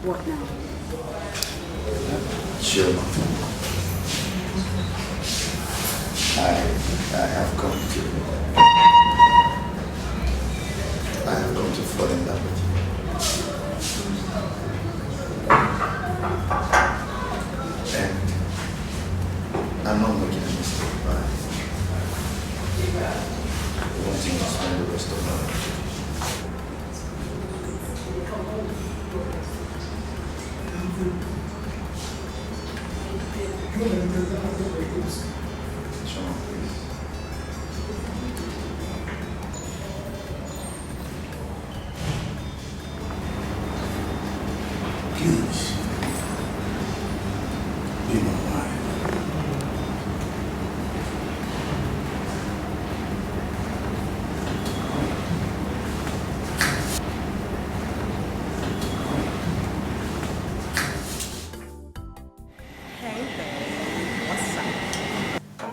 What now? Sure. I have come to fall in love with you. And I'm not making a mistake by wanting to spend the rest of my life.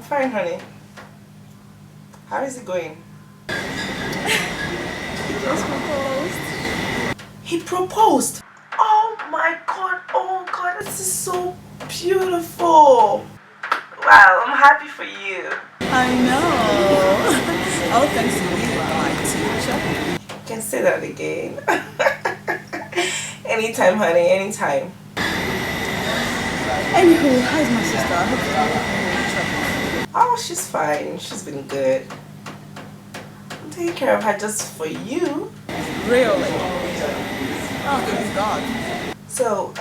Fine, honey. How is it going? He just proposed. He proposed? Oh my god, this is so beautiful. Wow, I'm happy for you. I know. All thanks to you, my teacher. You can say that again. Anytime, honey, anytime. Anywho, how's my sister? I hope she's not. Oh, she's fine. She's been good. taking care of her just for you. Really? Oh, good God. So,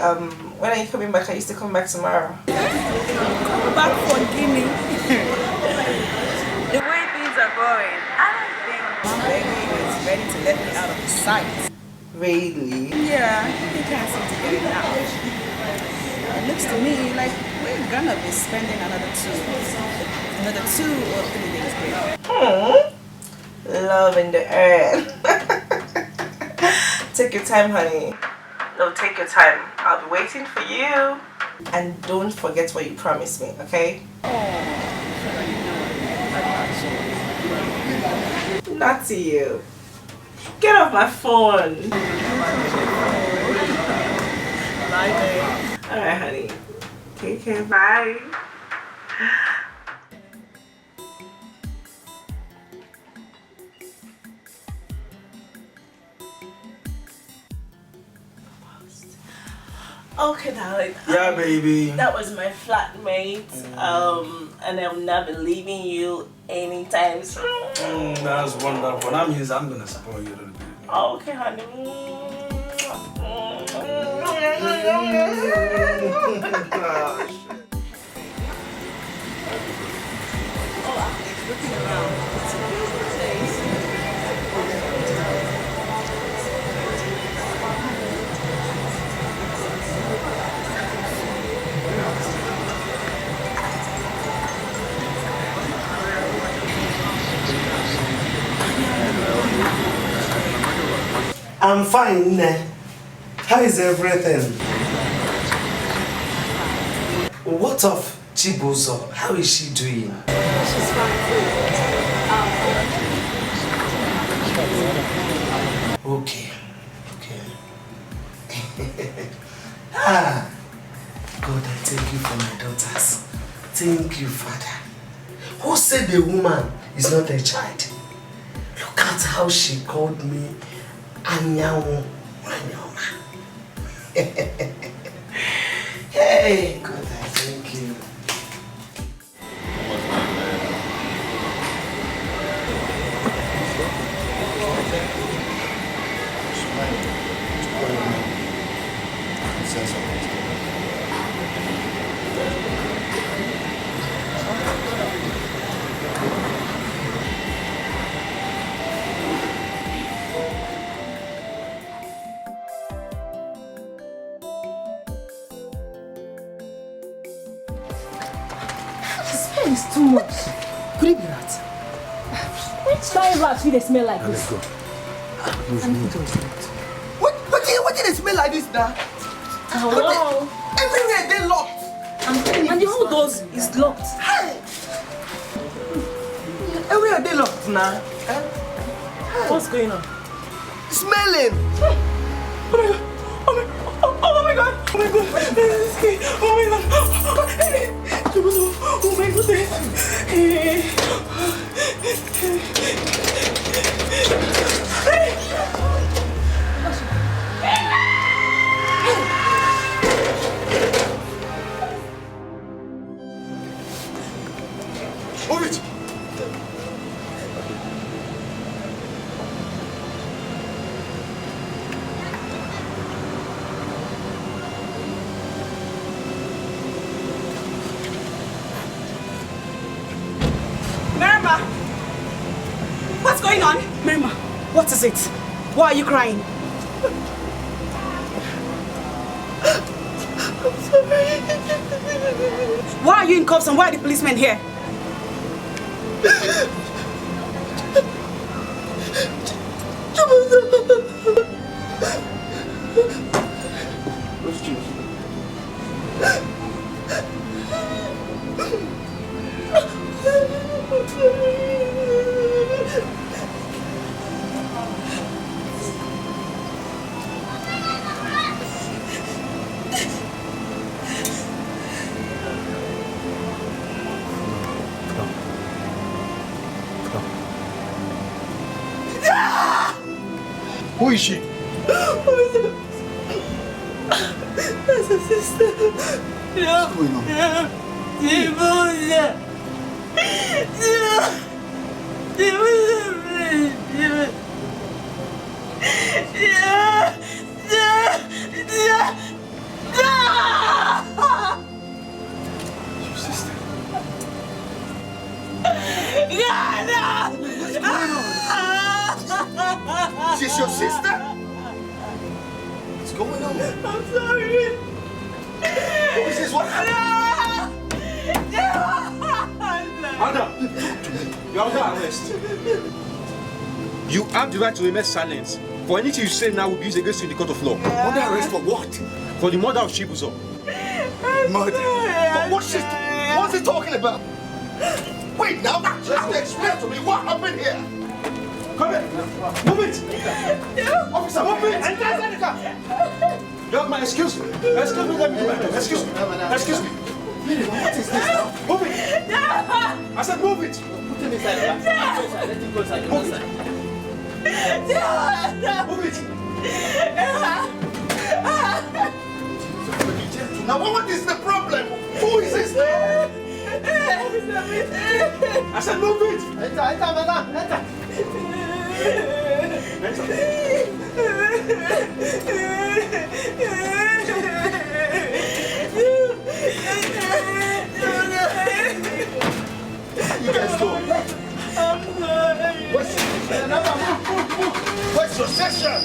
when are you coming back? I used to come back tomorrow. Come back for Guinea. The way things are going, I don't think my baby is ready to let me out of his sight. Really? Yeah, he can't seem to get it out. It looks to me like we're gonna be spending another 2 or 3 days here. Love in the air. Take your time, honey. No, take your time. I'll be waiting for you. And don't forget what you promised me, okay? Not to you. Get off my phone. Bye, babe. Alright, honey. Take care. Bye. Okay, darling. Yeah, baby. That was my flatmate. And I'm not be leaving you anytime soon. That's wonderful. That means I'm gonna support you a little bit. Okay, honey. Looking around. It's a beautiful place. I'm fine. How is everything? What of Chibuzo? How is she doing? She's fine. Okay. God, I thank you for my daughters. Thank you, Father. Who said a woman is not a child? Look at how she called me Anyanwu. Hey, God, I thank you. It's too much. Could it be that? Which kind of rats will they smell like this? Let's go. What did it smell like this now? Hello? Everywhere they locked. And the whole doors is locked. Hey! Everywhere they locked now. What's going on? Smelling. Oh my god! Oh my god! This is scary! Oh my god! Oh my goodness! Move it! Merima! What's going on? Merima, what is it? Why are you crying? I'm sorry. Why are you in cuffs and why are the policemen here? Who is she? That's a sister. What's going on? She was a friend. She's your sister? What's going on? I'm sorry. Who is this? What happened? Madam, you're under arrest. You have the right to remain silent. For anything you say now will be used against you in the court of law. Under arrest for what? For the murder of Chibuzo. Murder? But what's he talking about? Wait now, just explain to me what happened here. Come here. Move it. Officer, move it. Enter inside the car. Young man, excuse me. Excuse me, let me do my job. Excuse me. Excuse me. What is this now? Move it. I said move it. Put him inside the car. Let him go inside. Move it. Move it. Now what is the problem? Who is this now? I said move it. Enter, madam. Enter. You guys go. I'm sorry. What's your session?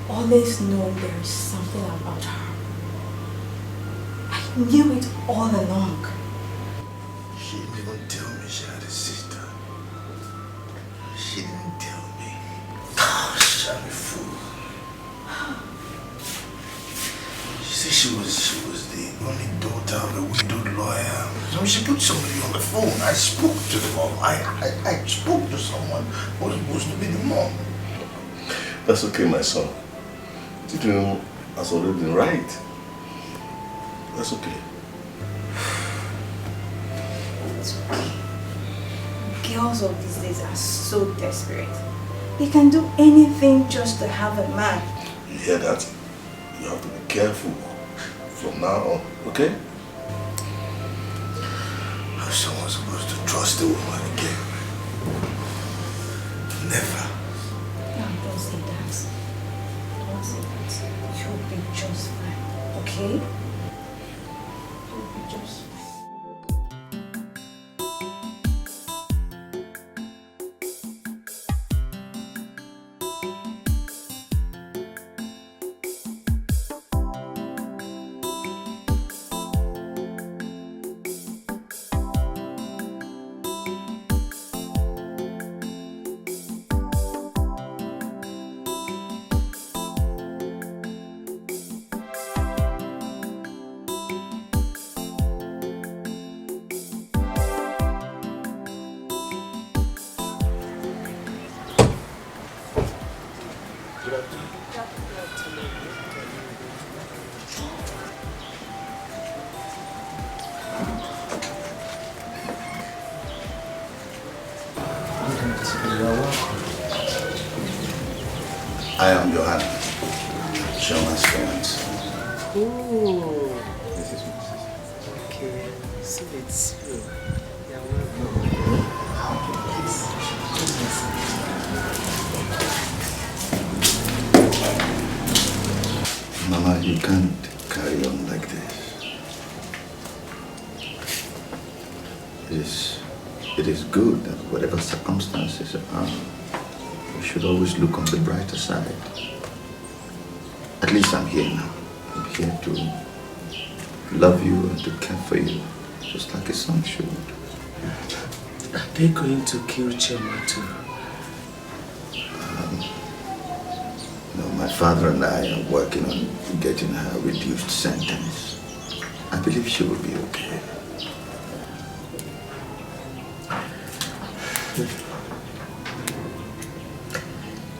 Always known there is something about her. I knew it all along. She didn't even tell me she had a sister. She didn't tell me. Gosh, I'm a fool. She said she was the only daughter of a widowed lawyer. So she put somebody on the phone. I spoke to the mom. I spoke to someone who was supposed to be the mom. That's okay, my son. Tito has already been right. That's okay. It's okay. Girls of these days are so desperate. They can do anything just to have a man. You hear that? You have to be careful from now on, okay? How's someone supposed to trust a woman again? Never. No, don't say that. Don't say that. You'll be just fine, okay? You'll be just fine. I am Johanna, Sherman's friend. Oh, this is okay. So it's you. You're welcome. Please. Mama, you can't carry on like this. It is good that whatever circumstances are, you should always look on the brighter side. At least I'm here now. I'm here to love you and to care for you, just like a son should. Are they going to kill Chema too? No, my father and I are working on getting her a reduced sentence. I believe she will be okay.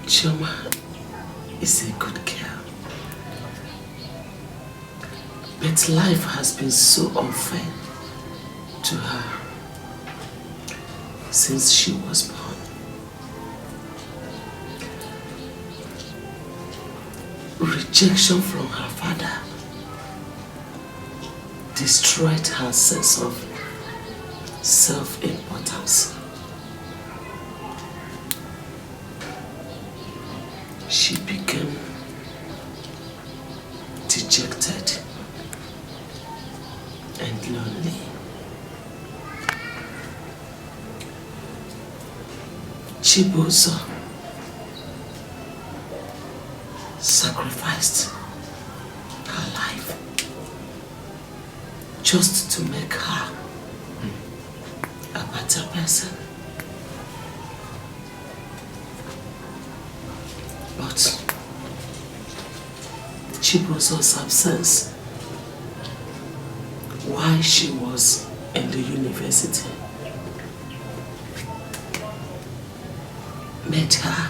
Chema, is a good girl. But life has been so unfair to her since she was born. Rejection from her father destroyed her sense of self-importance. She became dejected and lonely. Chibuzo sacrificed her life just to make her a better person. But Chibuzo's absence while she was in the university made her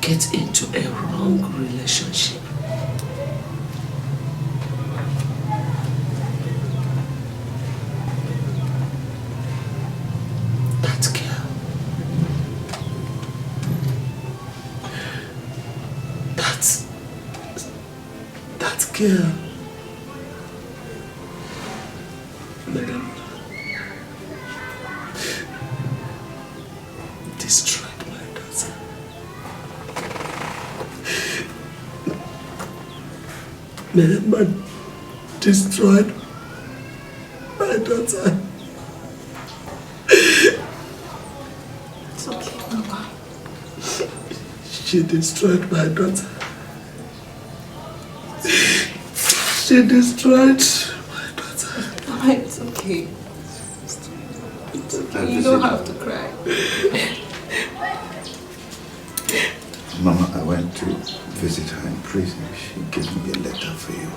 get into a wrong relationship. That girl, that girl, madam, destroyed my daughter. Madam destroyed my daughter. It's okay, Mama. She destroyed my daughter. She destroyed my daughter. Mama, it's okay. It's okay. You don't have to cry. Mama, I went to visit her in prison. She gave me a letter for you.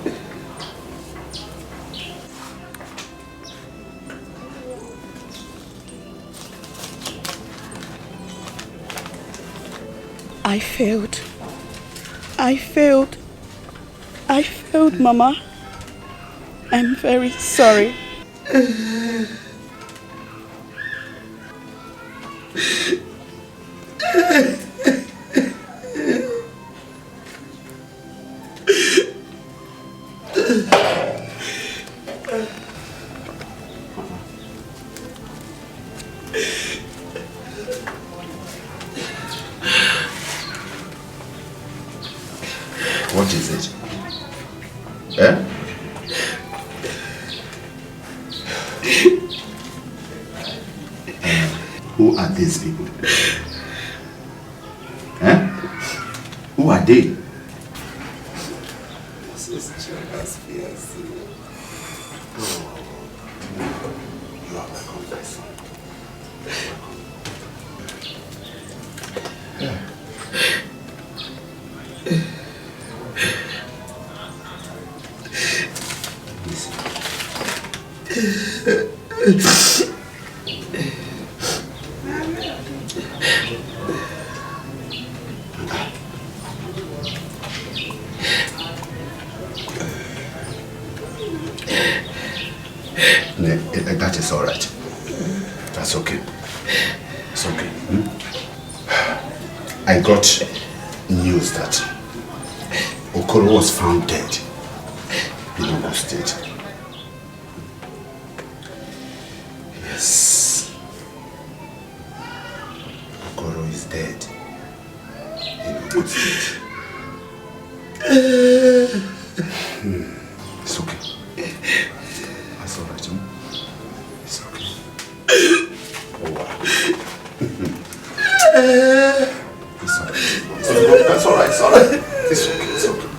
I failed. I failed. I failed, Mama. I'm very sorry. What is it? Eh? Who are these people? Eh? Who are they? This is Jona's fiancé. You are welcome, my son. That is all right. That's okay. It's okay. I got news that Okoro was found dead in Ogun State. Yes. Okoro is dead in Ogun State. It's okay. That's all right. It's okay. Oh, wow. It's all right. That's all right. It's all right. It's okay. It's okay.